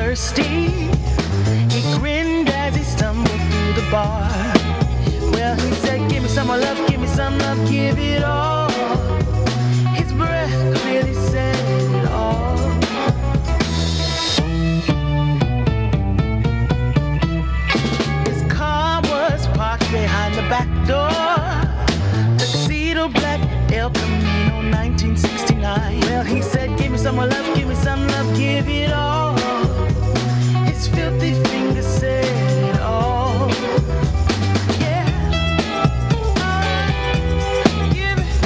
thirsty. He grinned as he stumbled through the bar. Well, he said, give me some more love, give me some love, give it all. His breath really said it all. His car was parked behind the back door. Tuxedo black, El Camino, 1969. Well, he said, give me some more love, give me some love, give it all. His filthy fingers said it all. Yeah. Give it.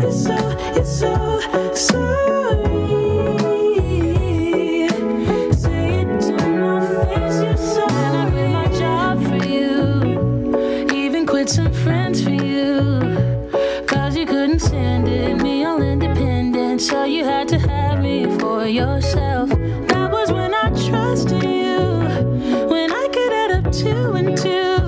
you're so sorry. Say it to my face, you're sorry. And I quit my job for you, even quit some friends for you, 'cause you couldn't stand it, me all independent, so you had to have me for yourself. That was when I trusted you, when I could add up 2 and 2,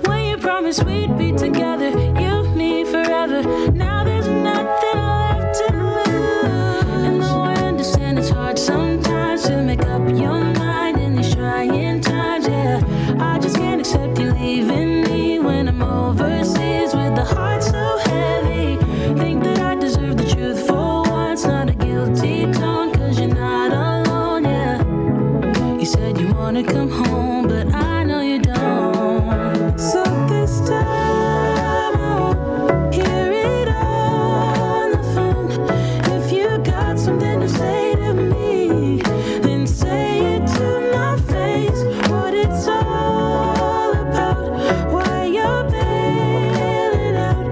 when you promised we'd be together, you, me, forever. Now there's nothing left to lose. And though I understand it's hard sometimes to make up your mind in these trying times, yeah, I just can't accept you leaving me when I'm overseas with the heart so heavy. Think that I deserve the truth for once, not a guilty tone, 'cause you're not alone, yeah. You said you wanna come home, but I know you don't. So this time I won't hear it on the phone. If you got something to say to me, then say it to my face, what it's all about, why you're bailing out.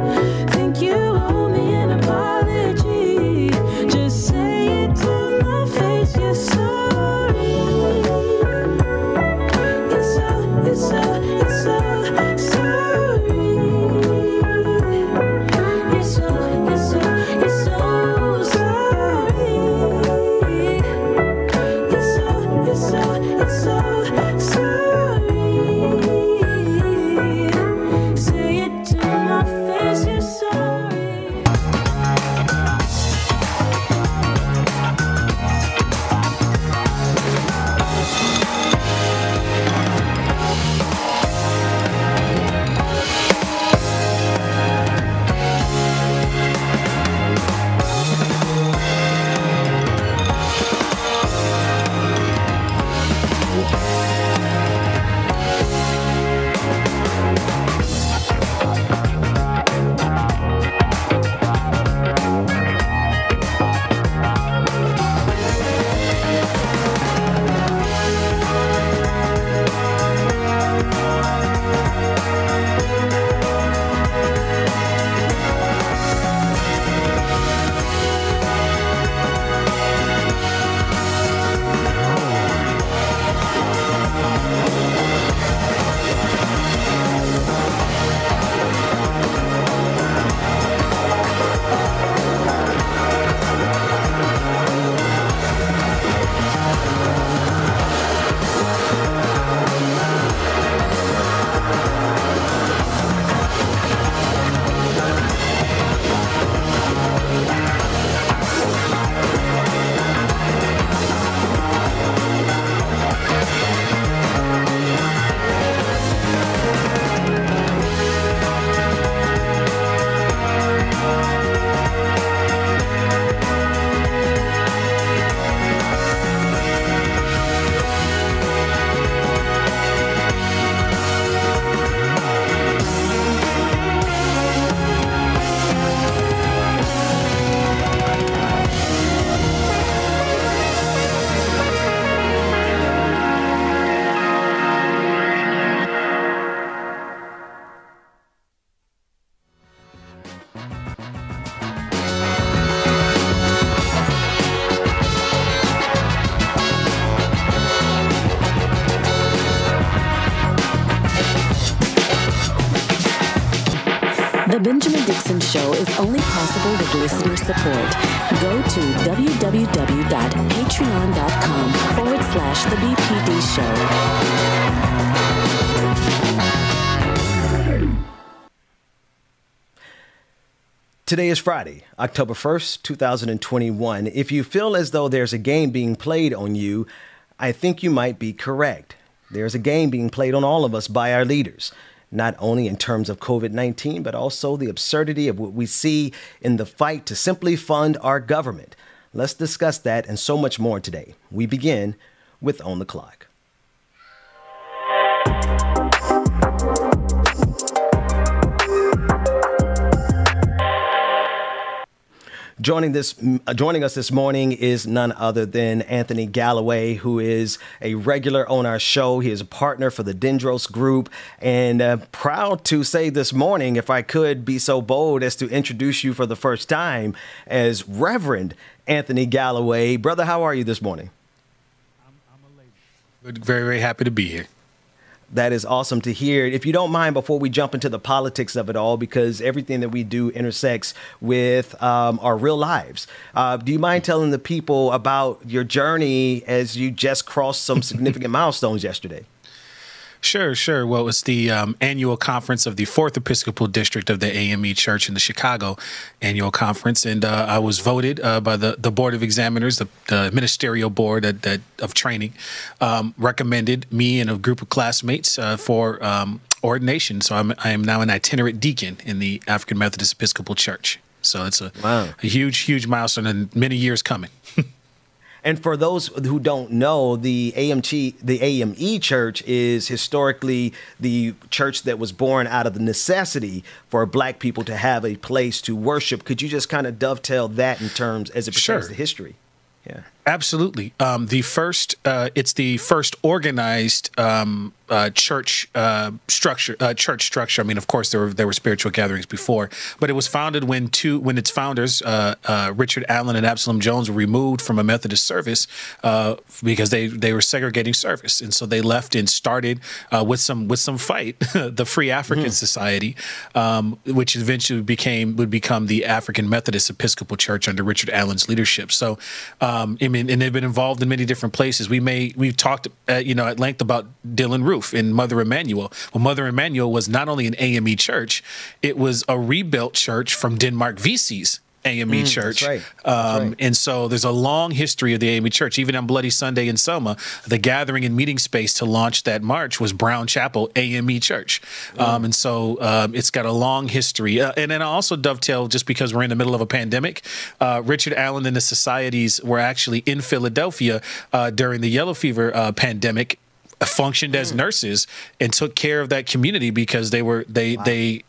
Think you owe me an apology, just say it to my face, you're sorry. You're so sorry. You're so sorry. You're so sorry. Say it to my face, you're sorry. The Benjamin Dixon Show is only possible with listener support. Go to www.patreon.com/The BPD Show. Today is Friday, October 1st, 2021. If you feel as though there's a game being played on you, I think you might be correct. There's a game being played on all of us by our leaders, not only in terms of COVID-19, but also the absurdity of what we see in the fight to simply fund our government. Let's discuss that and so much more today. We begin with On the Clock. Joining us this morning is none other than Anthony Galloway, who is a regular on our show. He is a partner for the Dendros Group, and proud to say this morning, if I could be so bold as to introduce you for the first time as Reverend Anthony Galloway. Brother, how are you this morning? I'm very, very happy to be here. That is awesome to hear. If you don't mind, before we jump into the politics of it all, because everything that we do intersects with our real lives, do you mind telling the people about your journey as you just crossed some significant milestones yesterday? Sure. Well, it's the annual conference of the 4th Episcopal District of the AME Church in the Chicago annual conference. And I was voted by the Board of Examiners, the ministerial board of training, recommended me and a group of classmates for ordination. So I am now an itinerant deacon in the African Methodist Episcopal Church. So it's a huge milestone and many years coming. And for those who don't know, the AME Church is historically the church that was born out of the necessity for Black people to have a place to worship. Could you just kind of dovetail that in terms as it pertains to history? Yeah, absolutely. It's the first organized church structure. I mean, of course, there were spiritual gatherings before, but it was founded when its founders, Richard Allen and Absalom Jones, were removed from a Methodist service because they were segregating service, and so they left and started with some fight the Free African Society, which eventually would become the African Methodist Episcopal Church under Richard Allen's leadership. So, and they've been involved in many different places. We've talked at length about Dylan Roof and Mother Emanuel. Well, Mother Emanuel was not only an AME church, it was a rebuilt church from Denmark VC's AME Church. That's right. And so there's a long history of the AME Church. Even on Bloody Sunday in Selma, the gathering and meeting space to launch that march was Brown Chapel AME Church. And so it's got a long history. And then I also dovetail, just because we're in the middle of a pandemic, Richard Allen and the societies were actually in Philadelphia during the yellow fever pandemic, functioned as nurses and took care of that community because they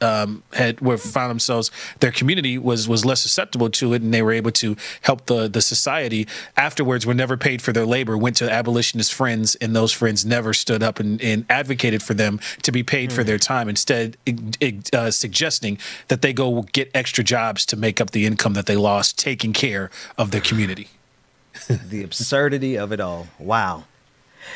found themselves, their community was less susceptible to it, and they were able to help the society. Afterwards, were never paid for their labor, went to abolitionist friends, and those friends never stood up and advocated for them to be paid for their time, instead suggesting that they go get extra jobs to make up the income that they lost taking care of their community. The absurdity of it all. Wow.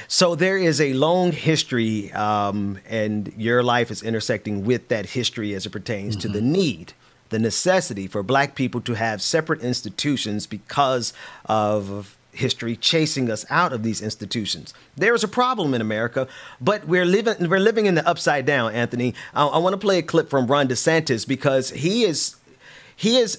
So there is a long history, and your life is intersecting with that history as it pertains to the need, the necessity for Black people to have separate institutions because of history chasing us out of these institutions. There is a problem in America, but we're living in the upside down, Anthony. I want to play a clip from Ron DeSantis because he is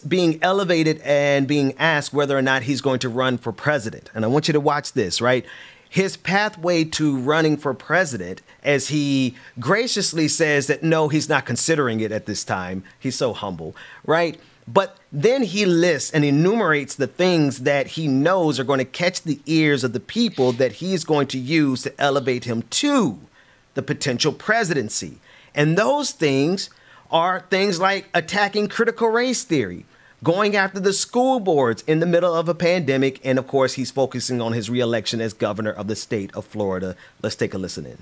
being elevated and being asked whether or not he's going to run for president. And I want you to watch this, right? His pathway to running for president, as he graciously says that no, he's not considering it at this time. He's so humble, right? But then he lists and enumerates the things that he knows are going to catch the ears of the people that he's going to use to elevate him to the potential presidency. And those things are things like attacking critical race theory, going after the school boards in the middle of a pandemic, and of course, he's focusing on his reelection as governor of the state of Florida. Let's take a listen in.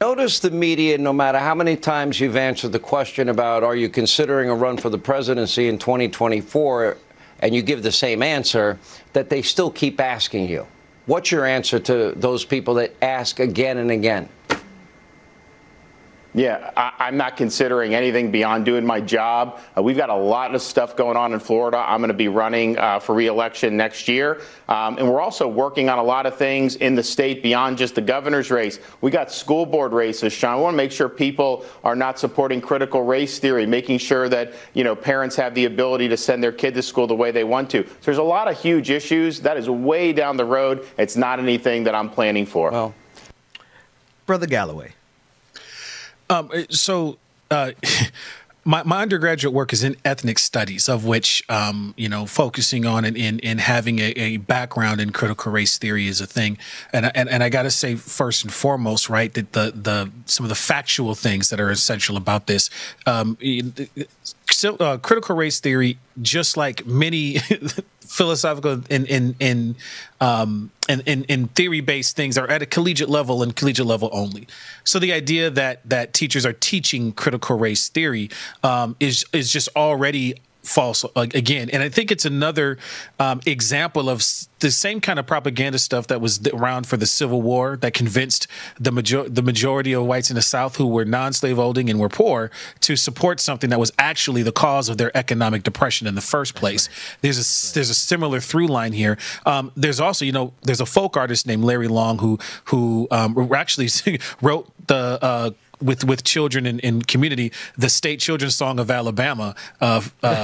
Notice the media, no matter how many times you've answered the question about are you considering a run for the presidency in 2024, and you give the same answer, that they still keep asking you. What's your answer to those people that ask again and again? Yeah, I'm not considering anything beyond doing my job. We've got a lot of stuff going on in Florida. I'm going to be running for re-election next year. And we're also working on a lot of things in the state beyond just the governor's race. We got school board races, Sean. We want to make sure people are not supporting critical race theory, making sure that, parents have the ability to send their kid to school the way they want to. So there's a lot of huge issues. That is way down the road. It's not anything that I'm planning for. Well, Brother Galloway. My undergraduate work is in ethnic studies, of which, focusing on and in having a background in critical race theory is a thing. And I got to say, first and foremost, right, that the some of the factual things that are essential about this. Critical race theory, just like many philosophical and theory-based things, are at a collegiate level and collegiate level only. So the idea that teachers are teaching critical race theory is just already false again. And I think it's another example of the same kind of propaganda stuff that was around for the Civil War that convinced the majority of whites in the South who were non-slave holding and were poor to support something that was actually the cause of their economic depression in the first place. There's a similar through line here. There's also, there's a folk artist named Larry Long who actually wrote the with children in community, the state children's song of Alabama,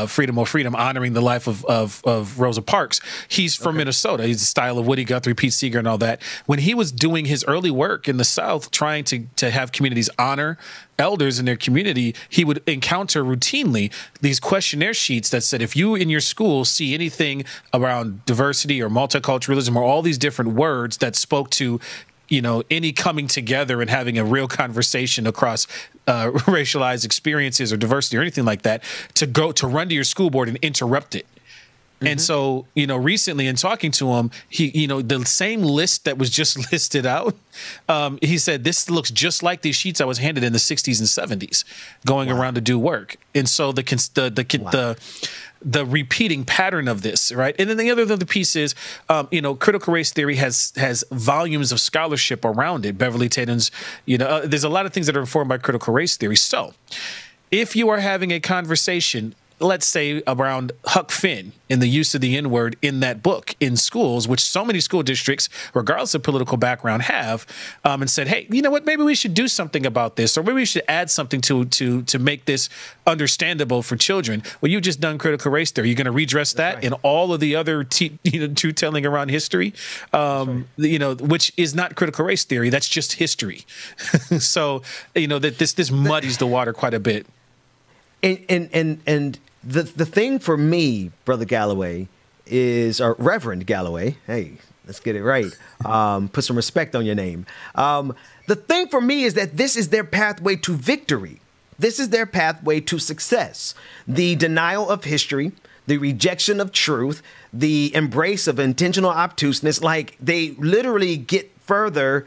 Freedom or Freedom, honoring the life of Rosa Parks. He's from Minnesota. He's the style of Woody Guthrie, Pete Seeger, and all that. When he was doing his early work in the South, trying to have communities honor elders in their community, he would encounter routinely these questionnaire sheets that said, if you in your school see anything around diversity or multiculturalism or all these different words that spoke to any coming together and having a real conversation across racialized experiences or diversity or anything like that, to run to your school board and interrupt it. Mm-hmm. And so, recently in talking to him, he, the same list that was just listed out, he said, this looks just like these sheets I was handed in the 60s and 70s going around to do work. And so the repeating pattern of this, right? And then the other piece is, critical race theory has volumes of scholarship around it. Beverly Tatum's, there's a lot of things that are informed by critical race theory. So if you are having a conversation, let's say around Huck Finn and the use of the N-word in that book in schools, which so many school districts, regardless of political background, have, and said, hey, you know what, maybe we should do something about this, or maybe we should add something to make this understandable for children. Well, you've just done critical race theory. You're going to redress that in all of the other truth-telling around history, which is not critical race theory. That's just history. So, that this muddies the water quite a bit. And the thing for me, Brother Galloway, or Reverend Galloway, hey, let's get it right. Put some respect on your name. The thing for me is that this is their pathway to victory. This is their pathway to success. The denial of history, the rejection of truth, the embrace of intentional obtuseness, like they literally get further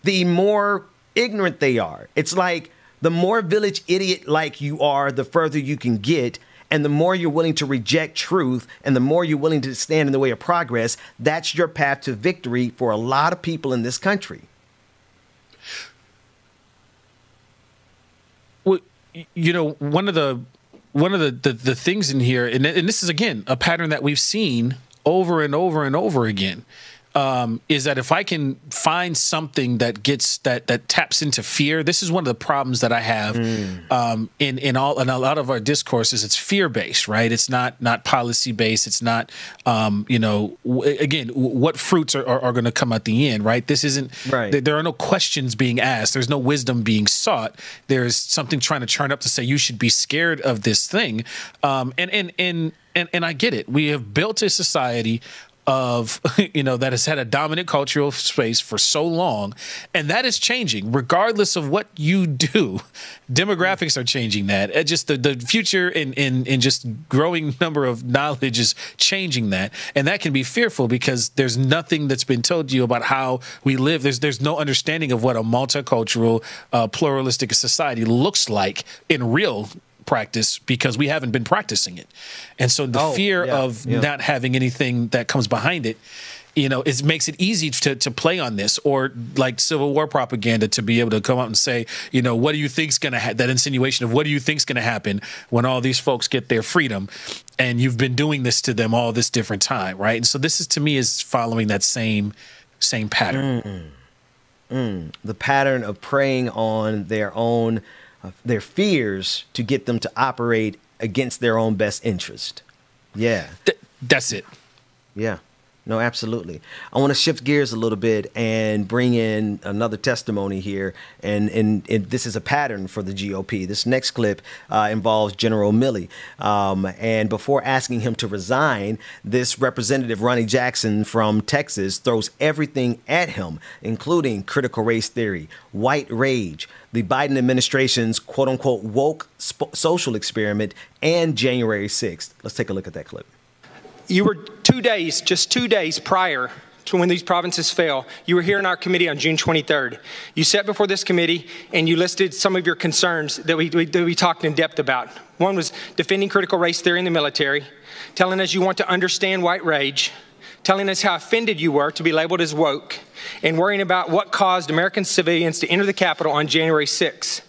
the more ignorant they are. It's like the more village idiot like you are, the further you can get. And the more you're willing to reject truth and the more you're willing to stand in the way of progress, that's your path to victory for a lot of people in this country. Well, one of the things in here, and this is, again, a pattern that we've seen over and over and over again, is that if I can find something that taps into fear, this is one of the problems that I have in a lot of our discourses. It's fear based, right? It's not policy based. It's not again, what fruits are going to come at the end, right? This isn't right. There are no questions being asked. There's no wisdom being sought. There's something trying to churn up to say you should be scared of this thing, and I get it. We have built a society of that has had a dominant cultural space for so long, and that is changing regardless of what you do. Demographics are changing that. Just the future in just growing number of knowledge is changing that, and that can be fearful because there's nothing that's been told you about how we live. There's no understanding of what a multicultural pluralistic society looks like in real practice because we haven't been practicing it. And so the fear of not having anything that comes behind it, it makes it easy to play on this, or like Civil War propaganda, to be able to come out and say, what do you think's going to that insinuation of what do you think's going to happen when all these folks get their freedom, and you've been doing this to them all this different time, right? And so this is, to me, is following that same pattern. The pattern of preying on their fears to get them to operate against their own best interest. Yeah. That's it. Yeah. No, absolutely. I want to shift gears a little bit and bring in another testimony here. And this is a pattern for the GOP. This next clip involves General Milley. And before asking him to resign, this Representative Ronnie Jackson from Texas throws everything at him, including critical race theory, white rage, the Biden administration's quote unquote woke social experiment, and January 6th. Let's take a look at that clip. You were just 2 days prior to when these provinces fell. You were here in our committee on June 23rd. You sat before this committee and you listed some of your concerns that we talked in depth about. One was defending critical race theory in the military, telling us you want to understand white rage, telling us how offended you were to be labeled as woke, and worrying about what caused American civilians to enter the Capitol on January 6th.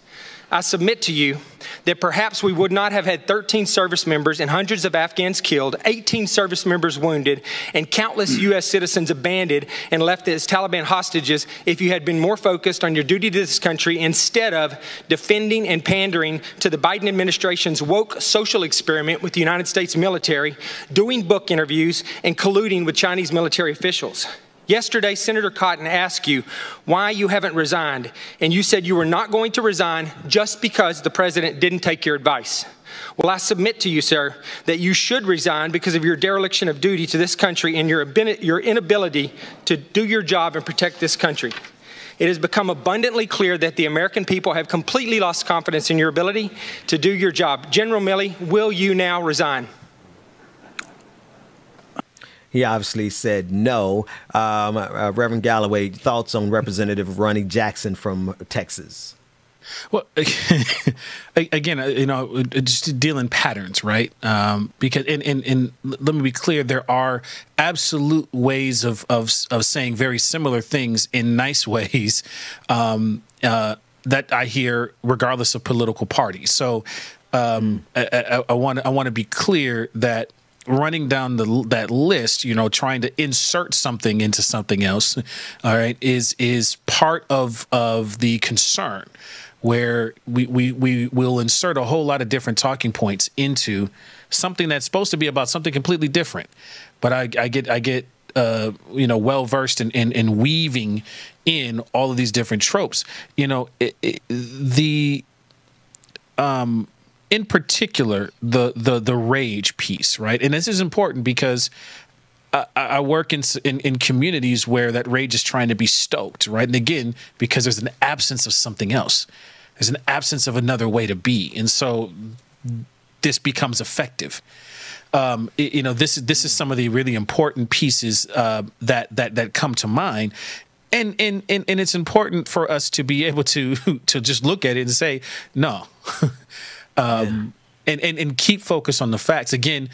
I submit to you that perhaps we would not have had 13 service members and hundreds of Afghans killed, 18 service members wounded, and countless U.S. citizens abandoned and left as Taliban hostages if you had been more focused on your duty to this country instead of defending and pandering to the Biden administration's woke social experiment with the United States military, doing book interviews, and colluding with Chinese military officials. Yesterday, Senator Cotton asked you why you haven't resigned, and you said you were not going to resign just because the president didn't take your advice. Well, I submit to you, sir, that you should resign because of your dereliction of duty to this country and your inability to do your job and protect this country. It has become abundantly clear that the American people have completely lost confidence in your ability to do your job. General Milley, will you now resign? He obviously said no. Reverend Galloway, thoughts on Representative Ronnie Jackson from Texas? Well, again, just dealing patterns, right? Because and let me be clear, there are absolute ways of saying very similar things in nice ways that I hear regardless of political party. So I want to be clear that running down that list, trying to insert something into something else, all right, is part of the concern, where we will insert a whole lot of different talking points into something that's supposed to be about something completely different. But I get well versed in weaving in all of these different tropes. In particular, the rage piece, right? And this is important because I work in communities where that rage is trying to be stoked, right? And again, because there's an absence of something else. There's an absence of another way to be. And so this becomes effective. This is some of the really important pieces that come to mind. And it's important for us to be able to just look at it and say, no. And keep focus on the facts. Again,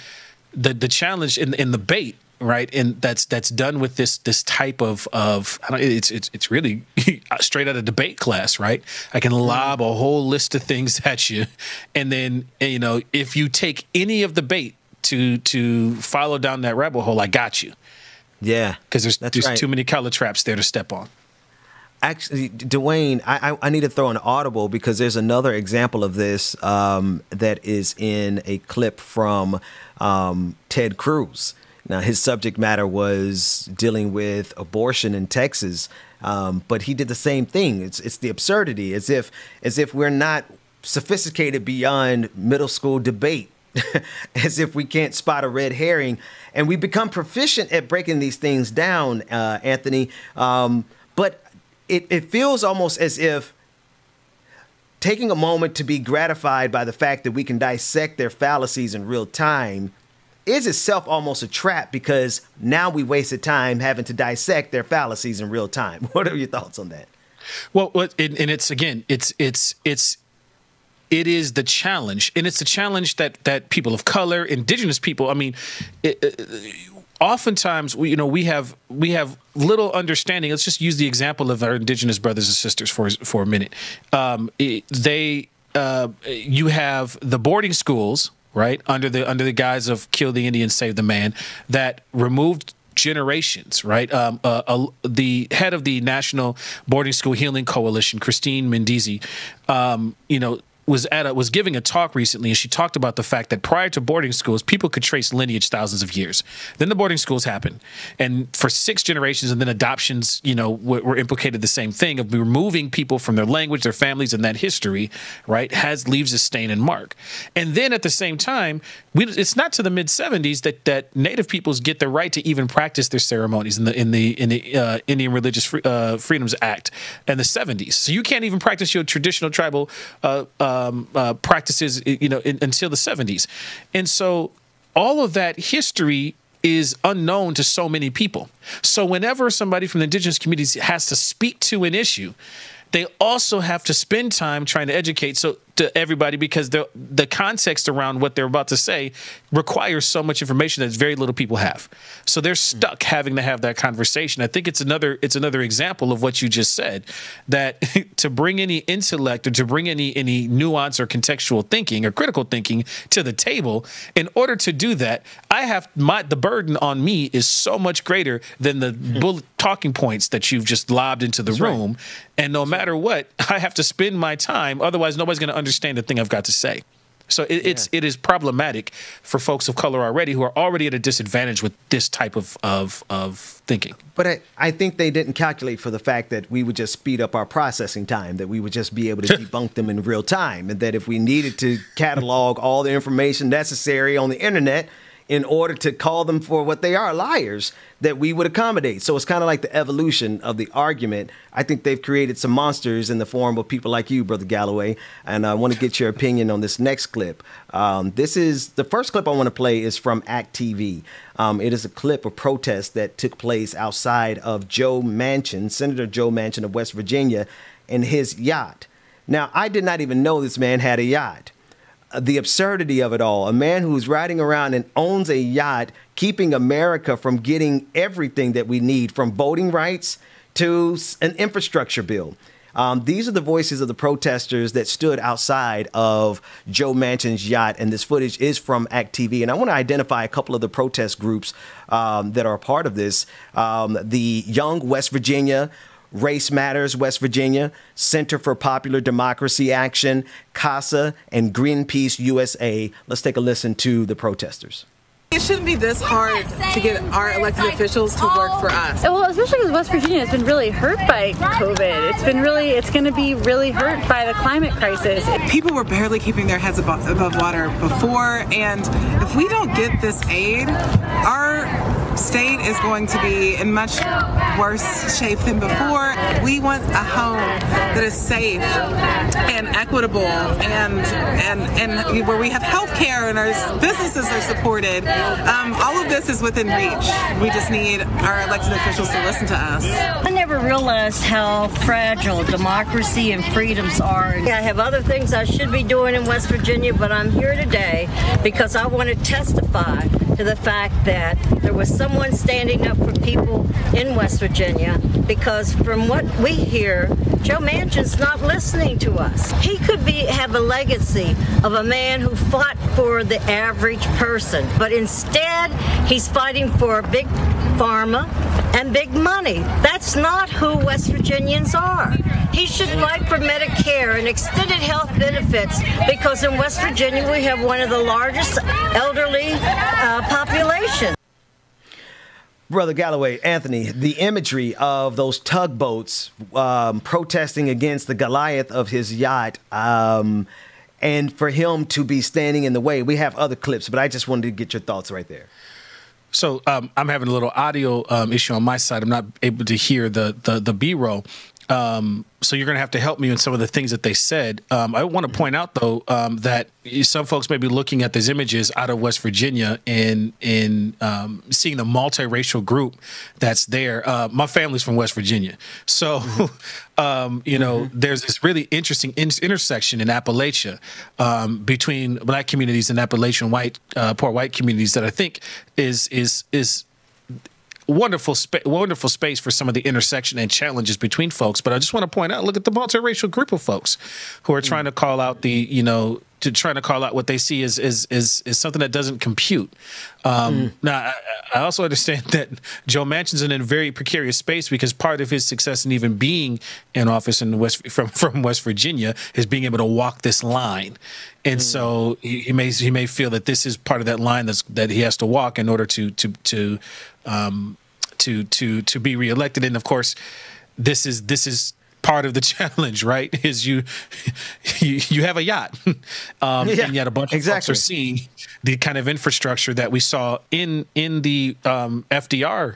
the challenge in the bait, right? And that's done with this type of it's really straight out of debate class, right? I can lob a whole list of things at you, and then if you take any of the bait to follow down that rabbit hole, I got you. Yeah, because there's right. Too many color traps there to step on. Actually, Dwayne, I need to throw an audible because there's another example of this that is in a clip from Ted Cruz. Now, his subject matter was dealing with abortion in Texas, but he did the same thing. It's the absurdity, as if we're not sophisticated beyond middle school debate, as if we can't spot a red herring, and we become proficient at breaking these things down, Anthony. But it feels almost as if taking a moment to be gratified by the fact that we can dissect their fallacies in real time is itself almost a trap, because now we wasted time having to dissect their fallacies in real time. What are your thoughts on that? Well, and it's again, it is the challenge, and it's a challenge that people of color, indigenous people, I mean, oftentimes we have little understanding. Let's just use the example of our indigenous brothers and sisters for a minute. You have the boarding schools, right, under the guise of kill the Indian, save the man, that removed generations, right? The head of the National Boarding School Healing Coalition, Christine Mendizi, was giving a talk recently, and she talked about the fact that prior to boarding schools, people could trace lineage thousands of years. Then the boarding schools happened, and for 6 generations, and then adoptions, were implicated the same thing of removing people from their language, their families, and that history, right, leaves a stain and mark. And then at the same time, it's not to the mid 70s that Native peoples get the right to even practice their ceremonies in the Indian Religious Freedoms Act in the 70s. So you can't even practice your traditional tribal practices, until the 70s. And so all of that history is unknown to so many people. So whenever somebody from the indigenous communities has to speak to an issue, they also have to spend time trying to educate to everybody, because the context around what they're about to say requires so much information that very little people have. So they're stuck having to have that conversation. I think it's another example of what you just said, that to bring any intellect or to bring any nuance or contextual thinking or critical thinking to the table, in order to do that, the burden on me is so much greater than the bullet talking points that you've just lobbed into the room. Right. And no matter what, I have to spend my time. Otherwise, nobody's going to understand the thing I've got to say. So it is problematic for folks of color already, who are already at a disadvantage with this type of thinking. But I think they didn't calculate for the fact that we would just speed up our processing time, that we would just be able to debunk them in real time, and that if we needed to catalog all the information necessary on the internet in order to call them for what they are, liars, that we would accommodate. So it's kind of like the evolution of the argument. I think they've created some monsters in the form of people like you, Brother Galloway. And I want to get your opinion on this next clip. This is the first clip I want to play is from ACT TV. It is a clip of protest that took place outside of Senator Joe Manchin of West Virginia, and his yacht. Now, I did not even know this man had a yacht. The absurdity of it all. A man who's riding around and owns a yacht, keeping America from getting everything that we need, from voting rights to an infrastructure bill. These are the voices of the protesters that stood outside of Joe Manchin's yacht, and this footage is from ACT TV. And I want to identify a couple of the protest groups that are a part of this. The Young West Virginia, Race Matters West Virginia, Center for Popular Democracy Action, CASA, and Greenpeace USA. Let's take a listen to the protesters. It shouldn't be this hard to get our elected officials to work for us. Well, especially because West Virginia has been really hurt by COVID. It's going to be really hurt by the climate crisis. People were barely keeping their heads above water before, and if we don't get this aid, our state is going to be in much worse shape than before. We want a home that is safe and equitable and where we have health care and our businesses are supported. All of this is within reach. We just need our elected officials to listen to us. I never realized how fragile democracy and freedoms are. I have other things I should be doing in West Virginia, but I'm here today because I want to testify to the fact that there was someone standing up for people in West Virginia, because from what we hear, Joe Manchin's not listening to us. He could have a legacy of a man who fought for the average person, but instead he's fighting for big pharma and big money. That's not who West Virginians are. He should fight for Medicare and extended health benefits, because in West Virginia we have one of the largest elderly populations. Brother Galloway, Anthony, the imagery of those tugboats protesting against the Goliath of his yacht, and for him to be standing in the way. We have other clips, but I just wanted to get your thoughts right there. So I'm having a little audio issue on my side. I'm not able to hear the B-roll. So you're going to have to help me with some of the things that they said. I want to point out, though, that some folks may be looking at these images out of West Virginia and seeing the multiracial group that's there. My family's from West Virginia. So, there's this really interesting intersection in Appalachia between black communities and Appalachian poor white communities that I think is wonderful space for some of the intersection and challenges between folks. But I just want to point out, look at the multiracial group of folks who are trying to call out the trying to call out what they see is something that doesn't compute. Now, I also understand that Joe Manchin's in a very precarious space because part of his success in even being in office in from West Virginia is being able to walk this line, and so he may feel that this is part of that line that he has to walk in order to be reelected. And of course, this is part of the challenge, right? Is you have a yacht, and yet a bunch of folks are seeing the kind of infrastructure that we saw in the FDR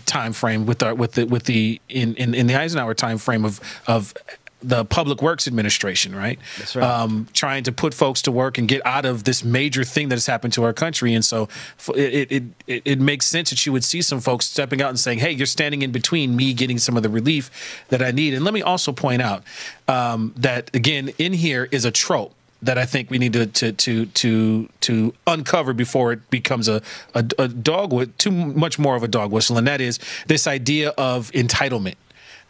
time frame with the in the Eisenhower time frame of the Public Works Administration, right? That's right. Trying to put folks to work and get out of this major thing that has happened to our country. And so it makes sense that you would see some folks stepping out and saying, hey, you're standing in between me getting some of the relief that I need. And let me also point out that, again, in here is a trope that I think we need to uncover before it becomes a dog, too much more of a dog whistle. And that is this idea of entitlement.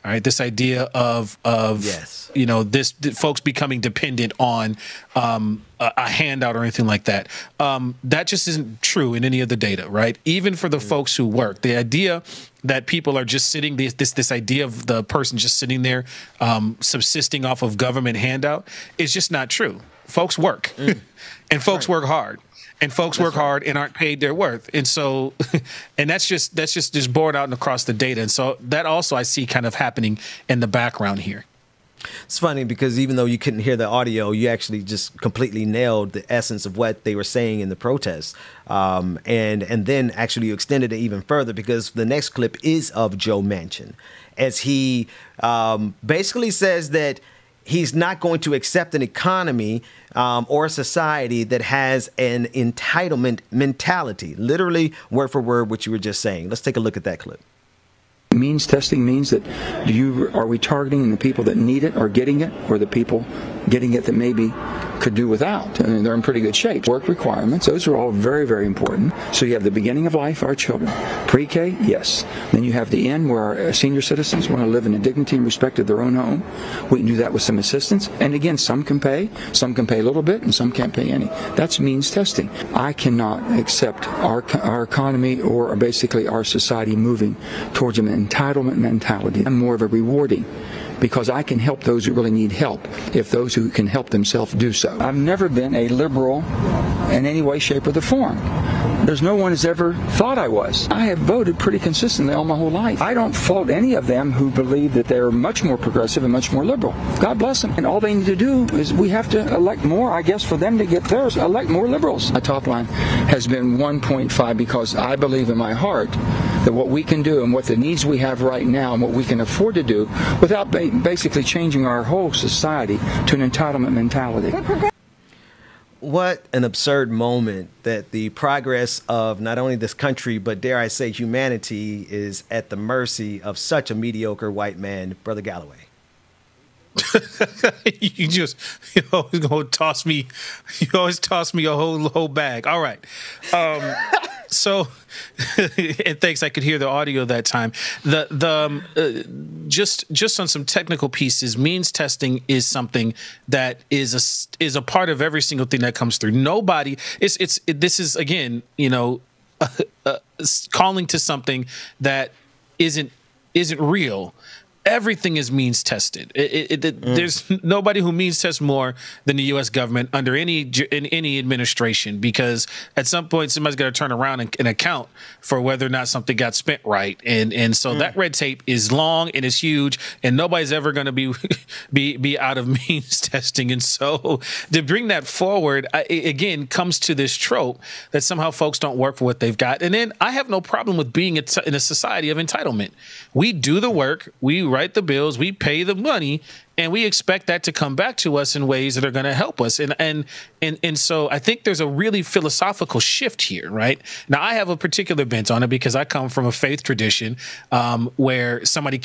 All right, this idea of this folks becoming dependent on a handout or anything like that. That just isn't true in any of the data, right? Even for the folks who work, the idea that people are just sitting this idea of the person just sitting there subsisting off of government handout is just not true. Folks work, and folks work hard. And folks work hard and aren't paid their worth. And so, and that's just borne out across the data. And so that also I see kind of happening in the background here. It's funny because even though you couldn't hear the audio, you actually just completely nailed the essence of what they were saying in the protests. And then actually you extended it even further because the next clip is of Joe Manchin as he basically says that he's not going to accept an economy or a society that has an entitlement mentality. Literally, word for word, what you were just saying. Let's take a look at that clip. Means testing means that are we targeting the people that need it or getting it, or the people getting it that maybe could do without? I mean, they're in pretty good shape. Work requirements, those are all very, very important. So you have the beginning of life, our children. Pre-K, yes. Then you have the end where our senior citizens want to live in a dignity and respect of their own home. We can do that with some assistance. And again, some can pay a little bit, and some can't pay any. That's means testing. I cannot accept our economy or basically our society moving towards an entitlement mentality. I'm more of a rewarding, because I can help those who really need help if those who can help themselves do so. I've never been a liberal in any way, shape, or the form. There's no one has ever thought I was. I have voted pretty consistently all my whole life. I don't fault any of them who believe that they're much more progressive and much more liberal. God bless them. And all they need to do is we have to elect more, I guess, for them to get theirs, elect more liberals. My top line has been 1.5 because I believe in my heart that what we can do and what the needs we have right now and what we can afford to do without basically changing our whole society to an entitlement mentality. What an absurd moment that the progress of not only this country, but dare I say humanity is at the mercy of such a mediocre white man, Brother Galloway. You always gonna toss me. You always toss me a whole bag. All right. So, and thanks. I could hear the audio that time. Just on some technical pieces, means testing is something that is a part of every single thing that comes through. Nobody. This is again, calling to something that isn't real. Everything is means tested. There's nobody who means tests more than the U.S. government under any administration, because at some point somebody's got to turn around and account for whether or not something got spent right. And so that red tape is long and it's huge, and nobody's ever going to be out of means testing. And so to bring that forward, again, comes to this trope that somehow folks don't work for what they've got. And then I have no problem with being in a society of entitlement. We do the work. We write the bills, we pay the money, and we expect that to come back to us in ways that are going to help us. And so I think there's a really philosophical shift here, right? Now, I have a particular bent on it because I come from a faith tradition where somebody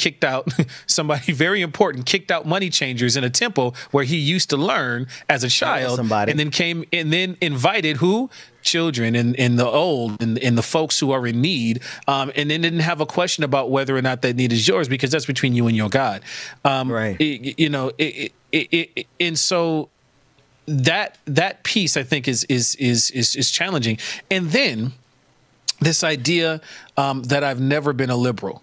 very important kicked out money changers in a temple where he used to learn as a child, and then invited who? Children and the old and the folks who are in need, and then didn't have a question about whether or not that need is yours, because that's between you and your God. Right. And so that piece, I think, is challenging. And then this idea that I've never been a liberal,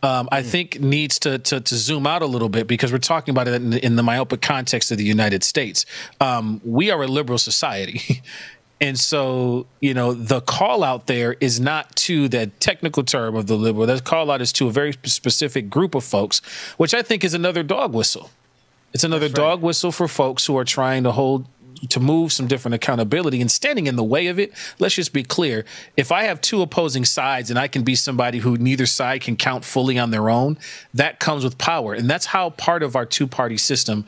I think needs to zoom out a little bit, because we're talking about it in the myopic context of the United States. We are a liberal society. And so, the call out there is not to the technical term of the liberal. The call out is to a very specific group of folks, which I think is another dog whistle. It's another dog whistle for folks who are trying to move some different accountability and standing in the way of it. Let's just be clear. If I have two opposing sides and I can be somebody who neither side can count fully on their own, that comes with power. And that's how part of our two-party system,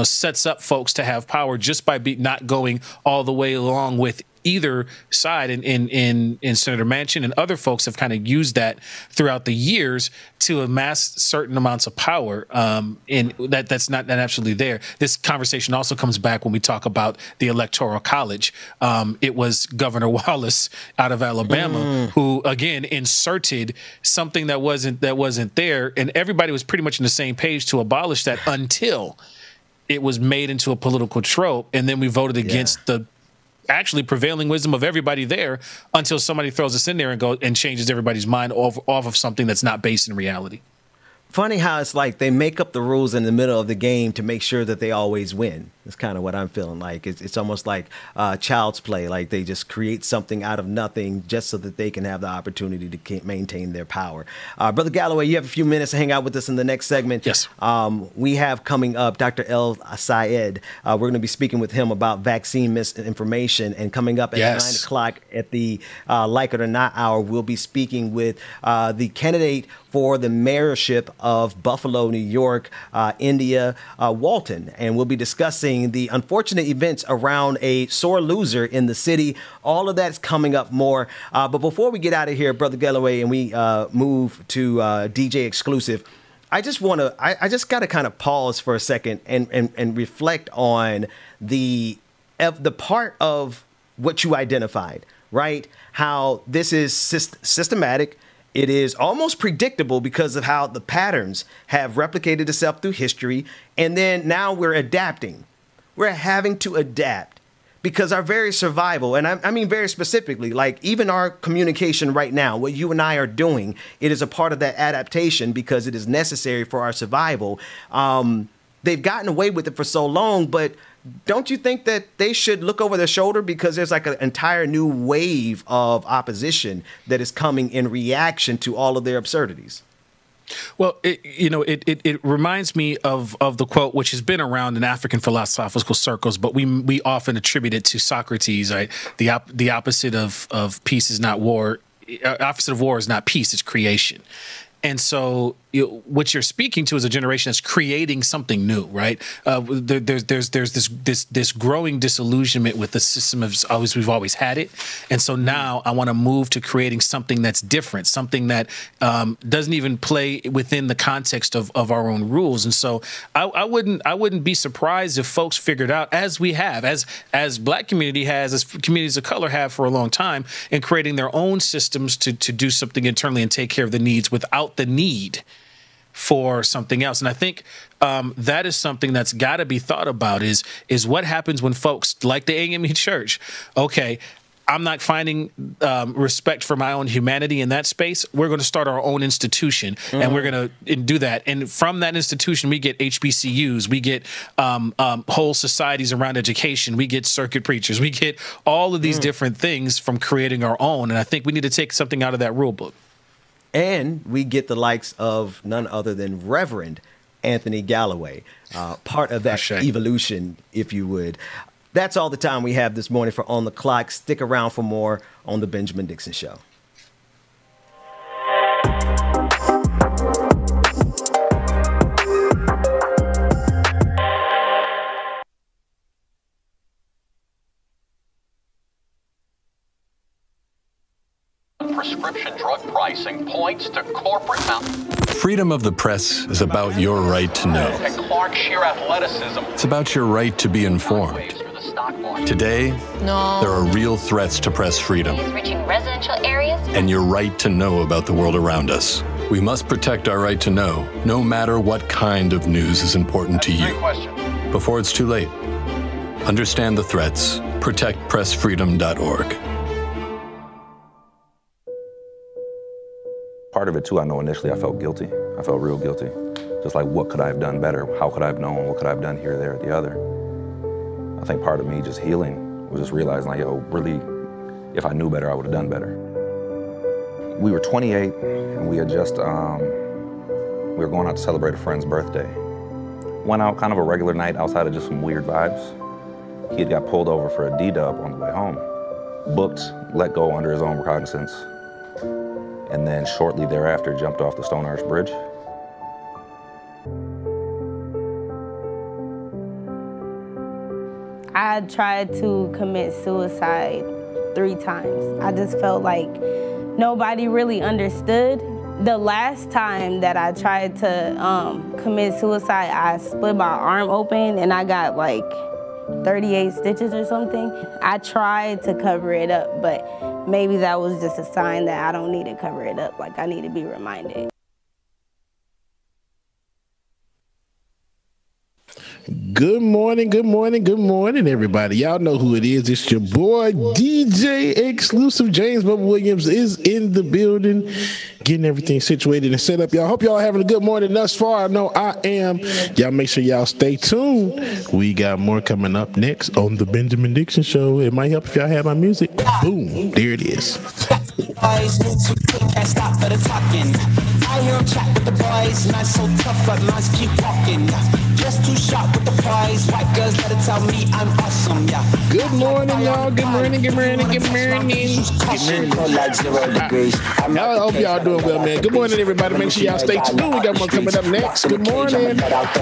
sets up folks to have power just by not going all the way along with either side. In Senator Manchin and other folks have kind of used that throughout the years to amass certain amounts of power. And that's not absolutely there. This conversation also comes back when we talk about the Electoral College. It was Governor Wallace out of Alabama who, again, inserted something that wasn't there, and everybody was pretty much on the same page to abolish that until it was made into a political trope, and then we voted against the actually prevailing wisdom of everybody there until somebody throws us in there and changes everybody's mind off of something that's not based in reality. Funny how it's like they make up the rules in the middle of the game to make sure that they always win. That's kind of what I'm feeling like. It's almost like child's play. Like they just create something out of nothing just so that they can have the opportunity to maintain their power. Brother Galloway, you have a few minutes to hang out with us in the next segment. Yes. We have coming up Dr. El Sayed. We're going to be speaking with him about vaccine misinformation. And coming up at 9 o'clock at the Like It or Not hour, we'll be speaking with the candidate for the mayorship of Buffalo, New York, India Walton. And we'll be discussing the unfortunate events around a sore loser in the city. All of that's coming up more. But before we get out of here, Brother Galloway, and we move to DJ Exclusive, I just got to kind of pause for a second and reflect on the part of what you identified, right? How this is systematic. It is almost predictable because of how the patterns have replicated itself through history. And then now we're adapting. We're having to adapt because our very survival, and I mean very specifically, like even our communication right now, what you and I are doing, it is a part of that adaptation because it is necessary for our survival. They've gotten away with it for so long, but don't you think that they should look over their shoulder because there's like an entire new wave of opposition that is coming in reaction to all of their absurdities? Well, it reminds me of the quote, which has been around in African philosophical circles, but we often attribute it to Socrates, right? The opposite of peace is not war. Opposite of war is not peace, it's creation. And so what you're speaking to is a generation that's creating something new, right? There's this growing disillusionment with the system we've always had it. And so now I want to move to creating something that's different, something that doesn't even play within the context of our own rules. And so I wouldn't be surprised if folks figured out, as we have, as Black community has, as communities of color have for a long time, in creating their own systems to do something internally and take care of the needs without the need for something else. And I think that is something that's got to be thought about is what happens when folks like the AME Church, okay, I'm not finding respect for my own humanity in that space. We're going to start our own institution, and we're going to do that. And from that institution, we get HBCUs, we get whole societies around education, we get circuit preachers, we get all of these different things from creating our own. And I think we need to take something out of that rule book. And we get the likes of none other than Reverend Anthony Galloway, part of that evolution, if you would. That's all the time we have this morning for On the Clock. Stick around for more on The Benjamin Dixon Show. Prescription drug pricing points to corporate Freedom of the press is about your right to know. and Clark sheer athleticism. It's about your right to be informed. Today, there are real threats to press freedom reaching residential areas and your right to know about the world around us. We must protect our right to know, no matter what kind of news is important to you. before it's too late. Understand the threats. ProtectPressFreedom.org. Part of it, too, I know initially I felt guilty. I felt real guilty. Just like, what could I have done better? How could I have known? What could I have done here, there, or the other? I think part of me just healing was just realizing, like, yo, really, if I knew better, I would have done better. We were 28, and we had just, we were going out to celebrate a friend's birthday. Went out kind of a regular night outside of just some weird vibes. He had got pulled over for a D-dub on the way home. Booked, let go under his own recognizance, and then shortly thereafter jumped off the Stone Arch Bridge. I tried to commit suicide 3 times. I just felt like nobody really understood. The last time that I tried to commit suicide, I split my arm open and I got like 38 stitches or something. I tried to cover it up, but maybe that was just a sign that I don't need to cover it up. Like, I need to be reminded. Good morning, good morning, good morning, everybody. Y'all know who it is. It's your boy, DJ Exclusive. James Bubba Williams is in the building, getting everything situated and set up. Y'all, hope y'all having a good morning thus far. I know I am. Y'all make sure y'all stay tuned. We got more coming up next on the Benjamin Dixon Show. It might help if y'all have my music. Boom, there it is. Boys move too quick, can't stop for the talking. I hear them chat with the boys, not so tough, but minds keep walking. Just too sharp with the prize. White girls better tell me I'm awesome, yeah. Good morning, y'all. Good morning, good morning, good morning. I hope y'all doing well, man. Good morning, everybody. Make sure y'all stay tuned. We got more coming up next. Good morning. Wake up,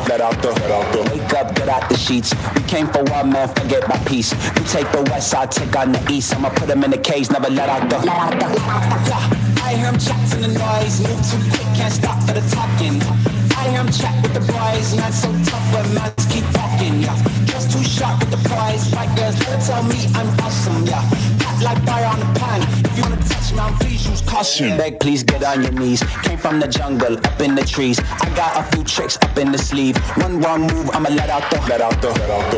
get out the sheets. We came for one man, forget my peace. You take the west side, take on the east. I'ma put them in the cage, never let out the. I hear him chat in the noise. Move too quick, can't stop for the talking. I hear him chat with the boys. Not so tough, but minds keep walking, yeah. Just too sharp with the prize. White girls better tell me I'm awesome, yeah. Hot like fire on the pan. If you wanna touch me, please use caution. Beg, please get on your knees. Came from the jungle, up in the trees. I got a few tricks up in the sleeve. One wrong move, I'ma let out the.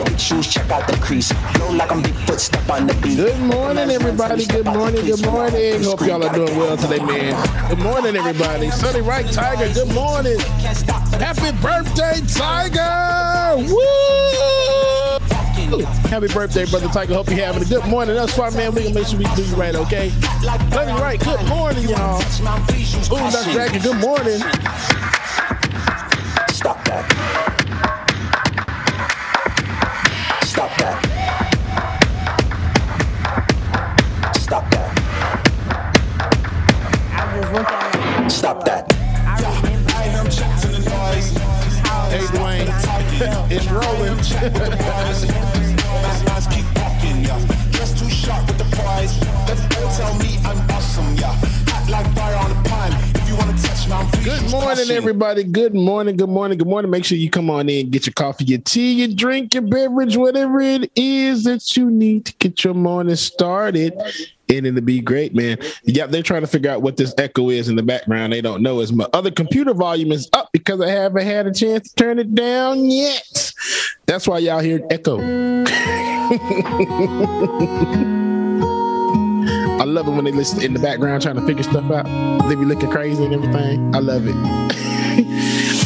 Big shoes, check out the crease. Blow like I'm Bigfoot, step on the beat. Good morning, everybody. Good morning, good morning. Hope y'all are doing well today, man. Good morning, everybody. Sunny Right Tiger, good morning. Happy birthday, Tiger! Woo! Happy birthday, brother Tiger. Hope you're having a good morning. That's why, man, we gonna make sure we do you right, okay? Sunny Right, good morning, y'all. Ooh, Dr. Dragon, good morning. Stop that. Stop that. Stop that. Stop that. Hey, Dwayne, it's rolling. Just too sharp with the prize. Tell me I'm awesome, yeah. Hot like fire on the pan. If you want to touch me, good morning, everybody. Good morning, good morning, good morning. Make sure you come on in, get your coffee, your tea, your drink, your beverage, whatever it is that you need to get your morning started. And it'll be great, man. Yeah, they're trying to figure out what this echo is in the background. They don't know. As my other computer volume is up because I haven't had a chance to turn it down yet. That's why y'all hear echo. I love it when they listen in the background trying to figure stuff out. They be looking crazy and everything. I love it.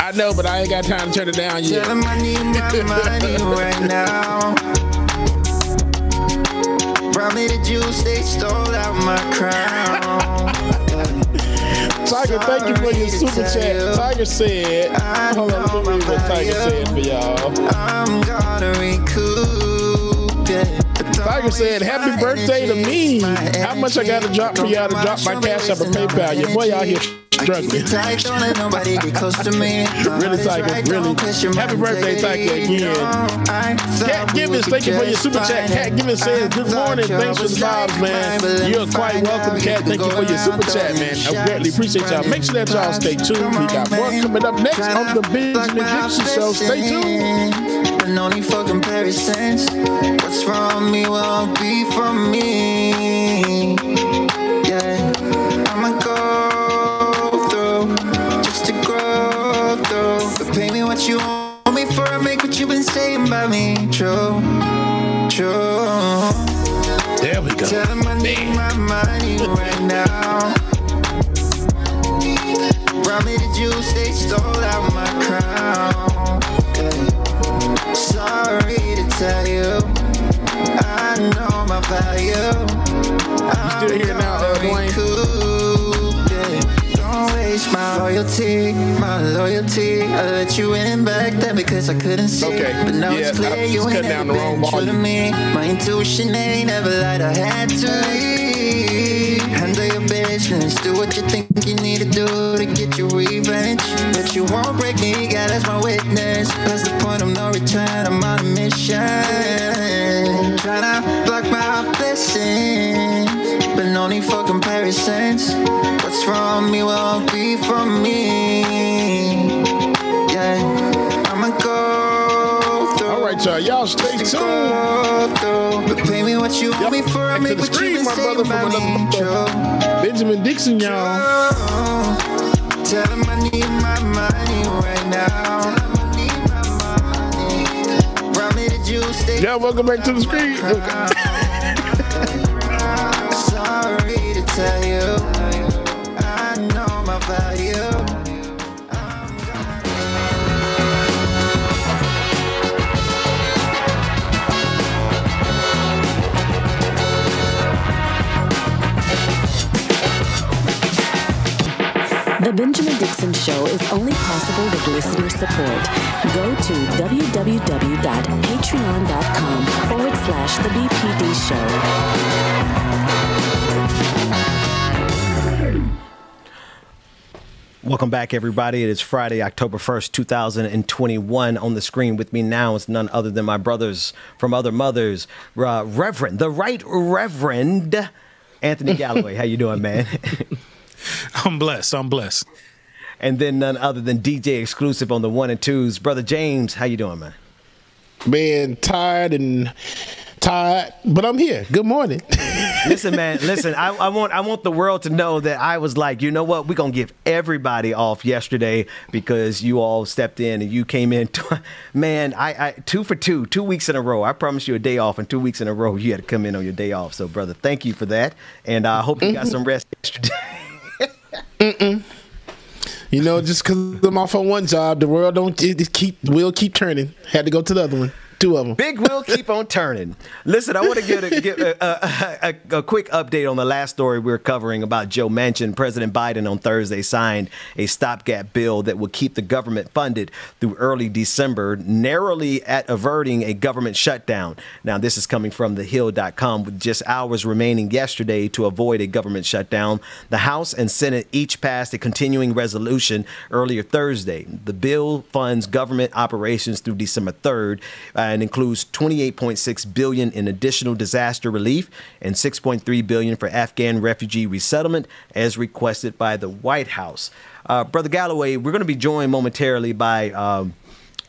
I know, but I ain't got time to turn it down yet. Tell them I need my money right now. Probably the juice, they stole out my crown. Tiger, thank you for your super chat. Tiger said, hold on, let me read what Tiger said for y'all. I'm gonna recoup it. Tiger said, happy birthday to me. How much I got to drop for y'all to drop my cash up and PayPal? Your boy out here struggling. Really, Tiger, really. Happy birthday, Tiger, again. Cat Gibbons, thank you for your super chat. Cat Gibbons says, good morning. Thanks for the vibes, man. You're quite welcome, Cat. Thank you for your super chat, man. I greatly appreciate y'all. Make sure that y'all stay tuned. We got more coming up next on the Benjamin Dixon Show. Stay tuned. And only for comparison, what's from me won't be from me. Yeah, I'ma go through just to grow through. But pay me what you owe me for, I make what you've been saying by need my money right now. Brought me the juice, they stole out my crown. Yeah. Sorry to tell you, I know my value. I'm still here now, Dwayne? Don't waste my loyalty, my loyalty. I let you in back then because I couldn't see. Okay. But now it's clear you ain't never been true to me. My intuition ain't never lied, I had to leave. Handle your business, do what you think you need to do to get your revenge. But you won't break me, God, that's my witness. That's the point of no return, I'm on a mission. Tryna block my blessings, but no need for comparisons. What's from me won't be from me. Yeah, I'ma go through. All right, y'all stay tuned. But pay me what you want me for. I make what you been saying about me. Benjamin Dixon, y'all. Tell him I need my money right now. Brought me the juice. Yeah, welcome back to the screen. Sorry to tell you, I know my value. The Benjamin Dixon Show is only possible with listener support. Go to www.patreon.com/The BPD Show. Welcome back, everybody. It is Friday, October 1st, 2021. On the screen with me now is none other than my brothers from other mothers, Reverend, the Right Reverend Anthony Galloway. How you doing, man? I'm blessed. And then none other than DJ exclusive on the 1 and 2s, Brother James. How you doing, man? Man, tired, but I'm here. Good morning. Listen, man. Listen, I want the world to know that I was like, you know what? We're gonna give everybody off yesterday because you all stepped in and you came in. Man, I 2 for 2, 2 weeks in a row. I promised you a day off, and 2 weeks in a row you had to come in on your day off. So, brother, thank you for that, and I hope you got some rest yesterday. You know, just because I'm off on one job, the world will keep turning. Had to go to the other one. 2 of them. Big wheel keep on turning. Listen, I want to give a quick update on the last story we were covering about Joe Manchin. President Biden on Thursday signed a stopgap bill that will keep the government funded through early December, narrowly at averting a government shutdown. Now, this is coming from thehill.com. With just hours remaining yesterday to avoid a government shutdown, the House and Senate each passed a continuing resolution earlier Thursday. The bill funds government operations through December 3rd. And includes $28.6 billion in additional disaster relief and $6.3 billion for Afghan refugee resettlement, as requested by the White House. Brother Galloway, we're going to be joined momentarily by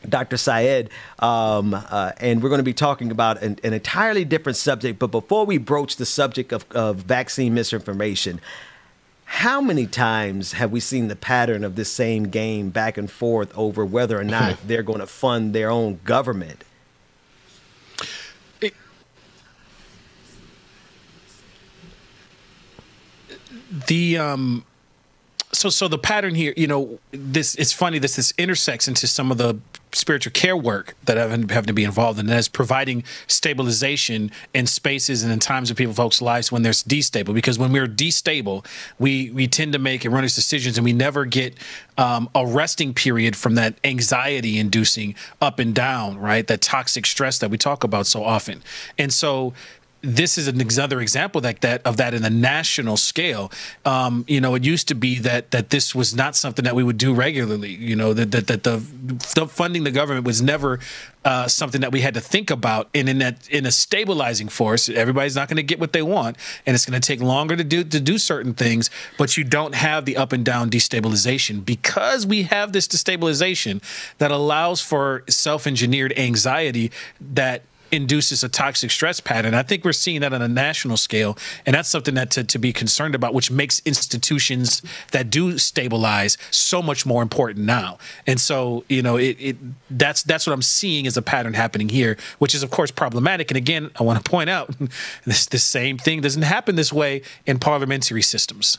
Dr. Syed, and we're going to be talking about an entirely different subject. But before we broach the subject of vaccine misinformation, how many times have we seen the pattern of this same game back and forth over whether or not they're going to fund their own government? So the pattern here, you know, it's funny that this intersects into some of the spiritual care work that have to be involved in, and that's providing stabilization in spaces and in times of folks' lives when there's destable. Because when we're destable, we tend to make erroneous decisions, and we never get a resting period from that anxiety-inducing up and down, right? That toxic stress that we talk about so often. And so this is another example of that in the national scale. You know, it used to be that this was not something that we would do regularly. You know, that the funding the government was never something that we had to think about. And in a stabilizing force, everybody's not going to get what they want, and it's going to take longer to do certain things. But you don't have the up and down destabilization because we have this destabilization that allows for self-engineered anxiety that induces a toxic stress pattern. I think we're seeing that on a national scale, and that's something that to be concerned about, which makes institutions that do stabilize so much more important now. And so, you know, that's what I'm seeing as a pattern happening here, which is of course problematic. And again, I want to point out the same thing doesn't happen this way in parliamentary systems.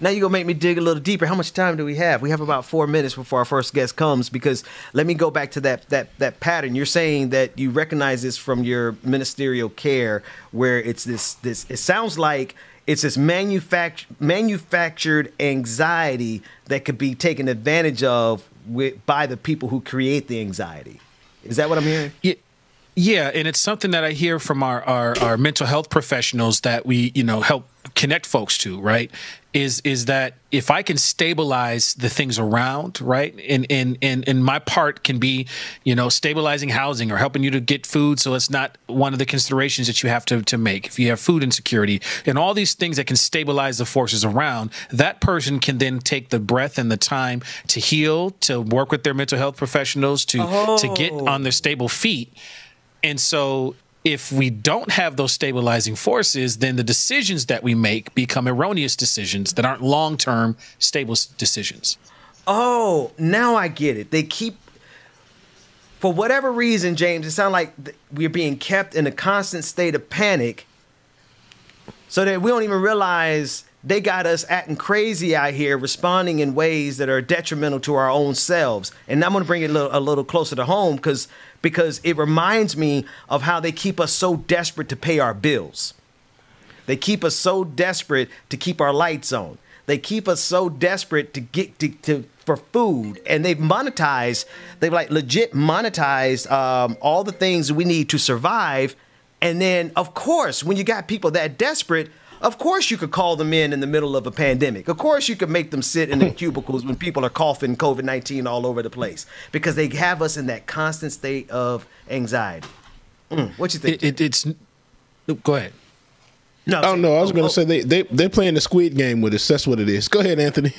Now you're going to make me dig a little deeper. How much time do we have? We have about 4 minutes before our first guest comes, because let me go back to that pattern. You're saying that you recognize this from your ministerial care, where it's this it sounds like it's this manufactured anxiety that could be taken advantage of by the people who create the anxiety. Is that what I'm hearing? Yeah, and it's something that I hear from our mental health professionals that we, you know, help connect folks to, right? Is that if I can stabilize the things around, right? And my part can be, you know, stabilizing housing or helping you to get food, so it's not one of the considerations that you have to make. If you have food insecurity and all these things that can stabilize the forces around, that person can then take the breath and the time to heal, to work with their mental health professionals, to get on their stable feet. And so if we don't have those stabilizing forces, then the decisions that we make become erroneous decisions that aren't long-term stable decisions. Oh, now I get it. They keep, for whatever reason, James, it sounds like we're being kept in a constant state of panic so that we don't even realize they got us acting crazy out here, responding in ways that are detrimental to our own selves. And I'm going to bring it a little closer to home because it reminds me of how they keep us so desperate to pay our bills. They keep us so desperate to keep our lights on. They keep us so desperate to get for food, and they've like legit monetized all the things we need to survive. And then, of course, when you got people that desperate, of course you could call them in the middle of a pandemic. Of course you could make them sit in the cubicles when people are coughing COVID-19 all over the place, because they have us in that constant state of anxiety. What you think? Go ahead. No, I was going to say they're playing the Squid Game with us. That's what it is. Go ahead, Anthony.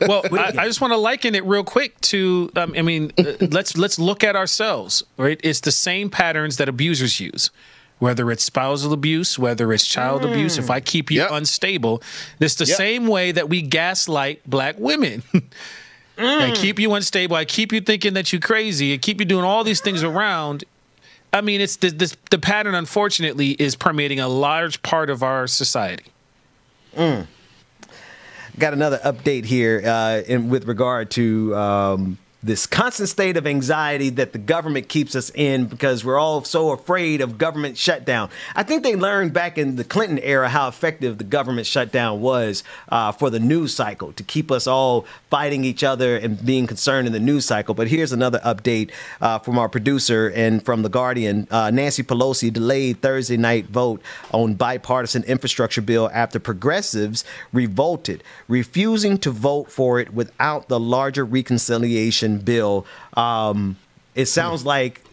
Well, I just want to liken it real quick to, let's look at ourselves, right? It's the same patterns that abusers use. Whether it's spousal abuse, whether it's child abuse, if I keep you unstable, it's the same way that we gaslight black women. I keep you unstable. I keep you thinking that you're crazy. I keep you doing all these things around. I mean, it's the pattern, unfortunately, is permeating a large part of our society. Got another update here with regard to this constant state of anxiety that the government keeps us in, because we're all so afraid of government shutdown. I think they learned back in the Clinton era how effective the government shutdown was for the news cycle, to keep us all fighting each other and being concerned in the news cycle. But here's another update from our producer and from The Guardian. Nancy Pelosi delayed Thursday night vote on bipartisan infrastructure bill after progressives revolted, refusing to vote for it without the larger reconciliation bill. It sounds like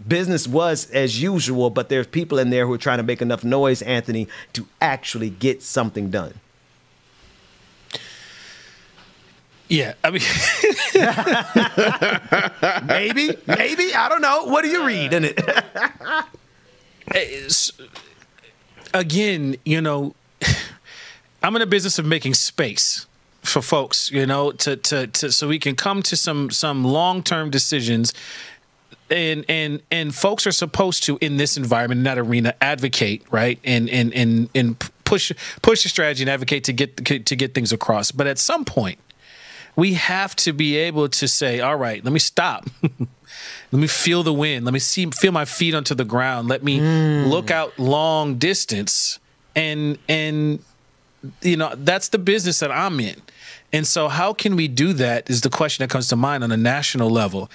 business was as usual, but there's people in there who are trying to make enough noise, Anthony, to actually get something done. Yeah, I mean, maybe, I don't know. What do you read in it? Again, you know, I'm in the business of making space for folks, you know, to so we can come to some long-term decisions, and folks are supposed to, in this environment, in that arena, advocate, right, and push the strategy and advocate to get things across. But at some point, we have to be able to say, all right, let me stop. Let me feel the wind. Let me feel my feet onto the ground. Let me look out long distance. And you know, that's the business that I'm in. And so how can we do that is the question that comes to mind on a national level.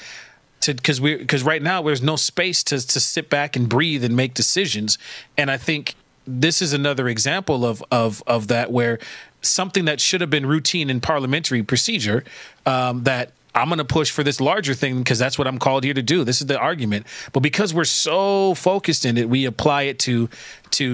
Because right now there's no space to sit back and breathe and make decisions. And I think this is another example of that, where something that should have been routine in parliamentary procedure, that I'm going to push for this larger thing because that's what I'm called here to do. This is the argument. But because we're so focused in it, we apply it to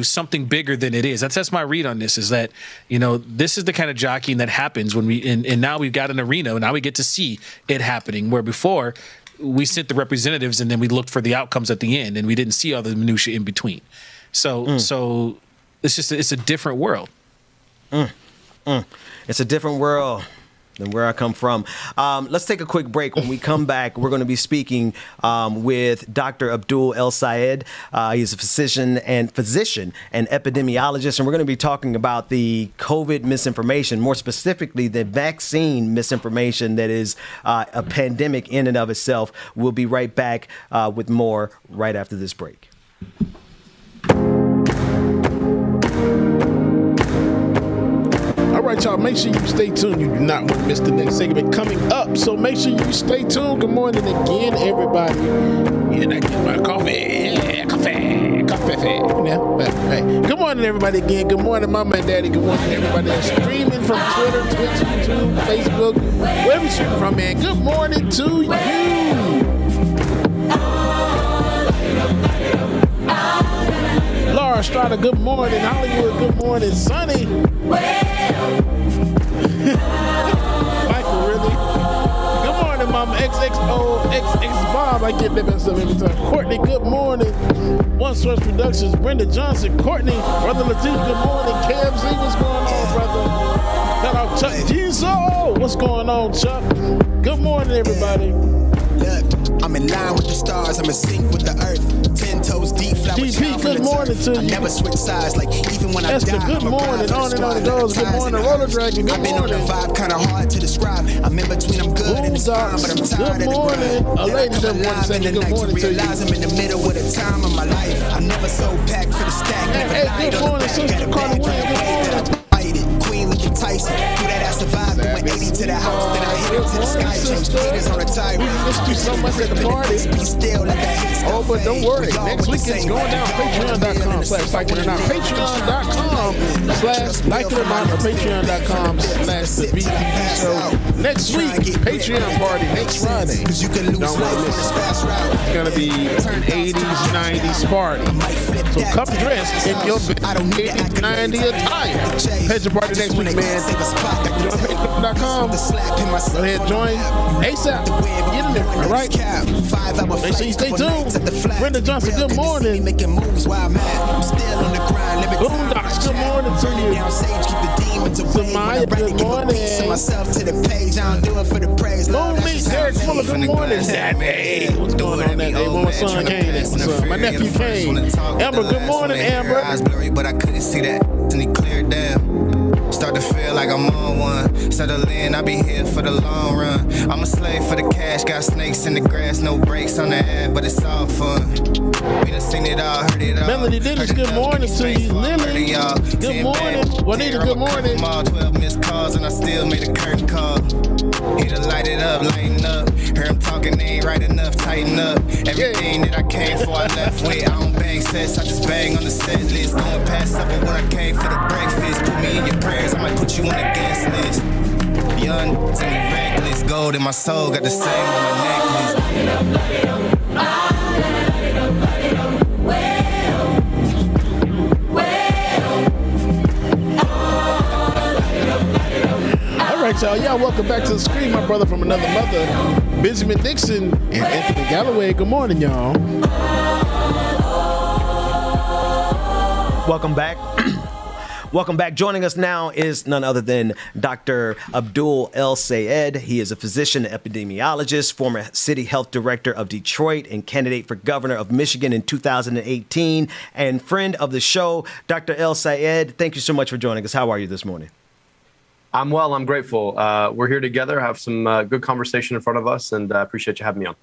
something bigger than it is. That's my read on this, is that, you know, this is the kind of jockeying that happens when and now we've got an arena, and now we get to see it happening, where before we sent the representatives, and then we looked for the outcomes at the end, and we didn't see all the minutia in between. So it's a different world. It's a different world than where I come from. Let's take a quick break. When we come back, we're going to be speaking with Dr. Abdul El-Sayed. He's a physician and epidemiologist, and we're going to be talking about the COVID misinformation, more specifically the vaccine misinformation that is a pandemic in and of itself. We'll be right back with more right after this break. All right, y'all, make sure you stay tuned. You do not want to miss the next segment coming up, so make sure you stay tuned. Good morning again, everybody. And I get my coffee. Yeah, coffee. Hey. Good morning, everybody, again. Good morning, Mama and Daddy. Good morning, everybody that's streaming from Twitter, Twitch, YouTube, Facebook, wherever you're streaming from, man. Good morning to you. Laura Estrada, good morning. Hollywood, good morning. Sunny. Michael, really? Good morning, Mama. XX Bob. I get that messed up every time. Courtney, good morning. One Source Productions. Brenda Johnson. Courtney. Brother Latif, good morning. KMZ, what's going on, brother? Shout out Chuck Gizo. What's going on, Chuck? Good morning, everybody. Look, I'm in line with the stars. I'm in sync with the earth. 10 toes deep. GP, good morning to you. I never switch sides. Like even when Esther, I die, good morning. On and on it goes. Good morning, Roller Dragon. Good morning. I've been on the vibe, kind of hard to describe. I'm in between. I'm good and it's fine, but I'm tired of the grind. A lady that wants to say good morning to you. I'm in the middle of the time of my life. I'm never so packed for the stack. Hey, good morning, Sister Carter Williams. Good morning. Queen Lincoln Tyson. Do that, I survived. Went 80 to the house, then I hit it to the sky. Changed leaders on a tire. We missed you so much at the party. Oh, but don't worry. Next weekend's going down. Patreon.com/LikeItOrNot or Patreon.com/the BTV show. Next week, Patreon party next Friday. Don't want to miss it. It's going to be an 80s, 90s party. So come dressed in your 80s, 90s attire. Patreon party next week, man. Join Patreon.com. Go ahead, join ASAP. Get in there, all right? Make sure you stay tuned. Brenda Johnson, good morning. Boondocks, good morning to you. Samaya, good morning. Boom Meat, Derek Fuller, good morning. Hey, what's going on that day? My son Kane, my nephew Kane. Amber, good morning, Amber. Eyes blurry, but I couldn't see that. And he cleared down. Start to feel like I'm on one. Settle in, I be here for the long run. I'm a slave for the cash, got snakes in the grass, no brakes on the ad, but it's all fun. We done seen it all, heard it all. Melody Dennis, good morning to you. Lily, good morning. Juanita, good morning. 12 missed calls and I still made a curtain call. Here to light it up, lighten up. Hear him talking, they ain't right enough, tighten up. Everything that I came for, I left with. I don't bang sets, I just bang on the set list. Going past supper when I came for the breakfast. Put me in your prayers, I might put you on the guest list. Young, to me reckless. Gold in my soul, got the same on my necklace. All right, y'all. Yeah, welcome back to the screen. My brother from another mother, Benjamin Dixon and Anthony Galloway. Good morning, y'all. Welcome back. Welcome back. Joining us now is none other than Dr. Abdul El-Sayed. He is a physician epidemiologist, former city health director of Detroit, and candidate for governor of Michigan in 2018, and friend of the show. Dr. El-Sayed, thank you so much for joining us. How are you this morning? I'm well. I'm grateful. We're here together, have some good conversation in front of us, and I appreciate you having me on.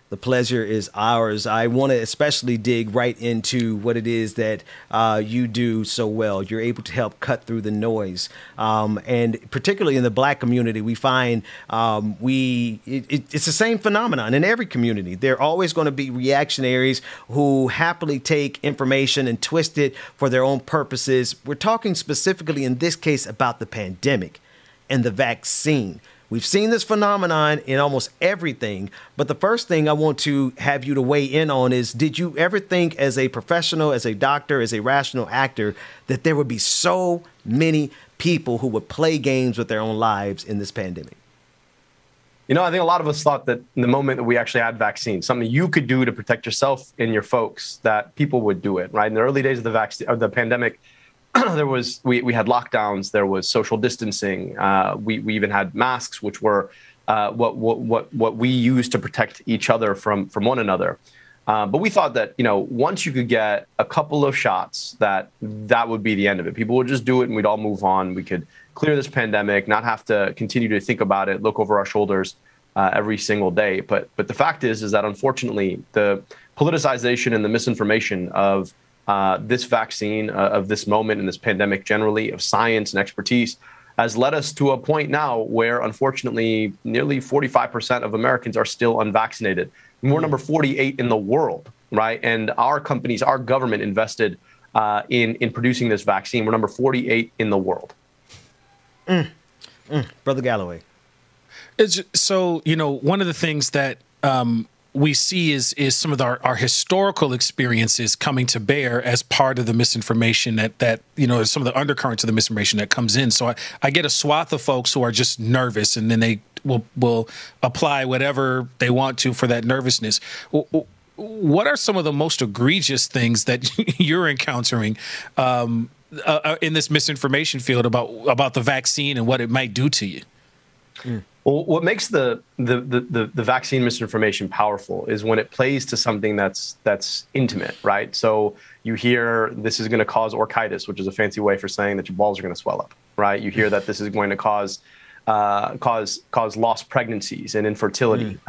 The pleasure is ours. I want to especially dig right into what it is that you do so well. You're able to help cut through the noise. And particularly in the Black community, we find it's the same phenomenon in every community. There are always going to be reactionaries who happily take information and twist it for their own purposes. We're talking specifically in this case about the pandemic and the vaccine. We've seen this phenomenon in almost everything, but the first thing I want to have you to weigh in on is, did you ever think as a professional, as a doctor, as a rational actor, that there would be so many people who would play games with their own lives in this pandemic? You know, I think a lot of us thought that in the moment that we actually had vaccines, something you could do to protect yourself and your folks, that people would do it, right? In the early days of the pandemic, we had lockdowns, there was social distancing, we even had masks, which were what we used to protect each other from one another. But we thought that, you know, once you could get a couple of shots, that would be the end of it. People would just do it and we'd all move on. We could clear this pandemic, not have to continue to think about it, look over our shoulders every single day. But the fact is that unfortunately, the politicization and the misinformation of this vaccine, of this moment in this pandemic generally, of science and expertise, has led us to a point now where, unfortunately, nearly 45% of Americans are still unvaccinated. And we're number 48 in the world, right? And our companies, our government invested in producing this vaccine. We're number 48 in the world. Brother Galloway. So, you know, one of the things that we see is some of our historical experiences coming to bear as part of the misinformation that you know, some of the undercurrents of the misinformation that comes in. So I get a swath of folks who are just nervous, and then they will apply whatever they want to for that nervousness. What are some of the most egregious things that you're encountering in this misinformation field about the vaccine and what it might do to you? Well, what makes the vaccine misinformation powerful is when it plays to something that's intimate, right? So you hear this is going to cause orchitis, which is a fancy way for saying that your balls are going to swell up, right? You hear that this is going to cause lost pregnancies and infertility.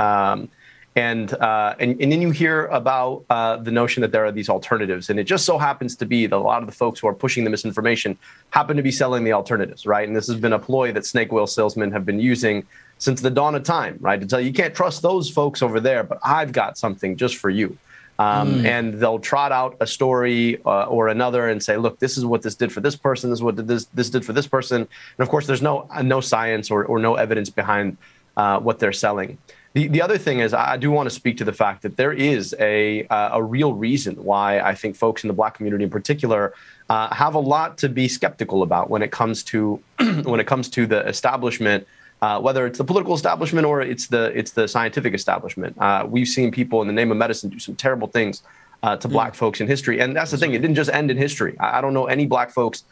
And then you hear about the notion that there are these alternatives. And it just so happens to be that a lot of the folks who are pushing the misinformation happen to be selling the alternatives, right? And this has been a ploy that snake oil salesmen have been using since the dawn of time, right? To tell you can't trust those folks over there, but I've got something just for you. And they'll trot out a story or another and say, look, this is what this did for this person. This is what this did for this person. And of course, there's no science or no evidence behind what they're selling. The other thing is, I do want to speak to the fact that there is a real reason why I think folks in the Black community in particular have a lot to be skeptical about when it comes to the establishment, whether it's the political establishment or it's the scientific establishment. We've seen people in the name of medicine do some terrible things to Black folks in history, and that's the thing. It didn't just end in history. I don't know any Black folks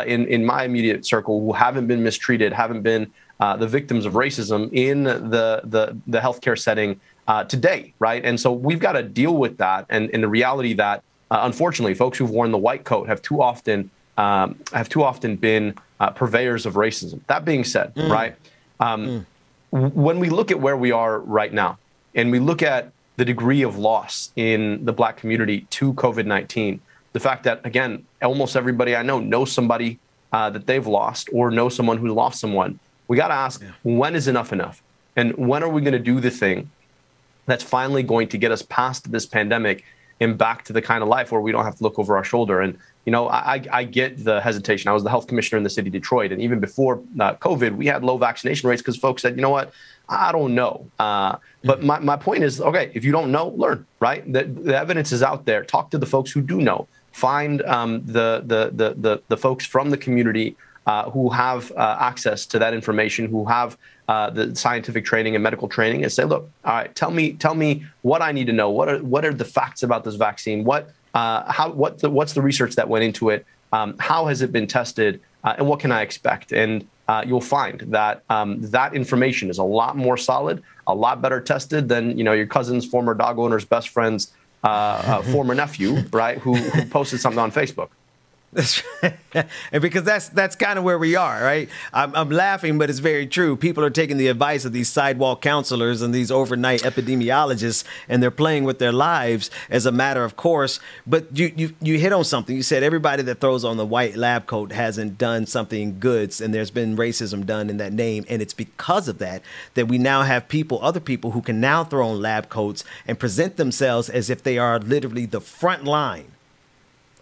in my immediate circle who haven't been mistreated, haven't been the victims of racism in the healthcare setting today, right? And so we've got to deal with that, and the reality that unfortunately, folks who've worn the white coat have too often been purveyors of racism. That being said, right, when we look at where we are right now, and we look at the degree of loss in the Black community to COVID-19, the fact that, again, almost everybody I know knows somebody that they've lost or knows someone who lost someone. We got to ask, when is enough enough? And when are we going to do the thing that's finally going to get us past this pandemic and back to the kind of life where we don't have to look over our shoulder? And, you know, I get the hesitation. I was the health commissioner in the city of Detroit. And even before COVID, we had low vaccination rates because folks said, you know what, I don't know. But my point is, OK, if you don't know, learn, right? The evidence is out there. Talk to the folks who do know. Find the folks from the community who have access to that information, who have the scientific training and medical training, and say, look, all right, tell me what I need to know. What are the facts about this vaccine? What's the research that went into it? How has it been tested? And what can I expect? And you'll find that that information is a lot more solid, a lot better tested than, you know, your cousin's former dog owner's best friend's former nephew, right? Who posted something on Facebook. That's right. And because that's kind of where we are, right? I'm laughing, but it's very true. People are taking the advice of these sidewalk counselors and these overnight epidemiologists, and they're playing with their lives as a matter of course. But you hit on something. You said everybody that throws on the white lab coat hasn't done something good, and there's been racism done in that name. And it's because of that we now have other people who can now throw on lab coats and present themselves as if they are literally the front line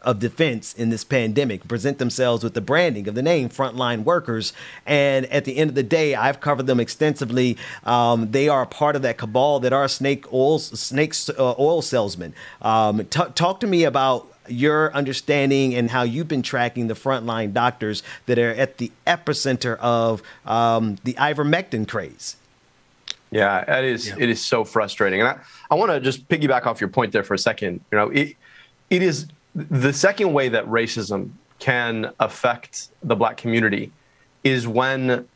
of defense in this pandemic, present themselves with the branding of the name frontline workers. And at the end of the day, I've covered them extensively. They are a part of that cabal that are snake oil salesmen. Talk to me about your understanding and how you've been tracking the frontline doctors that are at the epicenter of the ivermectin craze. Yeah, it is so frustrating. And I want to just piggyback off your point there for a second. You know, it is the second way that racism can affect the Black community is when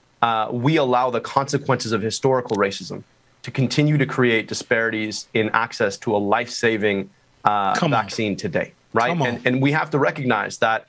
we allow the consequences of historical racism to continue to create disparities in access to a life-saving vaccine today, right? And we have to recognize that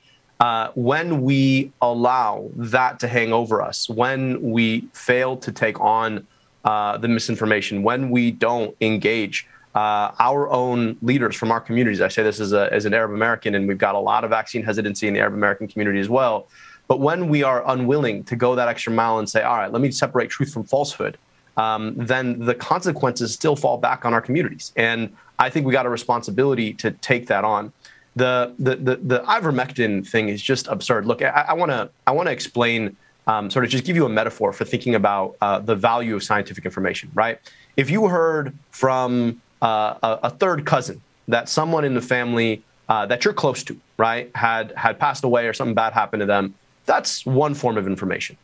when we allow that to hang over us, when we fail to take on the misinformation, when we don't engage our own leaders from our communities. I say this as an Arab American, and we've got a lot of vaccine hesitancy in the Arab American community as well. But when we are unwilling to go that extra mile and say, all right, let me separate truth from falsehood, then the consequences still fall back on our communities. And I think we got a responsibility to take that on. The ivermectin thing is just absurd. Look, I want to explain, sort of just give you a metaphor for thinking about the value of scientific information, right? If you heard from a third cousin that someone in the family that you're close to, right, had passed away or something bad happened to them, that's one form of information.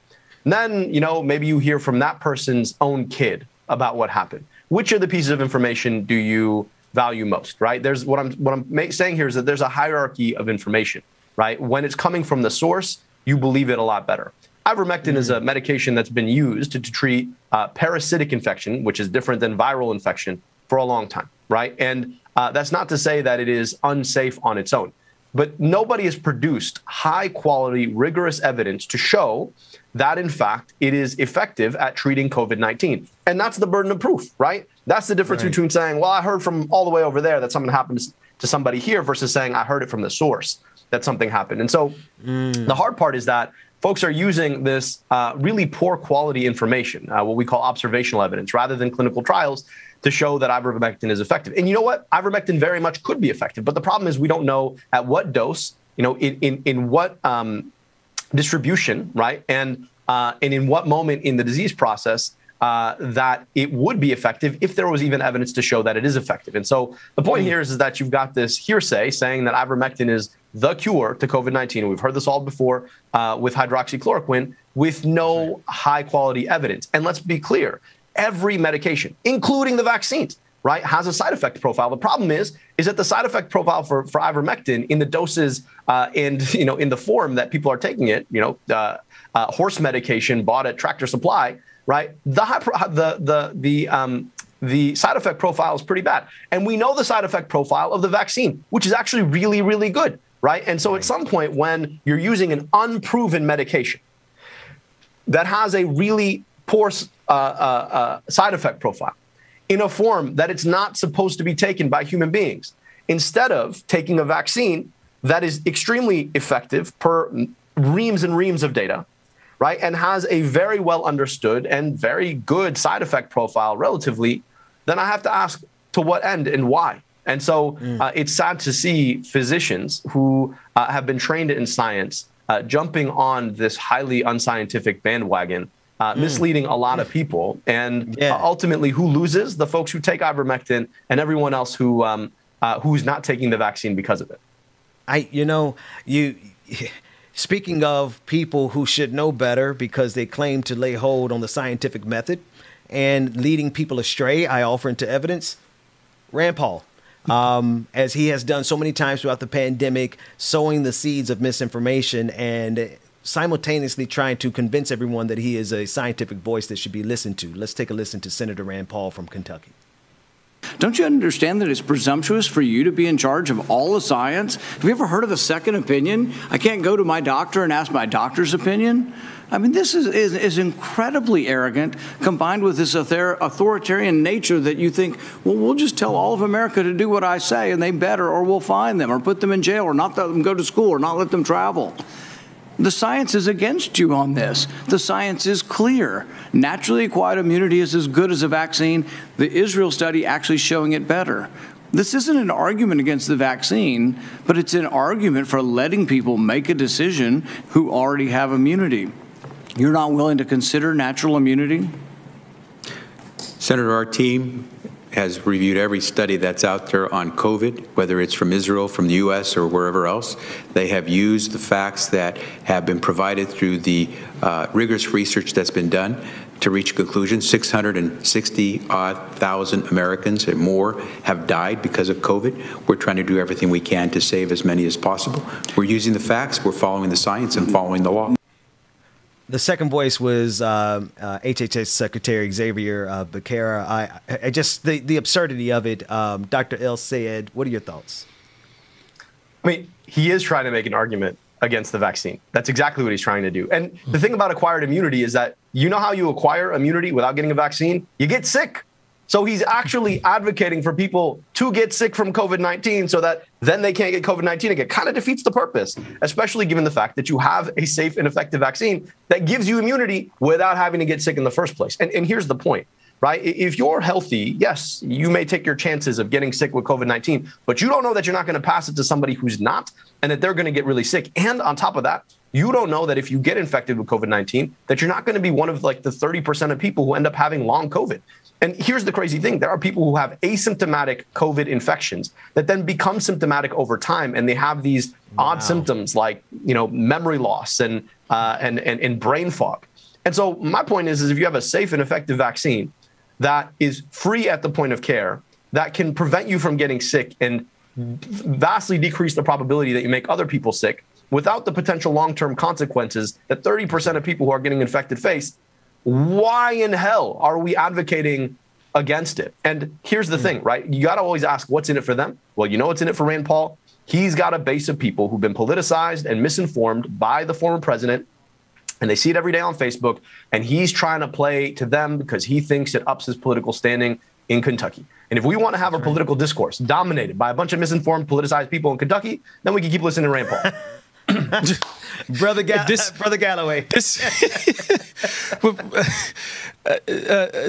And then, you know, maybe you hear from that person's own kid about what happened. Which of the pieces of information do you value most, right? There's what I'm saying here is that there's a hierarchy of information, right? When it's coming from the source, you believe it a lot better. Ivermectin is a medication that's been used to treat parasitic infection, which is different than viral infection, for a long time, right? And that's not to say that it is unsafe on its own, but nobody has produced high-quality, rigorous evidence to show that, in fact, it is effective at treating COVID-19. And that's the burden of proof, right? That's the difference between saying, well, I heard from all the way over there that something happened to somebody here versus saying I heard it from the source that something happened. And so the hard part is that folks are using this really poor quality information, what we call observational evidence, rather than clinical trials, to show that ivermectin is effective. And you know what? Ivermectin very much could be effective. But the problem is we don't know at what dose, you know, in what distribution, right? And in what moment in the disease process that it would be effective if there was even evidence to show that it is effective. And so the point here is that you've got this hearsay saying that ivermectin is the cure to COVID-19. We've heard this all before with hydroxychloroquine with no high quality evidence. And let's be clear, every medication, including the vaccines, right, has a side effect profile. The problem is that the side effect profile for ivermectin in the doses and, you know, in the form that people are taking it, you know, horse medication bought at Tractor Supply, right? The side effect profile is pretty bad. And we know the side effect profile of the vaccine, which is actually really, really good, right? And so at some point when you're using an unproven medication that has a really poor side effect profile in a form that it's not supposed to be taken by human beings, instead of taking a vaccine that is extremely effective per reams and reams of data, right, and has a very well understood and very good side effect profile relatively, then I have to ask to what end and why. And so it's sad to see physicians who have been trained in science jumping on this highly unscientific bandwagon, misleading a lot of people. And ultimately, who loses? The folks who take ivermectin and everyone else who's not taking the vaccine because of it. Speaking of people who should know better because they claim to lay hold on the scientific method and leading people astray, I offer into evidence Rand Paul, as he has done so many times throughout the pandemic, sowing the seeds of misinformation and simultaneously trying to convince everyone that he is a scientific voice that should be listened to. Let's take a listen to Senator Rand Paul from Kentucky. Don't you understand that it's presumptuous for you to be in charge of all the science? Have you ever heard of a second opinion? I can't go to my doctor and ask my doctor's opinion. I mean, this is incredibly arrogant, combined with this authoritarian nature that you think, well, we'll just tell all of America to do what I say, and they better, or we'll fine them, or put them in jail, or not let them go to school, or not let them travel. The science is against you on this. The science is clear. Naturally acquired immunity is as good as a vaccine. The Israel study actually showing it better. This isn't an argument against the vaccine, but it's an argument for letting people make a decision who already have immunity. You're not willing to consider natural immunity? Senator, our team has reviewed every study that's out there on COVID, whether it's from Israel, from the U.S., or wherever else. They have used the facts that have been provided through the rigorous research that's been done. to reach a conclusion. 660,000 Americans and more have died because of COVID. We're trying to do everything we can to save as many as possible. We're using the facts, we're following the science, and following the law. The second voice was HHS Secretary Xavier Becerra. I just the absurdity of it. Dr. El-Sayed, what are your thoughts? I mean, he is trying to make an argument against the vaccine. That's exactly what he's trying to do. And the thing about acquired immunity is that you know how you acquire immunity without getting a vaccine? You get sick. So he's actually advocating for people to get sick from COVID-19 so that then they can't get COVID-19 again. It kind of defeats the purpose, especially given the fact that you have a safe and effective vaccine that gives you immunity without having to get sick in the first place. And here's the point, right? If you're healthy, yes, you may take your chances of getting sick with COVID-19, but you don't know that you're not going to pass it to somebody who's not and that they're going to get really sick. And on top of that, you don't know that if you get infected with COVID-19, that you're not going to be one of like the 30% of people who end up having long COVID. And here's the crazy thing. There are people who have asymptomatic COVID infections that then become symptomatic over time. And they have these odd symptoms like, memory loss and brain fog. And so my point is if you have a safe and effective vaccine that is free at the point of care, that can prevent you from getting sick and vastly decrease the probability that you make other people sick without the potential long-term consequences that 30% of people who are getting infected face, why in hell are we advocating against it? And here's the thing, right? You got to always ask what's in it for them. Well, you know what's in it for Rand Paul? He's got a base of people who've been politicized and misinformed by the former president, and they see it every day on Facebook, and he's trying to play to them because he thinks it ups his political standing in Kentucky. And if we want to have a political discourse dominated by a bunch of misinformed, politicized people in Kentucky, then we can keep listening to Rand Paul. Brother Galloway.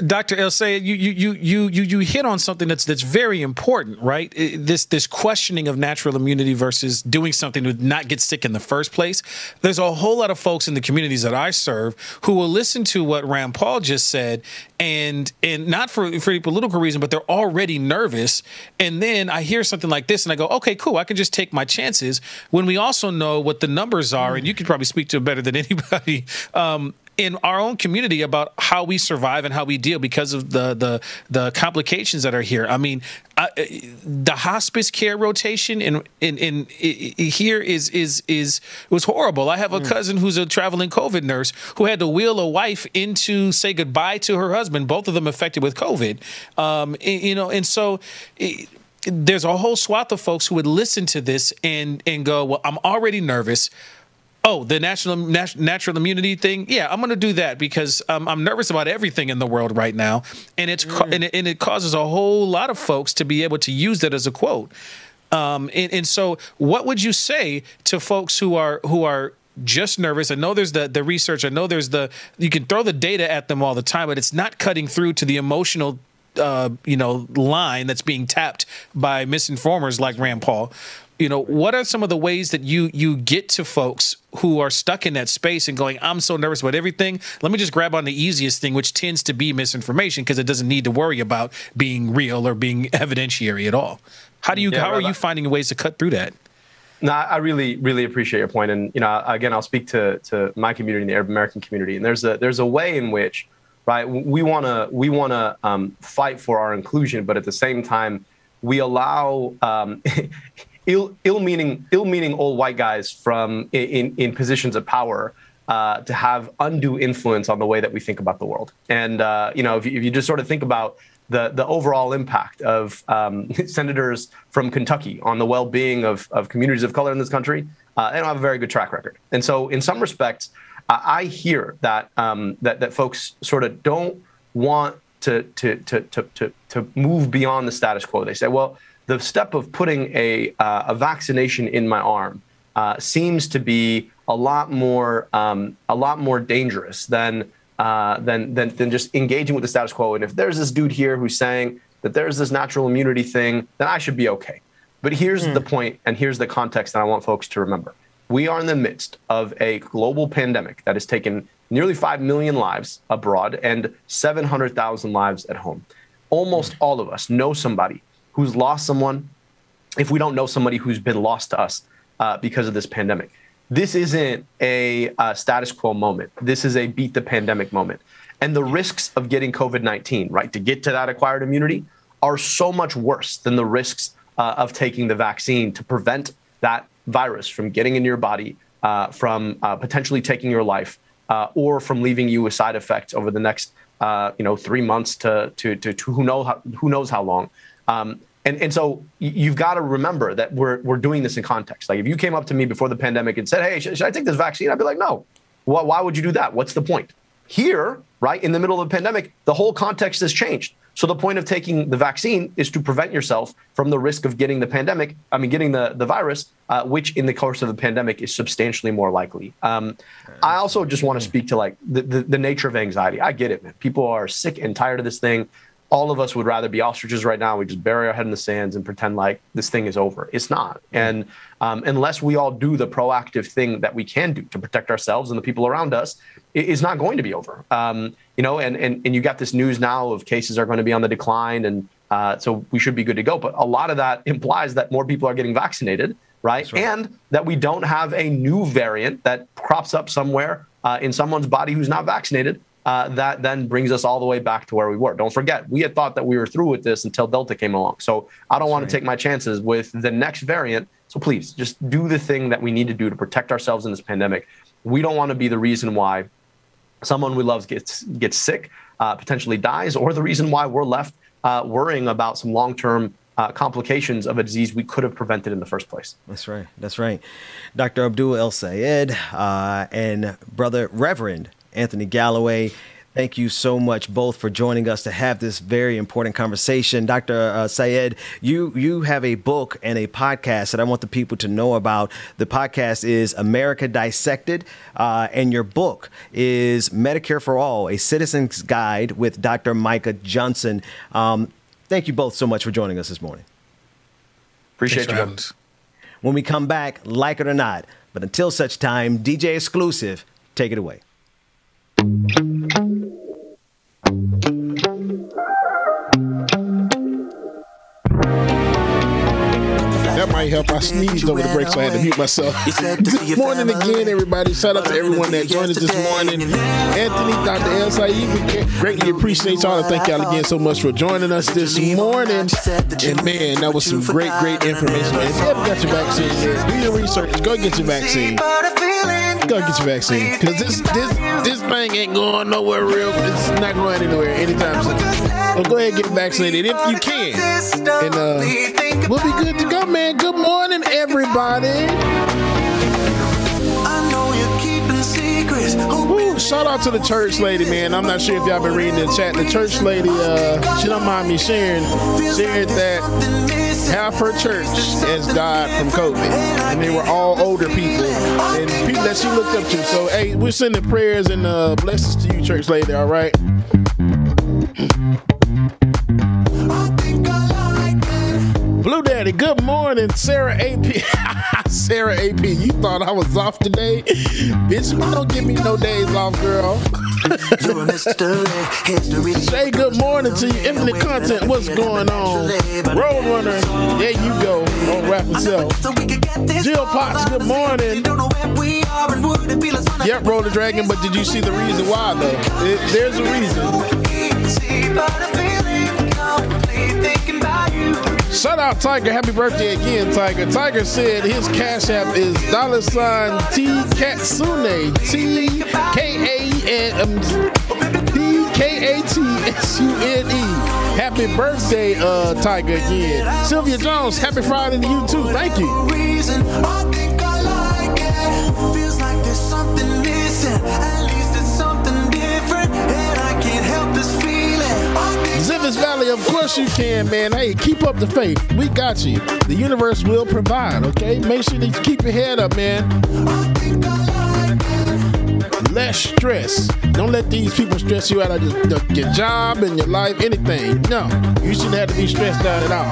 Dr. El-Sayed, you hit on something that's very important, right? This questioning of natural immunity versus doing something to not get sick in the first place. There's a whole lot of folks in the communities that I serve who will listen to what Rand Paul just said, and not for any political reason, but they're already nervous. And then I hear something like this, and I go, okay, cool, I can just take my chances. When we also know what the numbers are, and you could probably speak to it better than anybody. In our own community about how we survive and how we deal because of the complications that are here. I mean, the hospice care rotation in here was horrible. I have a cousin who's a traveling COVID nurse who had to wheel a wife in to say goodbye to her husband, both of them affected with COVID. And so there's a whole swath of folks who would listen to this and go, well, I'm already nervous. Oh, the natural immunity thing. Yeah, I'm going to do that because I'm nervous about everything in the world right now, and it causes a whole lot of folks to be able to use that as a quote. And so, what would you say to folks who are just nervous? I know there's the research. I know you can throw the data at them all the time, but it's not cutting through to the emotional line that's being tapped by misinformers like Rand Paul. What are some of the ways that you get to folks who are stuck in that space and going, I'm so nervous about everything. Let me just grab on the easiest thing, which tends to be misinformation because it doesn't need to worry about being real or being evidentiary at all. How are you finding ways to cut through that? No, I really, really appreciate your point. And, again, I'll speak to my community, the Arab American community. And there's a way in which, right, we want to fight for our inclusion, but at the same time, we allow ill-meaning old white guys from in positions of power to have undue influence on the way that we think about the world. And if you just sort of think about the overall impact of senators from Kentucky on the well-being of communities of color in this country, they don't have a very good track record. And so, in some respects, I hear that that folks sort of don't want to move beyond the status quo. They say, well, the step of putting a vaccination in my arm seems to be a lot more dangerous than just engaging with the status quo. And if there's this dude here who's saying that there's this natural immunity thing, then I should be okay. But here's the point, and here's the context that I want folks to remember. We are in the midst of a global pandemic that has taken nearly 5 million lives abroad and 700,000 lives at home. Almost all of us know somebody who's lost someone, if we don't know somebody who's been lost to us because of this pandemic. This isn't a status quo moment. This is a beat the pandemic moment. and the risks of getting COVID-19, right, to get to that acquired immunity are so much worse than the risks of taking the vaccine to prevent that virus from getting into your body, from potentially taking your life, or from leaving you with side effects over the next 3 months to who knows how long. And so you've got to remember that we're doing this in context. Like if you came up to me before the pandemic and said, hey, should I take this vaccine? I'd be like, no. Why would you do that? What's the point? Here, right, in the middle of the pandemic, the whole context has changed. So the point of taking the vaccine is to prevent yourself from the risk of getting the virus, which in the course of the pandemic is substantially more likely. I also just want to speak to like the nature of anxiety. I get it, man. People are sick and tired of this thing. All of us would rather be ostriches right now. We just bury our head in the sands and pretend like this thing is over. It's not. And unless we all do the proactive thing that we can do to protect ourselves and the people around us, it is not going to be over. And you got this news now of cases are going to be on the decline. And so we should be good to go. But a lot of that implies that more people are getting vaccinated, right? And that we don't have a new variant that crops up somewhere in someone's body who's not vaccinated. That then brings us all the way back to where we were. Don't forget, we had thought that we were through with this until Delta came along. So I don't want to take my chances with the next variant. So please just do the thing that we need to do to protect ourselves in this pandemic. We don't want to be the reason why someone we love gets sick, potentially dies, or the reason why we're left worrying about some long-term complications of a disease we could have prevented in the first place. That's right. That's right. Dr. Abdul El-Sayed and Brother Reverend Anthony Galloway, thank you so much both for joining us to have this very important conversation. Dr. Sayed, you have a book and a podcast that I want the people to know about. The podcast is America Dissected, and your book is Medicare for All, A Citizen's Guide with Dr. Micah Johnson. Thank you both so much for joining us this morning. Appreciate you guys. When we come back, like it or not, but until such time, DJ Exclusive, take it away. That might help. I sneezed over the break, so I had to mute myself. Good morning again, everybody. Shout out to everyone that joined us this morning. Anthony, Dr. El-Sayed, we greatly appreciate y'all and thank y'all again so much for joining us this morning. And man, that was some great information. Man, if you haven't got your vaccine yet, do your research. Go get your vaccine. Go get your vaccine, because this thing ain't going nowhere real. It's not going anywhere anytime soon. So go ahead and get vaccinated if you can, and we'll be good to go, man. Good morning, everybody. I know you're keeping secrets. Ooh, shout out to the church lady, man. I'm not sure if y'all been reading the chat. The church lady, she don't mind me sharing that half her church has died from COVID, and they were all older people and people that she looked up to. So, hey, we're sending prayers and blessings to you, church lady. All right. Blue Daddy, good morning. Sarah AP. Sarah AP, you thought I was off today? Bitch, don't give me no days off, girl. Say good morning to you. Infinite Content, what's going on? Roadrunner, there you go. On Rap Himself. Jill Potts, good morning. Yep, Roll the Dragon, but did you see the reason why, though? There's a reason. Shout out Tiger. Happy birthday again, Tiger. Tiger said his cash app is $T Katsune. TKATSUNE. Happy birthday, Tiger again. Sylvia Jones, happy Friday to you too. Thank you. Feels like there's something missing. At least it's something different, and I can't help this feeling. Zivis Valley, of course you can, man. Hey, keep up the faith. We got you. The universe will provide, okay? Make sure that you keep your head up, man. Less stress. Don't let these people stress you out of your job and your life, anything. No, you shouldn't have to be stressed out at all.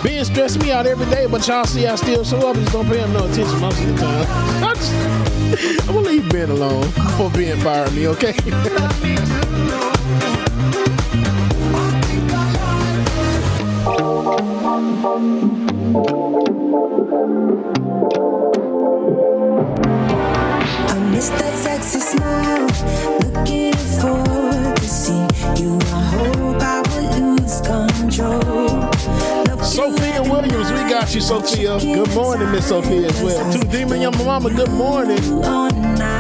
Being stressed me out every day, but y'all see I still show up and just don't pay them no attention most of the time. I'm gonna leave Ben alone for being firing me, okay? I miss that sex sexy smile, looking forward to see you. I hope I will lose control. Sophia Williams, we got you, Sophia. Good morning, Miss Sophia, as well. To Demon Young Mama, good morning.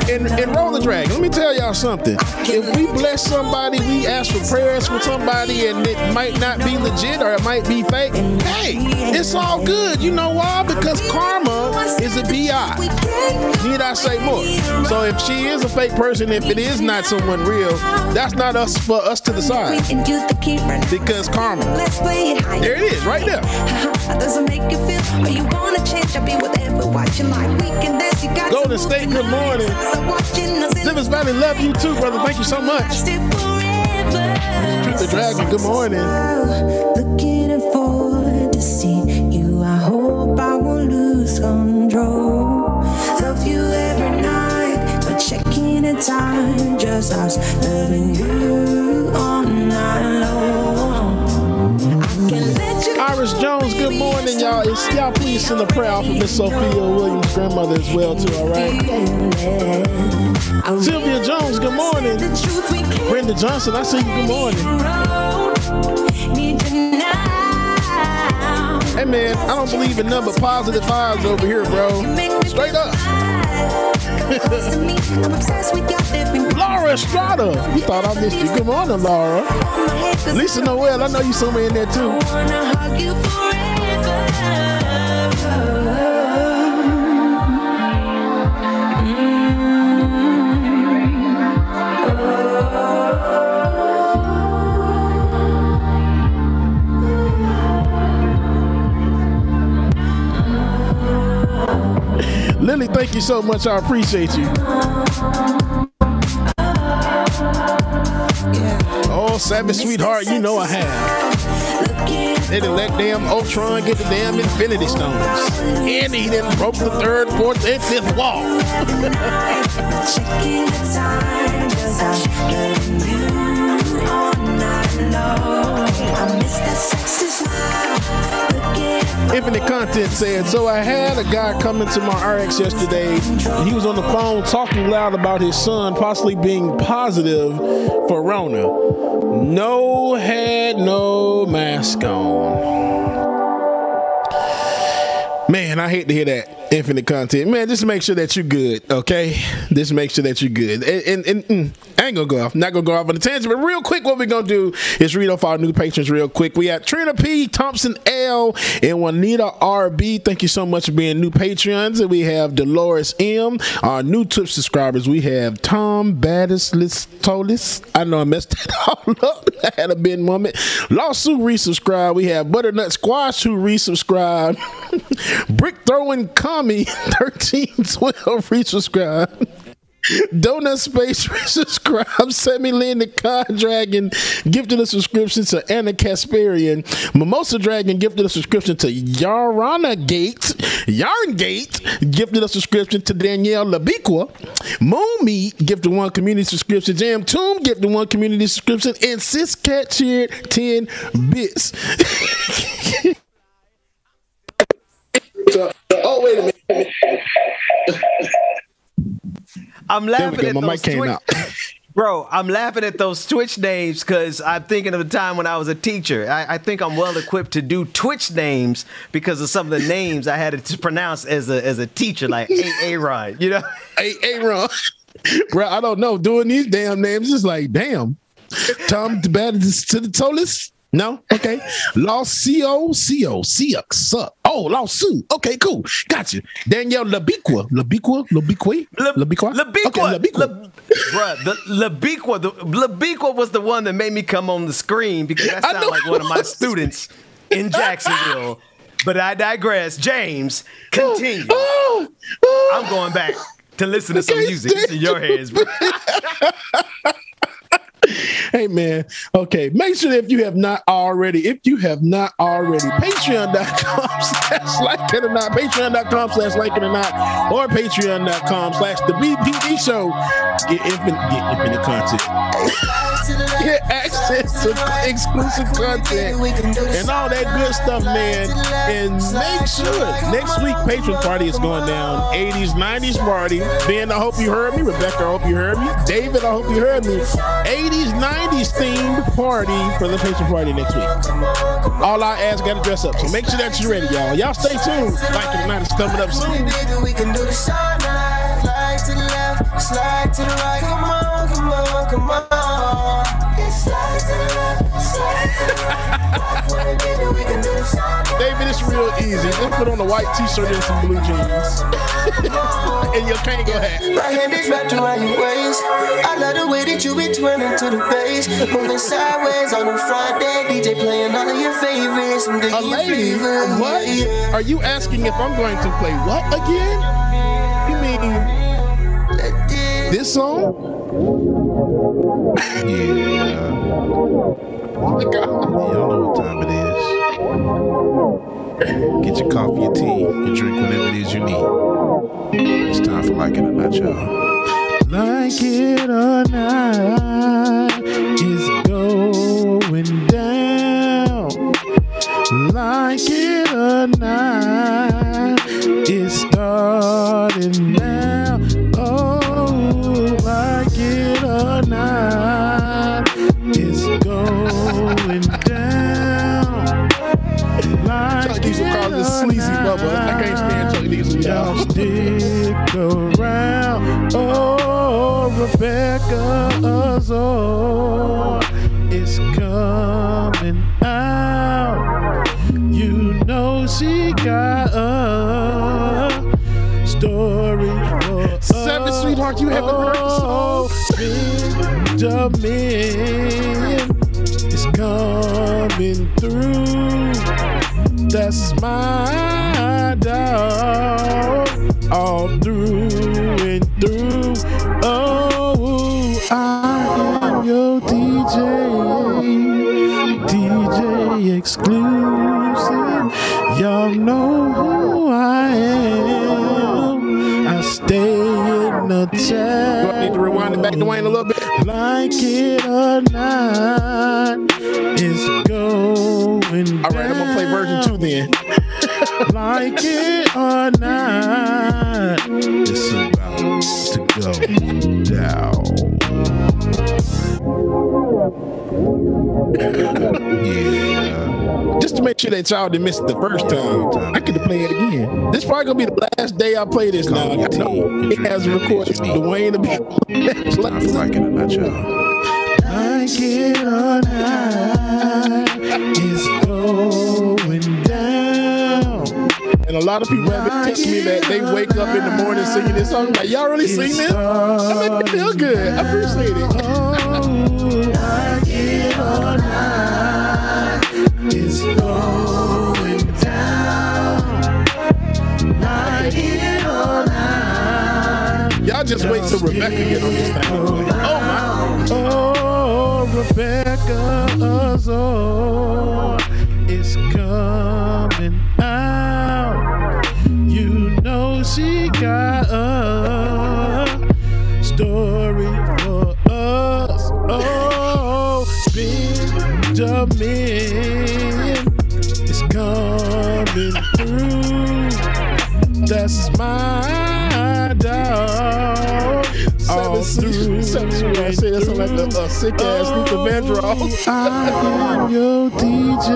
And Roller Dragon, let me tell y'all something. If we bless somebody, we ask for prayers for somebody, and it might not be legit or it might be fake, hey, it's all good. You know why? Because karma is a BI. Need I say more? So if she is a fake person, if it is not someone real, that's not us for us to decide. Because karma. There it is, right there. Doesn't make you feel, or you wanna change, I'll be whatever, watching like weekend dance. You got Golden State, good morning. Simmons Valley, love you too, brother. Thank you so much. Treat the Dragon, good morning. Looking forward to see you. I hope I won't lose control. Love you every night, but checking the time, just us loving you all night long. Iris Jones, good morning, y'all. Y'all please send a prayer out for Miss Sophia Williams' grandmother as well, too, all right? Sylvia Jones, good morning. Brenda Johnson, I see you, good morning. Hey, man, I don't believe in nothing but positive vibes over here, bro. Straight up. Laura Estrada, you thought I missed you. Good morning, Laura. Lisa Noel, I know you somewhere in there too. Lily, thank you so much. I appreciate you. Oh, Savage Sweetheart, you know I have. They done let damn Ultron get the damn Infinity Stones. And he done broke the third, fourth, and fifth wall. Infinite Content said, so I had a guy come into my RX yesterday. He was on the phone talking loud about his son possibly being positive for Rona. No, had no mask on. Man, I hate to hear that. Infinite Content, man, just make sure that you're good, okay? Just make sure that you're good. And I ain't gonna go off, not gonna go off on a tangent, but real quick, what we're gonna do is read off our new patrons real quick. We have Trina P, Thompson L, and Juanita RB. Thank you so much for being new Patreons. And we have Dolores M, our new Twitch subscribers. We have Tom Tolis. I know I messed that all up. I had a big moment. Lawsuit resubscribe. We have Butternut Squash who resubscribed. Brick Throwing Kami 1312 resubscribe. Donut Space resubscribe. Sammy Lynn the Con Dragon gifted a subscription to Anna Kasparian. Mimosa Dragon gifted a subscription to Yarn Gate gifted a subscription to Danielle Labiqua. Moon Meat gifted one community subscription. Jam Tomb gifted one community subscription. And Sis Cat cheered 10 bits. Oh, wait a minute. I'm laughing at those Twitch, bro. I'm laughing at those Twitch names because I'm thinking of the time when I was a teacher. I think I'm well equipped to do Twitch names because of some of the names I had to pronounce as a teacher, like Aaron, you know, Aaron. Bro, I don't know. Doing these damn names is like, damn. Tom the Bad to the Tolis. No? Okay. Lawsuit. Suck. Oh, lawsuit. Okay, cool. Got you. Danielle Labiqua. Labiqua. Okay, Labiqua. Bruh, the Labiqua was the one that made me come on the screen because that sounded like one of my students in Jacksonville. But I digress. James, continue. I'm going back to listen to some music. It's in your hands, bro. Hey, Hey man, okay. Make sure that if you have not already, patreon.com/like it or not, patreon.com/like it or not, or patreon.com/the BPD show. Get infinite content. Get access to exclusive content and all that good stuff, man. And make sure next week patron party is going down. 80s, 90s party. Ben, I hope you heard me. Rebecca, I hope you heard me. David, I hope you heard me. 80s, 90s themed party for the patron party next week. All our ads got to dress up. So make sure that you're ready, y'all. Y'all stay tuned. Like it or not, it's coming up soon. We can do the shot night. Slide to the left, slide to the right. Come on, come on, come on. Slide to the left, slide to the right. We can do the shot night. David, it's real easy. Just put on a white t-shirt and some blue jeans. And your Kango hat. My hand is wrapped around your waist. I love the way that you be twirling to the bass. Moving sideways on a Friday. DJ playing all of your favorites. I'm digging your flavor. What? Are you asking if I'm going to play what again? You mean this song? Yeah. Oh my God. Y'all know what time it is. Get your coffee, your tea, your drink, whatever it is you need. It's time for Like It or Not, y'all. Like it or not, it's going down. Like it or not, it's starting now. Oh, like it or not, it's going down. Like it or not, sleazy bubba. I can't stand Chuck Diesel, y'all. Stick around. Oh, Rebecca Azor is coming out. You know she got a story for Seven, sweetheart, you haven't heard the song. Benjamin is coming through. That's my dog, all through and through. Oh, I am your DJ exclusive. Y'all know who I am. I stay in the chat. Do I need to rewind it back to Wayne a little bit? Like it or not, it's going down. All right, I'm gonna play version 2 then. Like it or not, it's about to go down. Yeah. Just to make sure that y'all didn't miss it the first time, I could have played it again. This probably gonna be the last day I play this now. I know it has recorded Dwayne It's time for Like It or Not, y'all. Like it or not, it's going down. And a lot of people have been texting me that they wake up in the morning singing this song. Like, y'all really sing this? That made me feel good. I appreciate it. Like it or not, it's going down. Like it or not. Y'all just wait till Rebecca get on this thing. Oh my. Oh, Rebecca Azor is coming out. You know she got a story for us. Oh, Benjamin is coming through. That's my dog. All through. I said something like a sick ass Luther Vandross. I am your DJ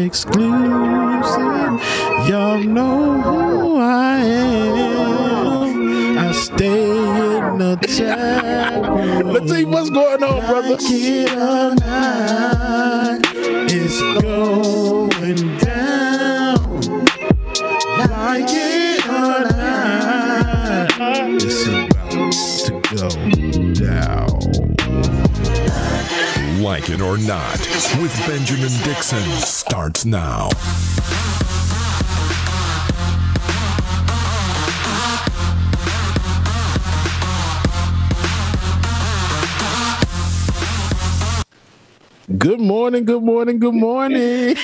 exclusive. Y'all know who I am. I stay in the chat. Let's see what's going on, brother. Like it or not, it's going down. Like it or not, it's about to go down. Like It or Not with Benjamin Dixon starts now. Good morning, good morning, good morning.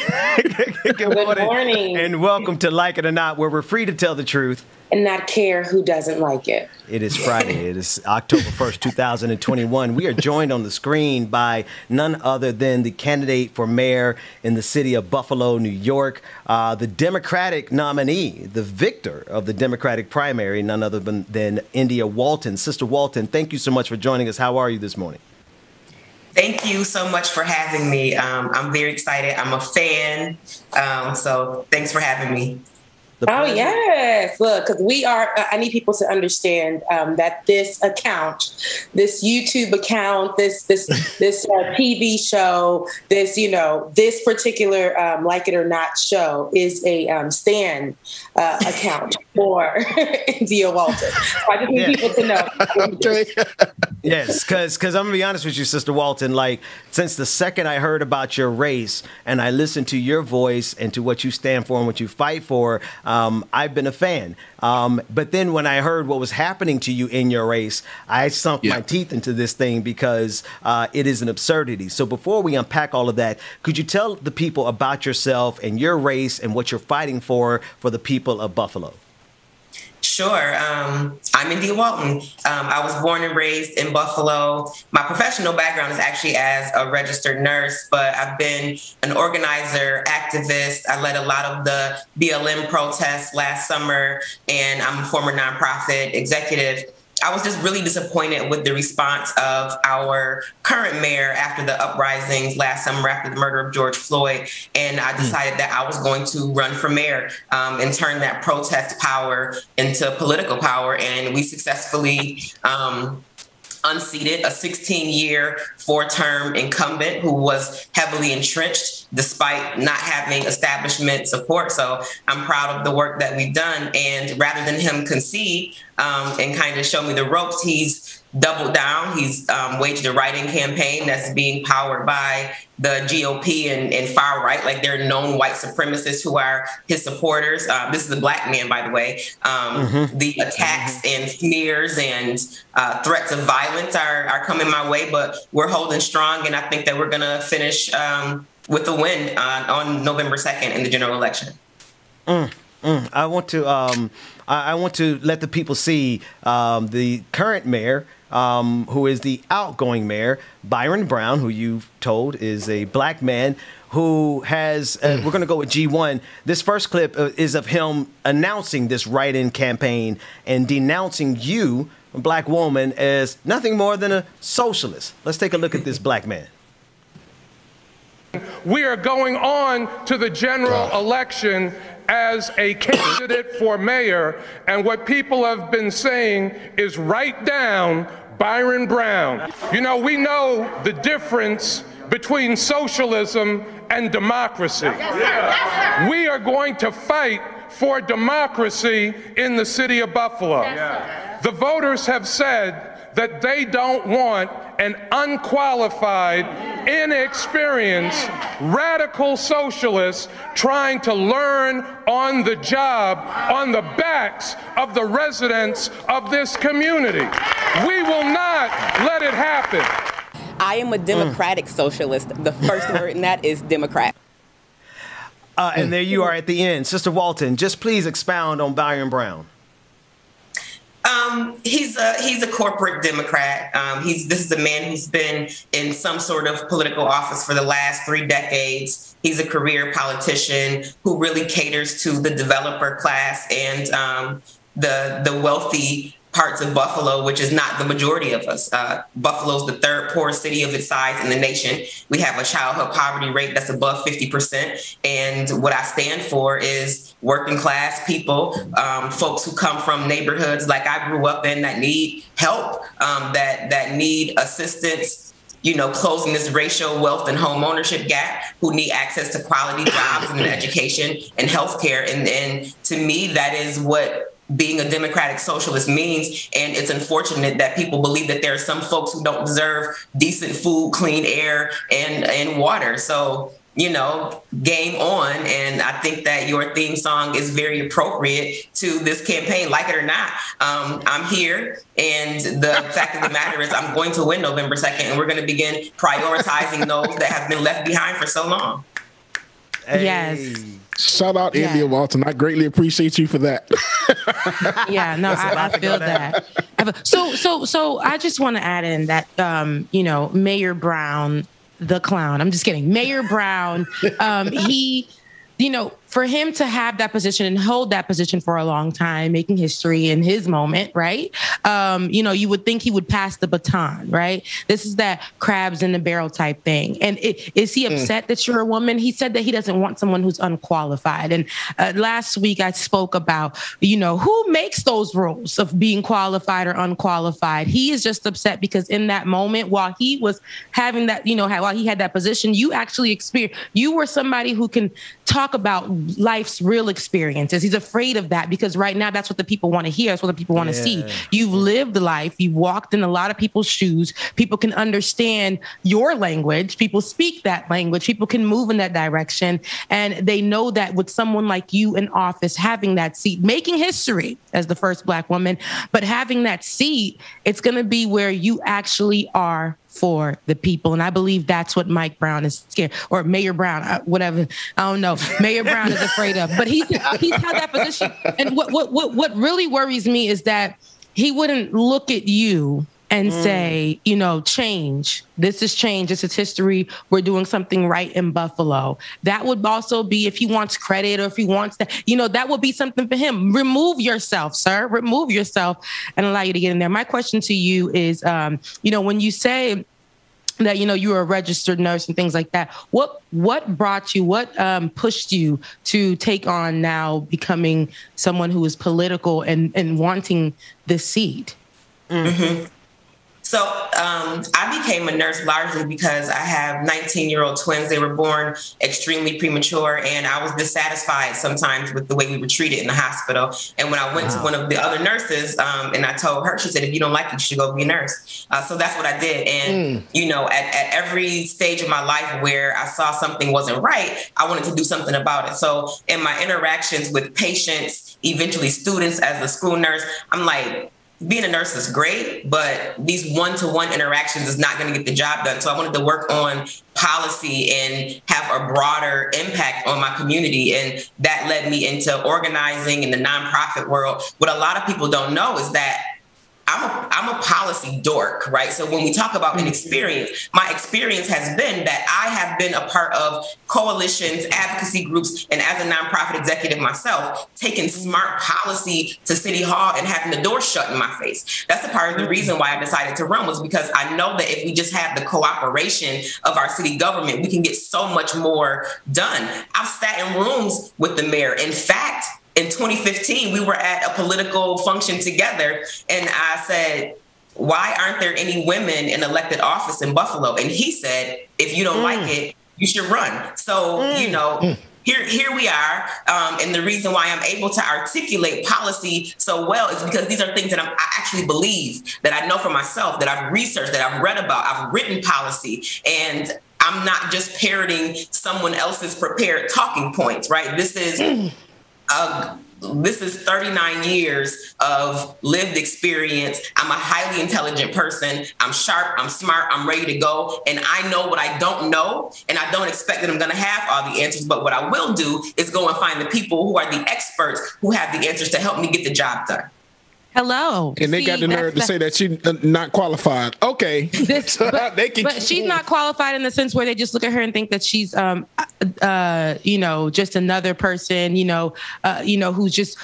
Good morning. And welcome to Like It or Not, where we're free to tell the truth and not care who doesn't like it. It is Friday. It is October 1st, 2021. We are joined on the screen by none other than the candidate for mayor in the city of Buffalo, New York, the Democratic nominee, the victor of the Democratic primary, none other than India Walton. Sister Walton, thank you so much for joining us. How are you this morning? Thank you so much for having me. I'm very excited. I'm a fan. So thanks for having me. Oh, yes. Look, because we are, I need people to understand that this account, this YouTube account, this TV show, this particular Like It or Not show is a Stan account for India Walton. So I just need people to know. Okay. Yes, because I'm going to be honest with you, Sister Walton, like since the second I heard about your race and I listened to your voice and to what you stand for and what you fight for, I've been a fan. But then when I heard what was happening to you in your race, I sunk my teeth into this thing because it is an absurdity. So before we unpack all of that, could you tell the people about yourself and your race and what you're fighting for the people of Buffalo? Sure. I'm India Walton. I was born and raised in Buffalo. My professional background is actually as a registered nurse, but I've been an organizer, activist. I led a lot of the BLM protests last summer, and I'm a former nonprofit executive. I was just really disappointed with the response of our current mayor after the uprisings last summer after the murder of George Floyd. And I decided that I was going to run for mayor and turn that protest power into political power. And we successfully unseated a 16-year, 4-term incumbent who was heavily entrenched despite not having establishment support. So I'm proud of the work that we've done. And rather than him concede and kind of show me the ropes, he's doubled down. He's waged a write-in campaign that's being powered by the GOP and far right, like they're known white supremacists who are his supporters. This is a black man, by the way. The attacks and smears and threats of violence are coming my way, but we're holding strong. And I think that we're going to finish with a win on November 2nd in the general election. I want to let the people see the current mayor, who is the outgoing mayor, Byron Brown, who you've told is a black man who has, we're going to go with G1. This first clip is of him announcing this write-in campaign and denouncing you, a black woman, as nothing more than a socialist. Let's take a look at this black man. We are going on to the general election as a candidate for mayor, and what people have been saying is write down Byron Brown. You know, we know the difference between socialism and democracy. We are going to fight for democracy in the city of Buffalo. The voters have said that they don't want an unqualified, inexperienced, radical socialist trying to learn on the job on the backs of the residents of this community. We will not let it happen. I am a democratic socialist. The first word in that is Democrat. And there you are at the end. Sister Walton, just please expound on Byron Brown. He's a corporate Democrat. This is a man who's been in some sort of political office for the last 3 decades. He's a career politician who really caters to the developer class and the wealthy parts of Buffalo, which is not the majority of us. Buffalo's the 3rd poorest city of its size in the nation. We have a childhood poverty rate that's above 50%. And what I stand for is working class people, folks who come from neighborhoods like I grew up in that need help, that need assistance, you know, closing this racial wealth and home ownership gap, who need access to quality jobs and education and healthcare. And to me, that is what being a democratic socialist means. And it's unfortunate that people believe that there are some folks who don't deserve decent food, clean air, and water. So game on. And I think that your theme song is very appropriate to this campaign, like it or not. I'm here. And the fact of the matter is I'm going to win November 2nd, and we're going to begin prioritizing those that have been left behind for so long. Hey. Yes. Shout out India Walton. I greatly appreciate you for that. Yeah, no, I feel that. So I just want to add in that, Mayor Brown, the clown. I'm just kidding. Mayor Brown, he, for him to have that position and hold that position for a long time, making history in his moment, right? You would think he would pass the baton, right? This is that crabs in the barrel type thing. And is he upset that you're a woman? He said that he doesn't want someone who's unqualified. And last week I spoke about, who makes those rules of being qualified or unqualified? He is just upset because in that moment, while he was having that, while he had that position, you actually experienced, you were somebody who can talk about life's real experiences. He's afraid of that because right now that's what the people want to hear. That's what the people want to see. You've lived life. You've walked in a lot of people's shoes. People can understand your language. People speak that language. People can move in that direction. And they know that with someone like you in office, having that seat, making history as the first Black woman, but having that seat, it's going to be where you actually are for the people. And I believe that's what Mike Brown is scared, or Mayor Brown, whatever. I don't know. Mayor Brown is afraid of, but he's held that position. And what really worries me is that he wouldn't look at you and say, change. This is change. This is history. We're doing something right in Buffalo. That would also be, if he wants credit or if he wants that, that would be something for him. Remove yourself, sir. Remove yourself and allow you to get in there. My question to you is, when you say that, you were a registered nurse and things like that, what brought you, what pushed you to take on now becoming someone who is political and wanting this seat? Mm-hmm. So I became a nurse largely because I have 19-year-old twins. They were born extremely premature, and I was dissatisfied sometimes with the way we were treated in the hospital. And when I went to one of the other nurses and I told her, she said, if you don't like it, you should go be a nurse. So that's what I did. And, at every stage of my life where I saw something wasn't right, I wanted to do something about it. So in my interactions with patients, eventually students as a school nurse, I'm like, being a nurse is great, but these one-to-one interactions is not going to get the job done. So I wanted to work on policy and have a broader impact on my community. And that led me into organizing in the nonprofit world. What a lot of people don't know is that I'm a policy dork, right? So when we talk about an experience, my experience has been that I have been a part of coalitions, advocacy groups, and as a nonprofit executive myself, taking smart policy to City Hall and having the door shut in my face. That's a part of the reason why I decided to run, was because I know that if we just have the cooperation of our city government, we can get so much more done. I've sat in rooms with the mayor. In fact, in 2015, we were at a political function together, and I said, why aren't there any women in elected office in Buffalo? And he said, if you don't like it, you should run. So, here we are. And the reason why I'm able to articulate policy so well is because these are things that I actually believe, that I know for myself, that I've researched, that I've read about, I've written policy. And I'm not just parroting someone else's prepared talking points, right? This is 39 years of lived experience. I'm a highly intelligent person. I'm sharp, I'm smart, I'm ready to go. And I know what I don't know. And I don't expect that I'm going to have all the answers. But what I will do is go and find the people who are the experts who have the answers to help me get the job done. Hello. And they got the nerve to say that she's not qualified. Okay. But she's not qualified in the sense where they just look at her and think that she's, just another person, who's just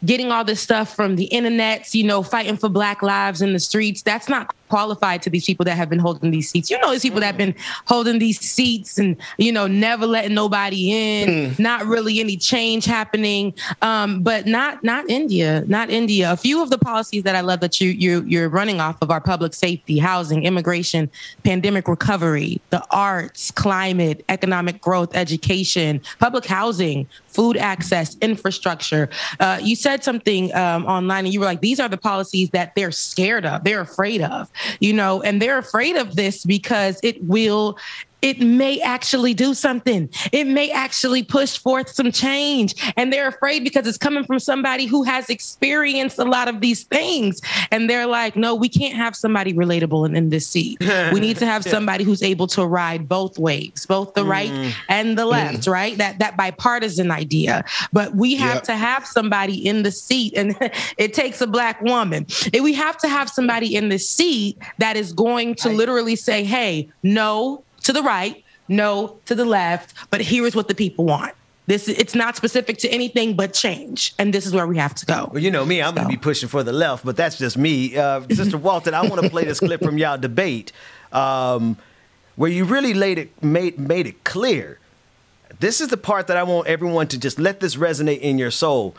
getting all this stuff from the internet, fighting for Black lives in the streets. That's not qualified to these people that have been holding these seats. These people that have been holding these seats and, never letting nobody in, not really any change happening. But not India. A few of the policies that I love that you're running off of are public safety, housing, immigration, pandemic recovery, the arts, climate, economic growth, education, public housing, food access, infrastructure. You said something online and you were like, these are the policies that they're scared of, they're afraid of, and they're afraid of this because it will it may actually do something. It may actually push forth some change. And they're afraid because it's coming from somebody who has experienced a lot of these things. And they're like, no, we can't have somebody relatable in this seat. We need to have somebody who's able to ride both waves, both the right and the left, right? That bipartisan idea. But we have to have somebody in the seat, and it takes a Black woman. We have to have somebody in the seat that is going to literally say, hey, no to the right, no to the left, but here's what the people want. It's not specific to anything but change, and this is where we have to go. Well, you know me, I'm going to be pushing for the left, but that's just me. Sister Walton, I want to play this clip from y'all debate where you really made it clear. This is the part that I want everyone to just let this resonate in your soul.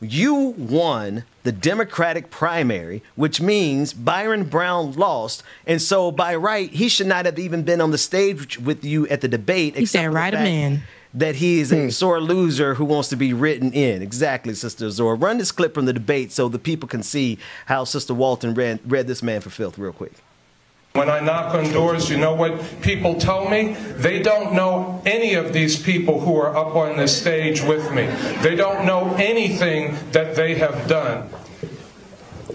You won the Democratic primary, which means Byron Brown lost. And so by right, he should not have even been on the stage with you at the debate. He said, right him in. That he is a sore loser who wants to be written in. Exactly, Sister Zora. Run this clip from the debate so the people can see how Sister Walton read this man for filth real quick. When I knock on doors, you know what people tell me? They don't know any of these people who are up on the stage with me. They don't know anything that they have done.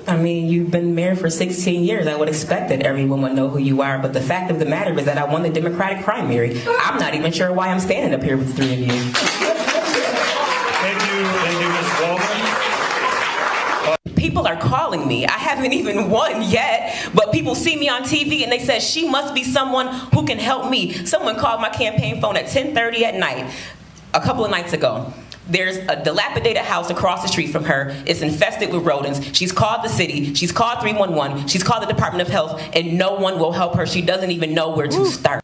I mean, you've been mayor for 16 years. I would expect that everyone would know who you are. But the fact of the matter is that I won the Democratic primary. I'm not even sure why I'm standing up here with the three of you. Thank you, Ms. Walton. People are calling me. I haven't even won yet, but people see me on TV and they said, she must be someone who can help me. Someone called my campaign phone at 10:30 at night, a couple of nights ago. There's a dilapidated house across the street from her. It's infested with rodents. She's called the city. She's called 311. She's called the Department of Health, and no one will help her. She doesn't even know where to start.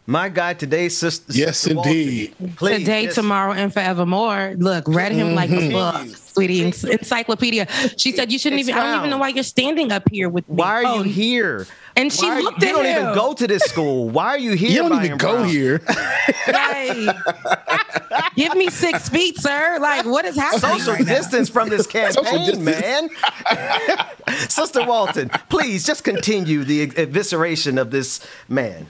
My God, today's sister. Yes, indeed. Please, today, tomorrow, and forevermore. Look, read him like a book, sweetie. Encyclopedia. She said, you shouldn't even, I don't even know why you're standing up here with me. Why are you here? And she looked at him. You don't even go to this school. Why are you here? You don't even go here. Right. Give me 6 feet, sir. Like, what is happening? Social distance from this campaign, man. Sister Walton, please just continue the evisceration of this man.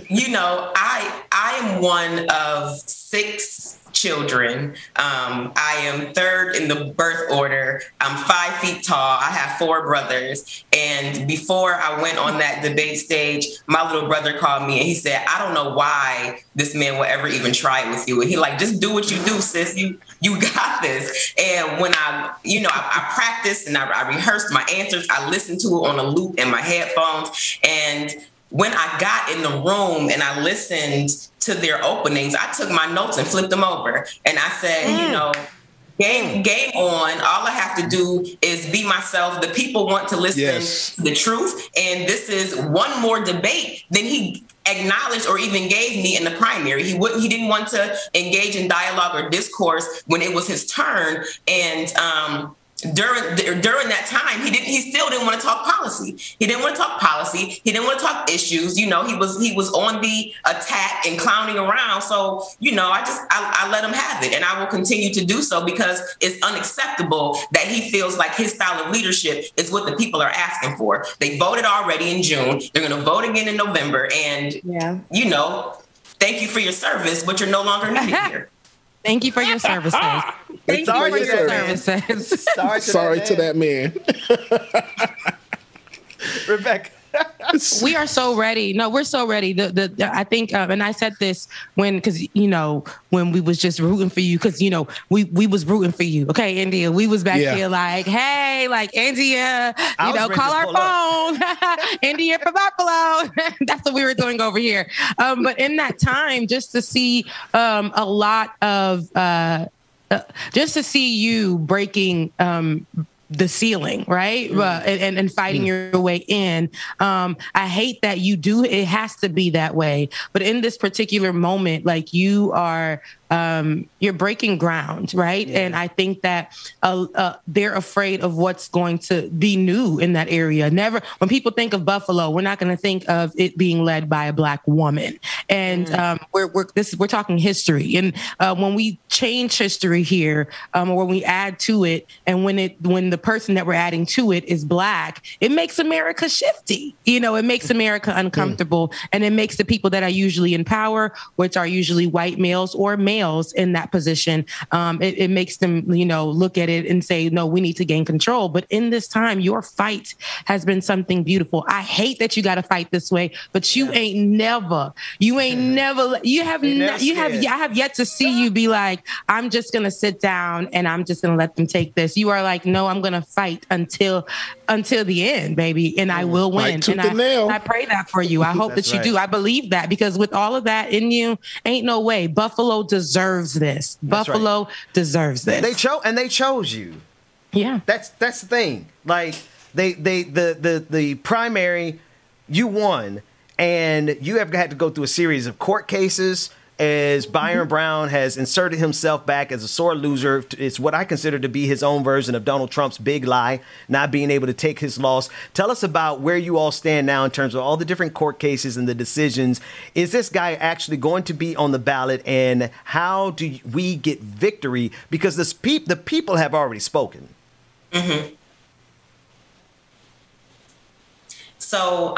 You know, I am one of 6 children. I am third in the birth order. I'm 5 feet tall. I have 4 brothers. And before I went on that debate stage, my little brother called me and he said, I don't know why this man will ever even try it with you. And he like, just do what you do, sis. You got this. And when I practiced and I rehearsed my answers, I listened to it on a loop in my headphones. And when I got in the room and I listened to their openings, I took my notes and flipped them over. And I said, you know, game on. All I have to do is be myself. The people want to listen to the truth. And this is one more debate than he acknowledged or even gave me in the primary. He didn't want to engage in dialogue or discourse when it was his turn. And during that time, he still didn't want to talk policy. He didn't want to talk policy. He didn't want to talk issues. You know, he was on the attack and clowning around. So, you know, I let him have it, and I will continue to do so because it's unacceptable that he feels like his style of leadership is what the people are asking for. They voted already in June. They're going to vote again in November. And, you know, thank you for your service, but you're no longer needed here. Thank you for your services. Thank you for your services. Sorry to that man. Rebecca. We are so ready. No, we're so ready. I think, and I said this because when we was just rooting for you, because we was rooting for you. Okay, India, we was back here like, hey, like India, call our phone, India for Buffalo. That's what we were doing over here. But in that time, just to see a lot of, just to see you breaking the ceiling, right? And fighting your way in. I hate that you do. It has to be that way. But in this particular moment, like you are you're breaking ground, right? Yeah. And I think that they're afraid of what's going to be new in that area. Never, when people think of Buffalo, we're not going to think of it being led by a Black woman. And we're talking history. And when we change history here, or when we add to it, and when the person that we're adding to it is Black, it makes America shifty. You know, it makes America uncomfortable, and it makes the people that are usually in power, which are usually white males or males in that position, it makes them, you know, look at it and say, no, we need to gain control. But in this time, your fight has been something beautiful. I hate that you got to fight this way, but I have yet to see you be like, I'm just going to sit down and I'm just going to let them take this. You are like, no, I'm going to fight until the end, baby. And I will win. And I pray that for you. I hope that you do. I believe that, because with all of that in you, ain't no way. Buffalo deserves this. Buffalo deserves this. They chose you. Yeah. That's the thing. Like the primary, you won, and you have had to go through a series of court cases as Byron Brown has inserted himself back as a sore loser. It's what I consider to be his own version of Donald Trump's big lie, not being able to take his loss. Tell us about where you all stand now in terms of all the different court cases and the decisions. Is this guy actually going to be on the ballot, and how do we get victory? Because the people have already spoken. Mm-hmm. So,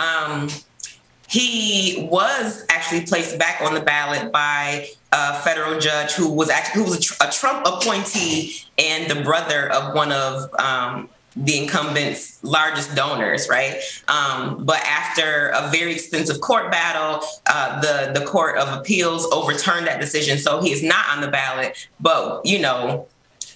he was actually placed back on the ballot by a federal judge who was a Trump appointee and the brother of one of the incumbent's largest donors, right? But after a very extensive court battle, the Court of Appeals overturned that decision, so he is not on the ballot. But, you know,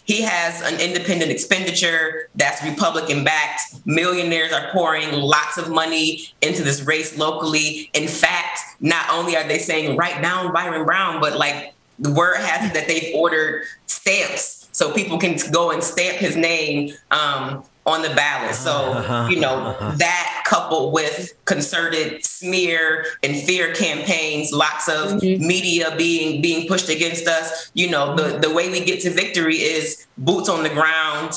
he has an independent expenditure that's Republican-backed. Millionaires are pouring lots of money into this race locally. In fact, not only are they saying write down Byron Brown, but like the word has it that they've ordered stamps so people can go and stamp his name on the ballot. So, you know, that coupled with concerted smear and fear campaigns, lots of media being pushed against us. You know, the way we get to victory is boots on the ground,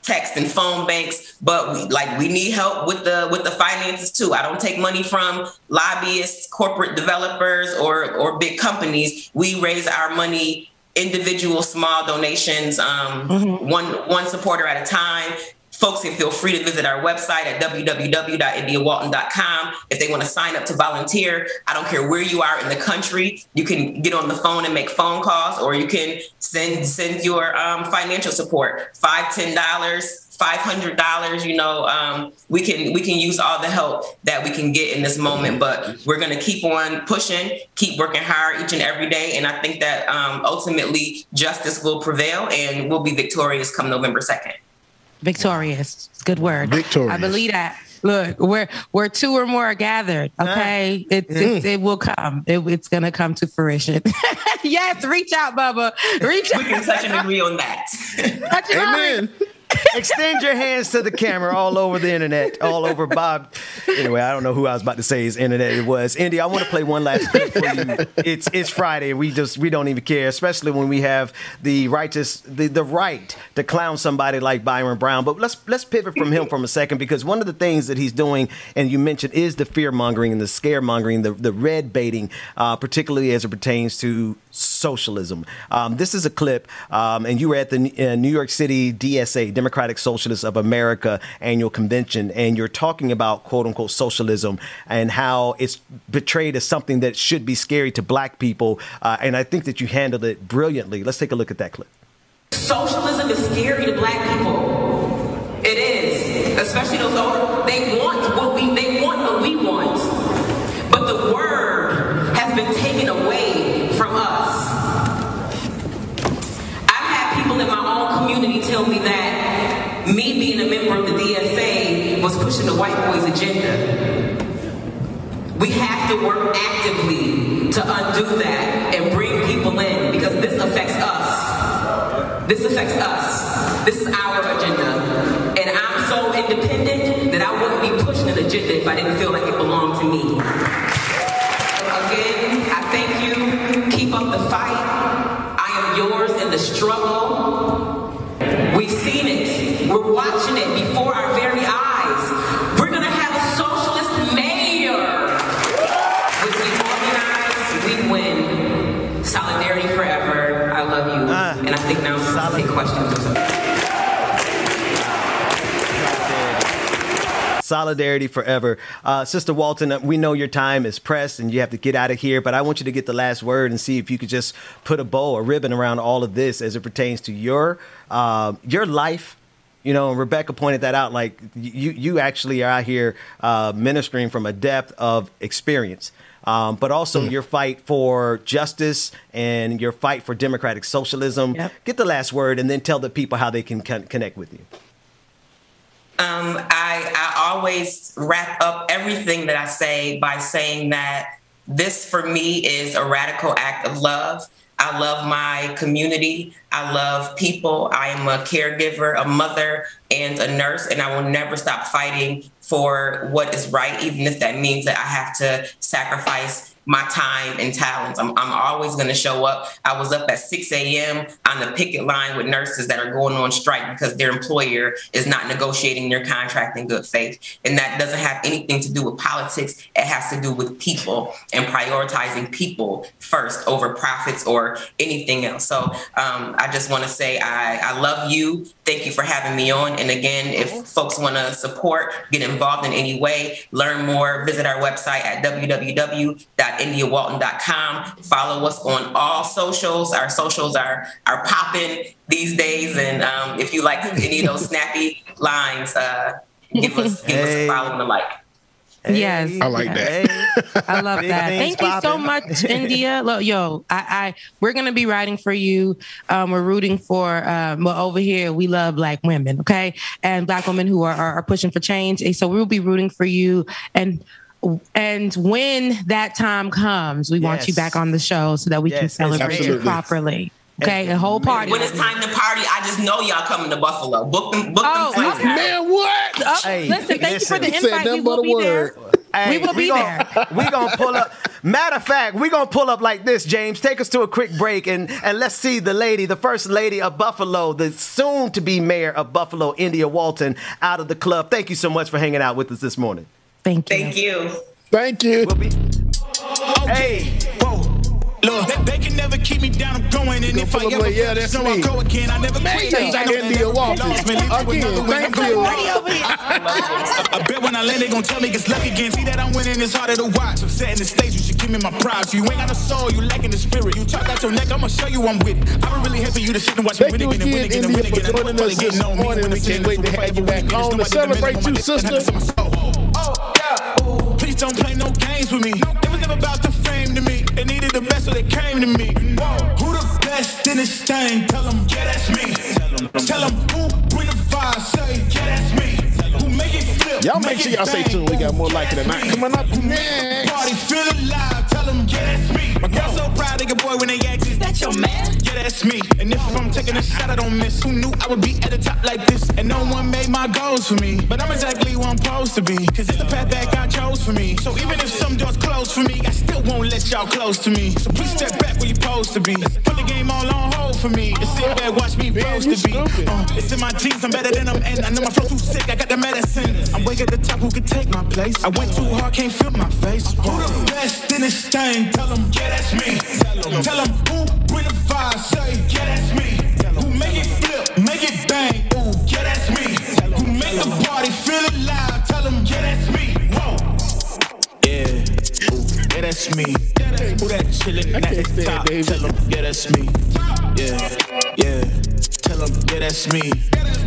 text and phone banks, but we need help with the finances too. I don't take money from lobbyists, corporate developers, or big companies. We raise our money, individual small donations, one supporter at a time. Folks can feel free to visit our website at www.indiawalton.com if they want to sign up to volunteer. I don't care where you are in the country. You can get on the phone and make phone calls, or you can send your financial support, $5, $10, $500. You know, we can use all the help that we can get in this moment, but we're going to keep on pushing, keep working hard each and every day. And I think that ultimately justice will prevail and we'll be victorious come November 2nd. Victorious. It's a good word. Victorious. I believe that. Look, where two or more are gathered, okay, it will come. It's going to come to fruition. Yes, reach out, Bubba. Reach out. We can touch and agree on that. Amen. Extend your hands to the camera all over the internet, all over Bob. Anyway, I don't know who I was about to say his internet it was. Indy, I want to play one last clip for you. It's Friday. We don't even care, especially when we have the right to clown somebody like Byron Brown. But let's pivot from him for a second, because one of the things that he's doing, and you mentioned, is the fear mongering and the scaremongering, the red baiting, particularly as it pertains to socialism. This is a clip, and you were at the New York City DSA, Democratic Socialists of America annual convention, and you're talking about quote unquote socialism and how it's portrayed as something that should be scary to Black people. And I think that you handled it brilliantly. Let's take a look at that clip. Socialism is scary to Black people. It is, especially those older. They want what we want, but the word has been taken away from us. I've had people in my own community tell me that me being a member of the DSA was pushing the white boys' agenda. We have to work actively to undo that and bring people in, because this affects us. This affects us. This is our agenda. And I'm so independent that I wouldn't be pushing an agenda if I didn't feel like it belonged to me. Again, I thank you. Keep up the fight. the struggle. We've seen it. We're watching it before our very eyes. We're going to have a socialist mayor. If we organize, we win. Solidarity forever. I love you. And I think now I'm going to take questions or something. Solidarity forever. Sister Walton, we know your time is pressed and you have to get out of here, but I want you to get the last word and see if you could just put a bow, a ribbon around all of this as it pertains to your life. You know, and Rebecca pointed that out, like you actually are out here ministering from a depth of experience, but also your fight for justice and your fight for democratic socialism. Yep. Get the last word and then tell the people how they can connect with you. I always wrap up everything that I say by saying that this for me is a radical act of love. I love my community. I love people. I am a caregiver, a mother, and a nurse, and I will never stop fighting for what is right, even if that means that I have to sacrifice my time and talents. I'm always going to show up. I was up at 6 a.m. on the picket line with nurses that are going on strike because their employer is not negotiating their contract in good faith. And that doesn't have anything to do with politics. It has to do with people and prioritizing people first over profits or anything else. So I just want to say I love you. Thank you for having me on. And again, if folks want to support, get involved in any way, learn more, visit our website at www.indiawalton.com. Follow us on all socials. Our socials are popping these days. And if you like any of those snappy lines, give us a follow and a like. Hey, yes, I like that. I love that. Thank you so much, India. Look, we're gonna be riding for you. We're rooting for. Well, over here we love Black women, okay, and Black women who are pushing for change. And so we'll be rooting for you. And when that time comes, we want you back on the show so that we can celebrate you properly. Okay, a whole party. When it's time to party, I just know y'all coming to Buffalo. Book them flights. Man, what? Listen, thank you for the invite. We will be there. Hey, we will be there. We're going to pull up. Matter of fact, we're going to pull up like this, James. Take us to a quick break and let's see the first lady of Buffalo, the soon-to-be mayor of Buffalo, India Walton, out of the club. Thank you so much for hanging out with us this morning. Thank you. Thank you. Thank you. Hey. Whoa. Look, they can never keep me down. I'm going, and if I ever that's I go again. I never quit. India Walton. Again, thank you. I bet when I land, they gon' tell me it's luck again. See that I'm winning, it's harder to watch. I'm setting the stage, you should give me my props. You ain't got a soul, you lacking the spirit. You talk out your neck, I'ma show you I'm with it. I would really hate for you to sit and watch me win again and win again and win again. Joining us this morning, we can't wait to have you back on to celebrate you, sister. Please don't play no games with me. It was never about the fame to me. They needed the best, so they came to me. Who the best in this thing? Tell them, yeah, that's me. Tell them who bring the fire, say, yeah, that's me. Who make it flip? Y'all make sure y'all stay tuned. We got more like it tonight. Coming up next. Party feel alive. Tell them, yeah, that's me. My girl so proud of your boy when they ask, is that your man? Yeah, that's me. And if I'm taking a shot, I don't miss. Who knew I would be at the top like this? And no one made my goals for me. But I'm exactly where I'm supposed to be. Cause it's the path that God chose for me. So even if some doors close for me, I still won't let y'all close to me. So please step back where you're supposed to be. Put the game all on hold for me. And sit back, watch me supposed to be. It's in my genes, I'm better than them. And I know my flow too sick, I got the medicine. I'm way at the top, who could take my place? I went too hard, can't feel my face. Who the best in this thing? Tell them, yeah, that's me. Tell them who bring the fire, say, yeah, that's me. Who make it flip, make it bang, ooh, yeah, that's me. Who make the party feel alive, tell them, yeah, that's me. Whoa. Yeah, ooh, yeah, that's me. Who that chillin' at the top, tell them, yeah, that's me. Yeah, yeah, tell them, yeah, that's me.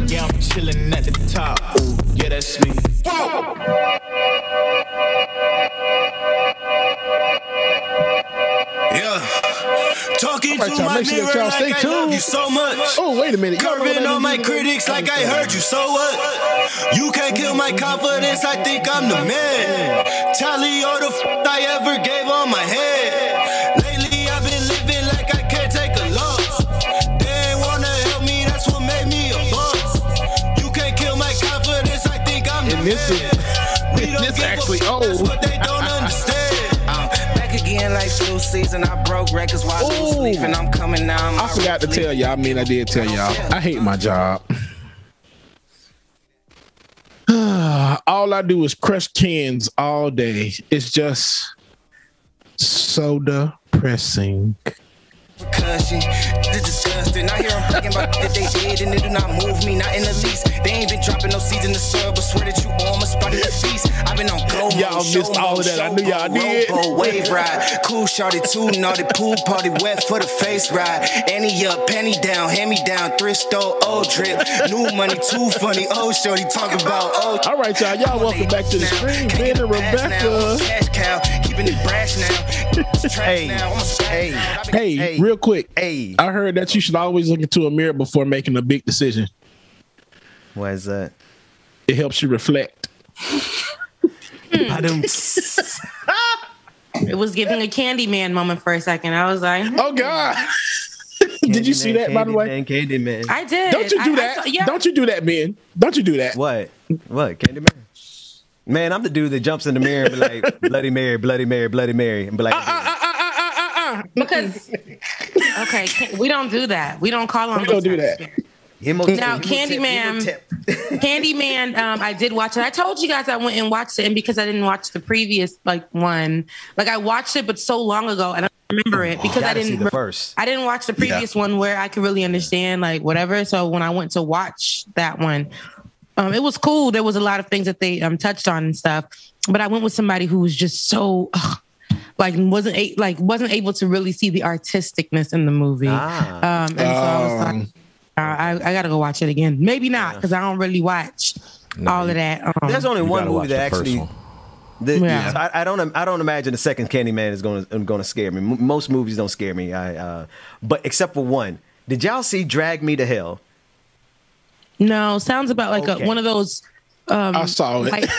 Yeah, I'm chillin' at the top, ooh, yeah, that's me. Whoa. Yeah, talking to my mirror like I love you so much. Oh, wait a minute. Curving on my critics like I heard you, so what? You can't kill my confidence, I think I'm the man. Tally all the I ever gave on my head. Lately I've been living like I can't take a loss. They ain't wanna help me, that's what made me a boss. You can't kill my confidence, I think I'm the man. This actually old. That's what they don't understand. Back again like Flu season, I broke records while I was sleeping. I'm coming now. I forgot to tell y'all. I mean, I did tell y'all. I hate my job. All I do is crush cans all day. It's just so depressing. Percussion, this disgusting. I hear them bragging about that they did and they do not move me, not in the least. They ain't been dropping no seeds in the soil, but swear that you almost spotted the feast. I've been on go mode, y'all missed all of that. I knew y'all did. Wave ride, cool shorty, too naughty, pool party, wet for the face ride. Annie up, penny down, hand me down, thrift store, old drip. New money, too funny, old shorty, talk about old. All right, y'all. Y'all welcome back to the screen. Ben and Rebecca. Cash cow, keeping it brash now. Hey, real quick. Hey, I heard that you should always look into a mirror before making a big decision. Why is that? It helps you reflect. It was giving a Candyman moment for a second. I was like, oh God. Did you see that, by the way? Candyman. I did. Don't you do that? Yeah. Don't you do that, man. Don't you do that. What? Candyman? Man, I'm the dude that jumps in the mirror and be like, Bloody Mary, Bloody Mary, Bloody Mary. And be like, because, okay, we don't do that. We don't call on We don't do that. Now, Candyman, I did watch it. I told you guys I went and watched it, and because I didn't watch the previous one, I watched it, but so long ago, and I don't remember it because I didn't watch the previous one where I could really understand whatever. So when I went to watch that one, it was cool. There was a lot of things that they touched on and stuff, but I went with somebody who was just so wasn't able to really see the artisticness in the movie. And so I was like, I gotta go watch it again. Maybe not, because I don't really watch all of that. There's only one movie that actually. I don't imagine the second Candyman is going to scare me. Most movies don't scare me. But except for one. Did y'all see Drag Me to Hell? No, sounds about one of those. I saw it.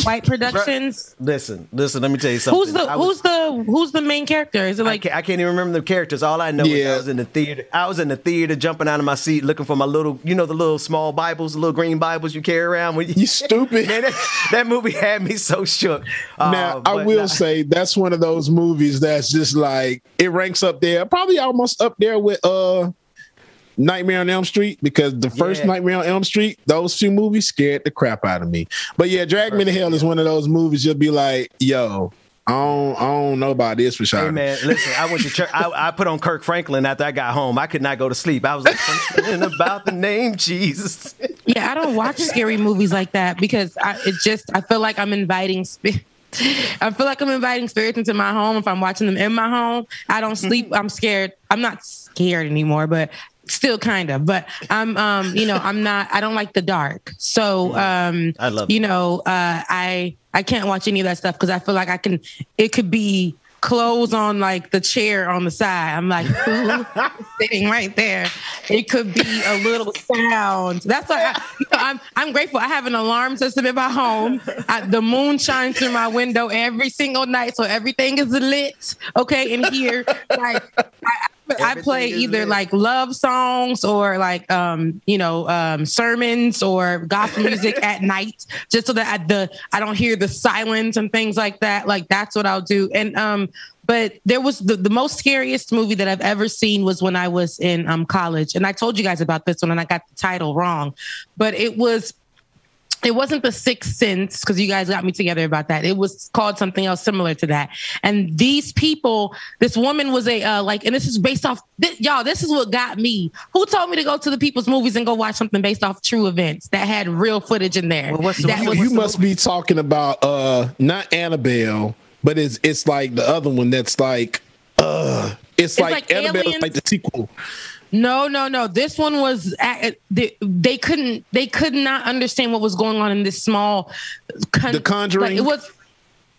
White productions. Listen. Let me tell you something. Who's the main character? Is it I can't even remember the characters. All I know is I was in the theater. I was in the theater, jumping out of my seat, looking for my little, the little small Bibles, the little green Bibles you carry around. You stupid. Man, that movie had me so shook. Now I will say that's one of those movies that's just it ranks up there, probably almost up there with Nightmare on Elm Street, because the first Nightmare on Elm Street, those two movies scared the crap out of me. But Drag Me to Hell is one of those movies you'll be like, yo, I don't know about this for sure. Hey man, listen, I went to church. I put on Kirk Franklin after I got home. I could not go to sleep. I was like, something about the name Jesus. Yeah, I don't watch scary movies like that because I feel like I'm inviting I feel like I'm inviting spirits into my home. If I'm watching them in my home, I don't sleep. I'm scared. I'm not scared anymore, but still kind of. But I'm, I'm not. I don't like the dark. So, I love. I can't watch any of that stuff because I feel like it could be clothes on the chair on the side. I'm like, ooh, sitting right there. It could be a little sound. That's why I'm grateful. I have an alarm system in my home. The moon shines through my window every single night, so everything is lit. Okay, in here, I play either love songs or sermons or gospel music at night, just so that I don't hear the silence and things like that. That's what I'll do. And but there was the most scariest movie that I've ever seen was when I was in college, and I told you guys about this one, and I got the title wrong, but it wasn't The Sixth Sense, because you guys got me together about that. It was called something else similar to that. And these people, this woman was and this is based off, y'all, this is what got me. Who told me to go to the people's movies and go watch something based off true events that had real footage in there? You must be talking about not Annabelle, but it's like the other one that's it's like Annabelle, aliens. Like the sequel. No. This one was they could not understand what was going on in this small. The Conjuring. It was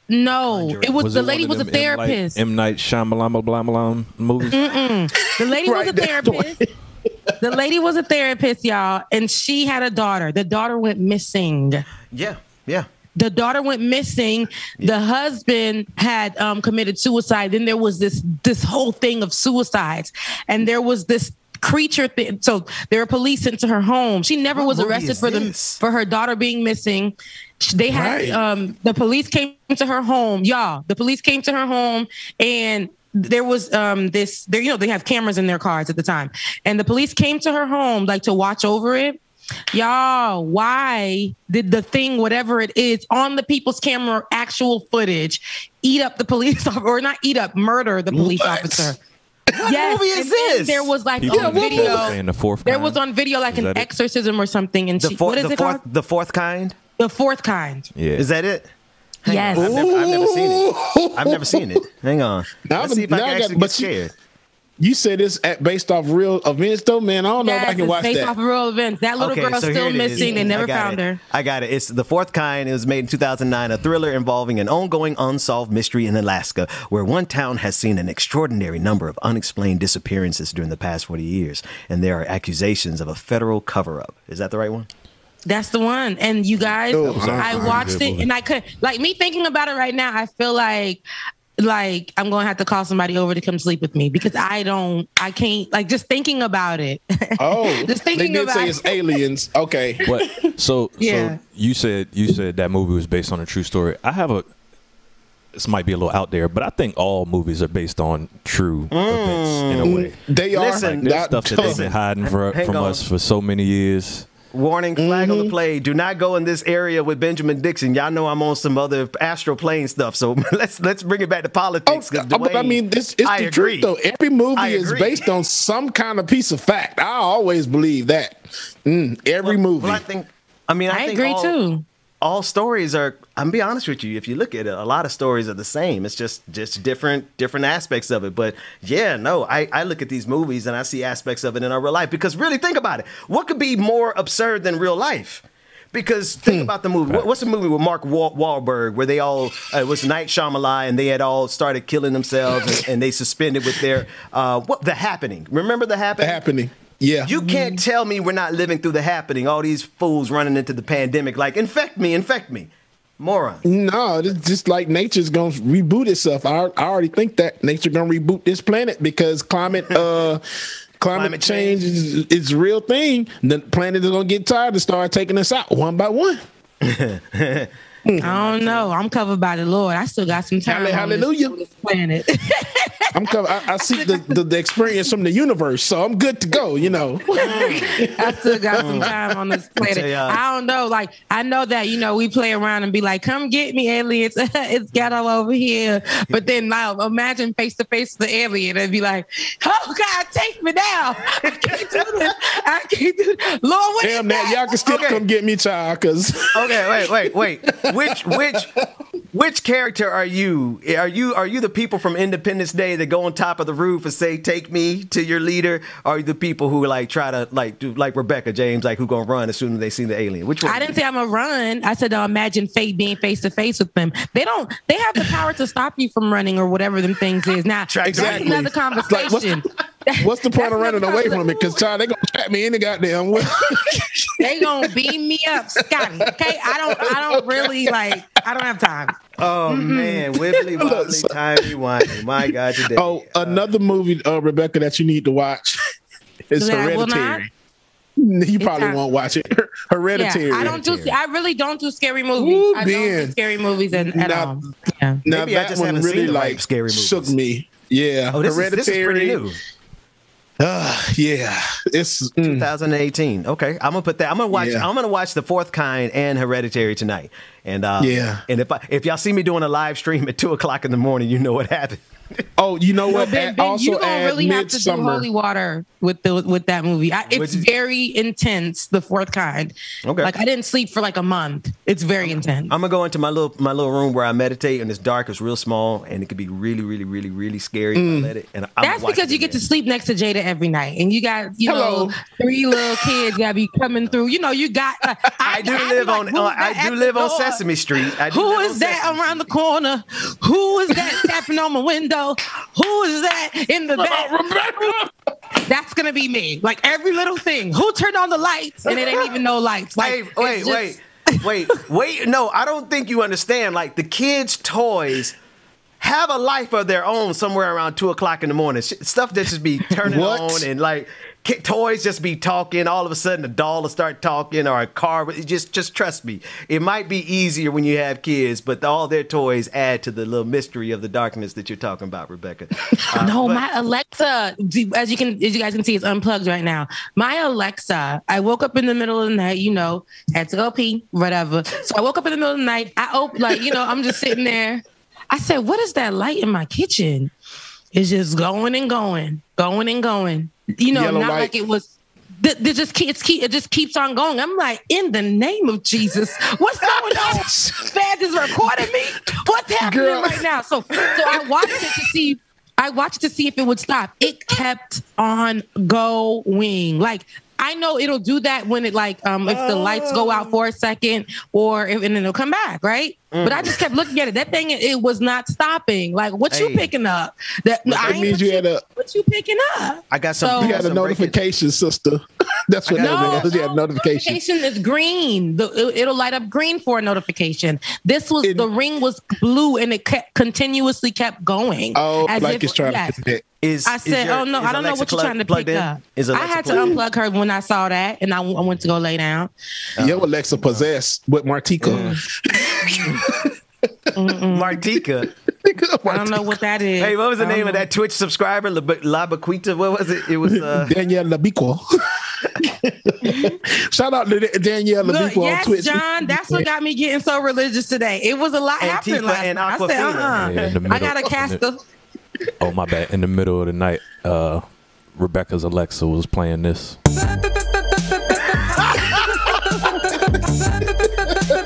the lady was a therapist. M. Night Shyamalan movies. The lady was a therapist. The lady was a therapist, y'all, and she had a daughter. The daughter went missing. Yeah. The daughter went missing. The husband had committed suicide. Then there was this whole thing of suicides, and there was this creature thing. So there were police sent to her home. She never was arrested for her daughter being missing. They had the police came to her home, y'all. The police came to her home, and there was this, there, you know, they have cameras in their cars at the time, and the police came to her home like to watch over it. Y'all, why did the thing, whatever it is, on the people's camera, actual footage, eat up the police officer, or not eat up, murder the police officer? What movie is this? There was like People on video. saying the fourth There kind. was on video like Is an that it? exorcism or something, and what is it called? The fourth kind? The fourth kind. Yeah. Is that it? Yes. I've never seen it. I've never seen it. Hang on. Now Let's see if I can actually get scared. You said it's based off real events, though, man. I don't know if I can watch based that. off of real events. That little girl's so still here it is. missing. They never I got found it. her. I got it. It's The Fourth Kind. It was made in 2009, a thriller involving an ongoing unsolved mystery in Alaska, where one town has seen an extraordinary number of unexplained disappearances during the past 40 years, and there are accusations of a federal cover-up. Is that the right one? That's the one. And you guys, I watched good it, movie. and I could, like, me thinking about it right now, I feel like I'm going to have to call somebody over to come sleep with me, because I can't, like, just thinking about it. Oh, just thinking they did about say it. it's aliens. Okay. What? So Yeah. you said that movie was based on a true story. This might be a little out there, but I think all movies are based on true events in a way. They are. Listen, There's stuff that they've been hiding from us for so many years. Warning, flag on the play. Do not go in this area with Benjamin Dixon. Y'all know I'm on some other astral plane stuff. So let's bring it back to politics. But I mean, it's the truth, though. Every movie is based on some kind of piece of fact. I always believe that. Every movie. Well, I think agree too. All stories are. I'm be honest with you. If you look at it, a lot of stories are the same. It's just different aspects of it. But yeah, no, I look at these movies and I see aspects of it in our real life. Because really, think about it. What could be more absurd than real life? Because think about the movie. What's the movie with Mark Wahlberg where they all it was Night Shyamalan and they had all started killing themselves and they suspended with their The Happening. Remember The Happening? The Happening. Yeah. You can't tell me we're not living through The Happening. All these fools running into the pandemic like, infect me. Moron. No, it's just like nature's going to reboot itself. I already think that nature going to reboot this planet because climate change is a real thing. The planet is going to get tired and start taking us out one by one. I don't know. I'm covered by the Lord. I still got some time. Hallelujah. On this planet. I'm covered. I see the experience from the universe, so I'm good to go. You know. I still got some time on this planet. I don't know. Like, I know that, we play around and be like, come get me, aliens. It's ghetto over here. But then now imagine face to face with the alien and be like, oh God, take me now. I can't do this. I can't do this. Lord, what damn that. Y'all can still come get me, child. Cause wait. Which character are you? Are you the people from Independence Day that go on top of the roof and say, take me to your leader? Or are you the people who try to do like Rebecca James, who gonna run as soon as they see the alien? Which one? I didn't say I'm gonna run. I said, imagine fate being face to face with them. They have the power to stop you from running or whatever them things is. Now, that's another conversation. What's the point of running away from it? Because, child, they gonna trap me in the goddamn way. They gonna beam me up, Scotty. Okay, I don't really I don't have time. Oh man, wibbly wobbly, timey wimey. My God, today. Oh, another movie, Rebecca, that you need to watch is Hereditary. You probably won't watch it. Hereditary. Yeah, I really don't do scary movies. Ooh, I don't do scary movies at all. Yeah. Now Maybe I that just one haven't really seen the right scary movies. shook me. Yeah. Oh, this is pretty new. Yeah, it's 2018. Okay, I'm gonna put that. I'm gonna watch. Yeah. I'm gonna watch The Fourth Kind and Hereditary tonight. And and if y'all see me doing a live stream at 2:00 in the morning, you know what happened. Oh, you know what? Ben, also, you don't really have to do holy water with that movie. It's very intense. The Fourth Kind. Okay. I didn't sleep for a month. It's very intense. I'm gonna go into my little room where I meditate, and it's dark. It's real small, and it could be really, really, really, really scary if I let it. And that's because you get to sleep next to Jada every night, and you got 3 little kids that be coming through. You got. I do live on Sesame Street. Who is that around the corner? Who is that tapping on my window? Who is that in the back? That's gonna be me. Every little thing. Who turned on the lights? And it ain't even no lights. Wait. No, I don't think you understand. The kids' toys have a life of their own somewhere around 2:00 in the morning. Stuff that just be turning on and toys just be talking. All of a sudden, a doll will start talking, or a car. Just trust me. It might be easier when you have kids, but all their toys add to the little mystery of the darkness that you're talking about, Rebecca. My Alexa, as you guys can see, it's unplugged right now. My Alexa, I woke up in the middle of the night, had to go pee, whatever. So I woke up in the middle of the night. I'm just sitting there. I said, "What is that light in my kitchen?" It's just going and going, going and going. Not light. Like it was. It just keeps on going. I'm like, in the name of Jesus, what's going on? Dad is recording me. What's happening right now? So I watched it to see. I watched to see if it would stop. It kept on going. Like, I know it'll do that when it if the lights go out for a second and then it'll come back, right? But I just kept looking at it. That thing, it was not stopping. Like, what you picking up? That means you had what you picking up? I got some. You had a notification, sister. That's what that was. You had notification. Notification is green. It'll light up green for a notification. The ring was blue and it continuously kept going. Oh, like it's trying to connect. I said, "Oh no, I don't know what you're trying to pick up." I had to unplug her when I saw that, and I went to go lay down. Your Alexa possessed with Martika. Martika. I don't know what that is. Hey, what was the name of that Twitch subscriber? Labaquita? What was it? It was Danielle Labiqua. Shout out to Danielle Labiqua on Twitch. John, that's what got me getting so religious today. It was a lot happening last night. I said, I gotta cast the. Oh, my bad. In the middle of the night, Rebecca's Alexa was playing this.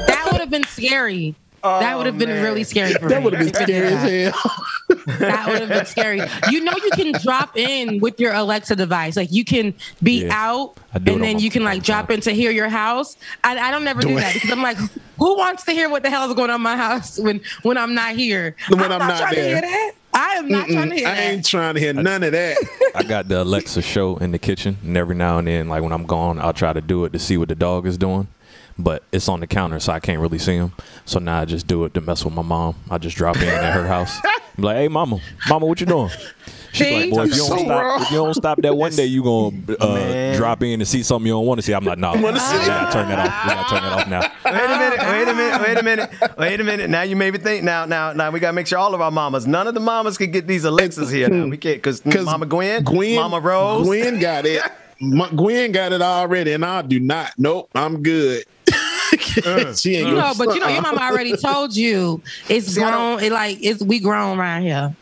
That would have been scary. That would have been really scary for me. That would have been scary as hell. That would have been scary. You can drop in with your Alexa device. Like, you can be out and then you can drop in to hear your house. I don't never do that because I'm like, who wants to hear what the hell is going on in my house when I'm not here? I'm not trying there. to hear that. I am not trying to hear that. I ain't trying to hear none of that. I got the Alexa show in the kitchen, and every now and then, when I'm gone, I'll try to do it to see what the dog is doing. But it's on the counter, so I can't really see him. So now I just do it to mess with my mom. I just drop in at her house. I'm like, "Hey, mama, what you doing?" She's like, "Boy, if you don't stop that one day, you gonna drop in and see something you don't want to see." I'm like, "No, we gotta turn that off. We gotta turn that off now." Wait a minute. Now you made me think. Now we gotta make sure all of our mamas. None of the mamas can get these Alexas here. Now we can't because Mama Gwen, Mama Rose, Gwen got it. Gwen got it already, and I do not. Nope, I'm good. She ain't but your mama already told you it's grown. We grown around here.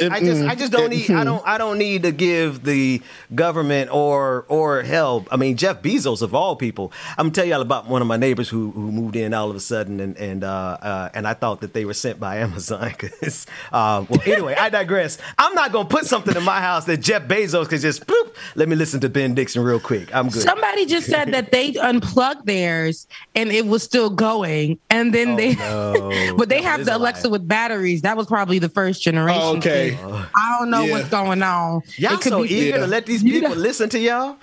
I just don't need. I don't need to give the government or help. I mean, Jeff Bezos of all people. I'm gonna tell y'all about one of my neighbors who moved in all of a sudden, and I thought that they were sent by Amazon. Anyway, I digress. I'm not gonna put something in my house that Jeff Bezos could just bloop. Let me listen to Ben Dixon real quick. I'm good. Somebody just said that they unplugged theirs and it was still going, and then but they have the Alexa with batteries. That was probably the first generation. Oh, okay. I don't know what's going on. Y'all so eager to let these people listen to y'all.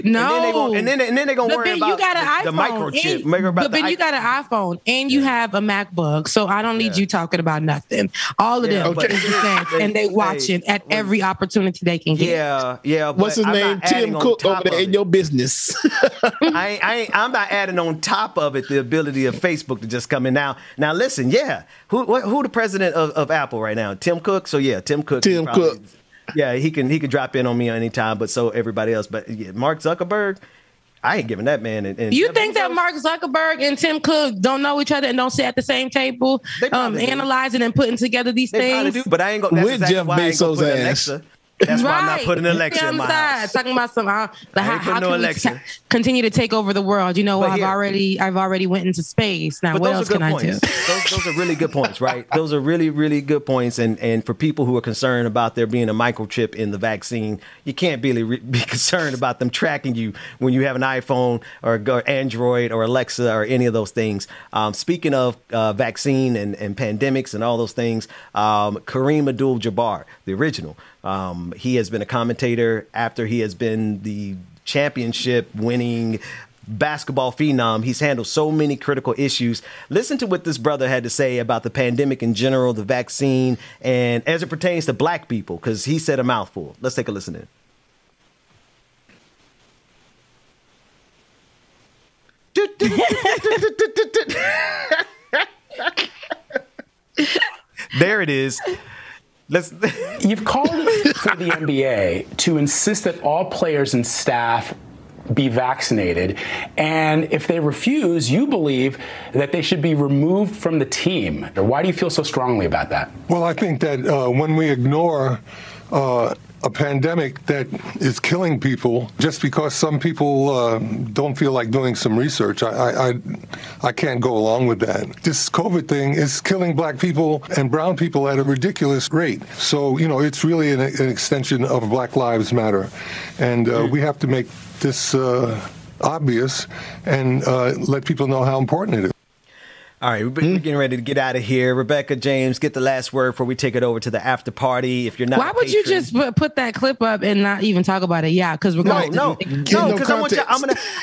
No, and then they're gonna worry about the microchip. But you got an iPhone and you have a MacBook, so I don't need you talking about nothing. All of them, and they watching at every opportunity they can get. Yeah. What's his name? Tim Cook over there in your business. I'm not adding on top of it the ability of Facebook to just come in now. Now listen, who the president of Apple right now? Tim Cook. So Tim Cook. Yeah, he can drop in on me anytime, but so everybody else. But Mark Zuckerberg, I ain't giving that man. And you think that Mark Zuckerberg and Tim Cook don't know each other and don't sit at the same table, analyzing and putting together these things? Do, but I ain't gonna. With Jeff Bezos' ass. That's why I'm not putting an Alexa in my house. Talking about how can we continue to take over the world? I've already went into space. Now, what else can I do? Those are really good points, right? Those are really, really good points. And for people who are concerned about there being a microchip in the vaccine, you can't really be concerned about them tracking you when you have an iPhone or Android or Alexa or any of those things. Speaking of vaccine and pandemics and all those things, Kareem Abdul-Jabbar, the original, he has been a commentator after he has been the championship winning basketball phenom. He's handled so many critical issues. Listen to what this brother had to say about the pandemic in general, the vaccine, and as it pertains to black people, because he said a mouthful. Let's take a listen in. There it is. You've called for the NBA to insist that all players and staff be vaccinated, and if they refuse, you believe that they should be removed from the team. Why do you feel so strongly about that? Well, I think that when we ignore a pandemic that is killing people just because some people don't feel like doing some research, I can't go along with that. This COVID thing is killing black people and brown people at a ridiculous rate. So, you know, it's really an extension of Black Lives Matter. And we have to make this obvious and let people know how important it is. All right, we're getting ready to get out of here. Rebecca, James, get the last word before we take it over to the after party. If you're not, why would you just put that clip up and not even talk about it? Yeah, because we're going because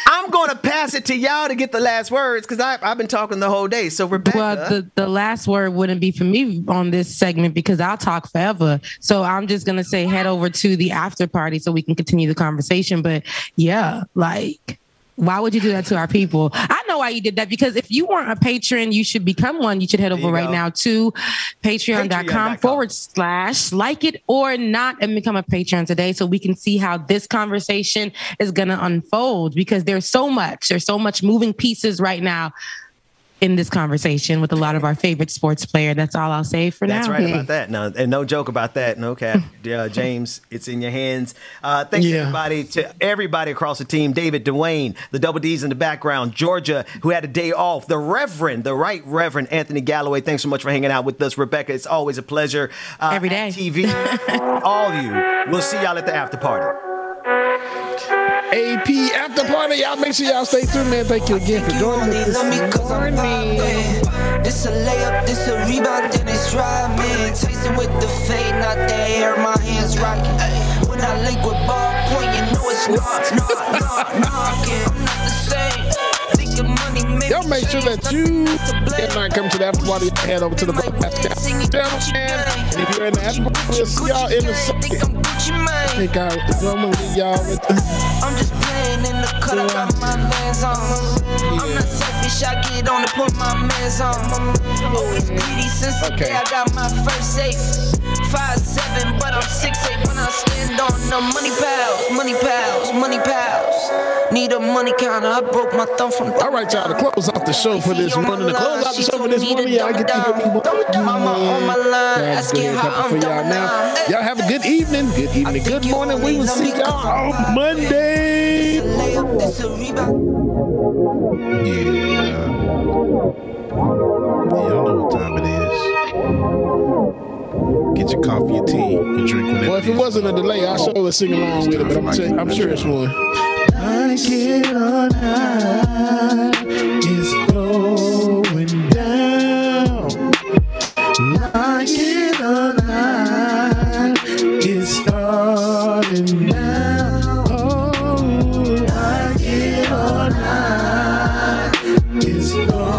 I'm going to pass it to y'all to get the last words because I've been talking the whole day. So Rebecca, well, the last word wouldn't be for me on this segment because I'll talk forever. So I'm just going to say head over to the after party so we can continue the conversation. But yeah, like, why would you do that to our people? I know why you did that, because if you weren't a patron, you should become one. You should head over right now to patreon.com/like it or not and become a patron today so we can see how this conversation is going to unfold, because there's so much moving pieces right now in this conversation with a lot of our favorite sports player. That's all I'll say for now. That's right about that. No, and no joke about that. No cap. James, it's in your hands. Thanks to everybody across the team. David, Dwayne, the Double D's in the background, Georgia, who had a day off, the Right Reverend Anthony Galloway. Thanks so much for hanging out with us. Rebecca, it's always a pleasure. Every day. TV, all of you. We'll see y'all at the after party. AP after party. Y'all make sure y'all stay tuned, man. Thank you again for joining us this morning. This a layup, this a rebound, then it's right, man. Tasting with the fade, not the air, my hands rocking. When I link with ball point, you know it's knocking. I'm not the same. Y'all make sure that you cannot come to the after party. Head over to the broadcast channel, and if you're in the after party, we'll see y'all in the second. I'm just playing in the cut, I got my Vans on. I'm not selfish, I get on and put my mans on. Always greedy since the day I got my first safe. 5'7", but I'm 6'8" when I stand on the money pals. Need a money counter, I broke my thumb from. All right, y'all, to close out the show for this morning. Y'all get to hear me. Mama on my line, asking how I'm doing now. Y'all have a good evening, good morning. We will see y'all on Monday. Yeah. Y'all know what time it is. Get your coffee, your tea, your drink, whatever. Well, if it wasn't a delay, I sure would sing along with it, but I'm sure it's one. Like it or not, it's going down. Like it or not, it's starting now. Oh, like it or not, it's going down.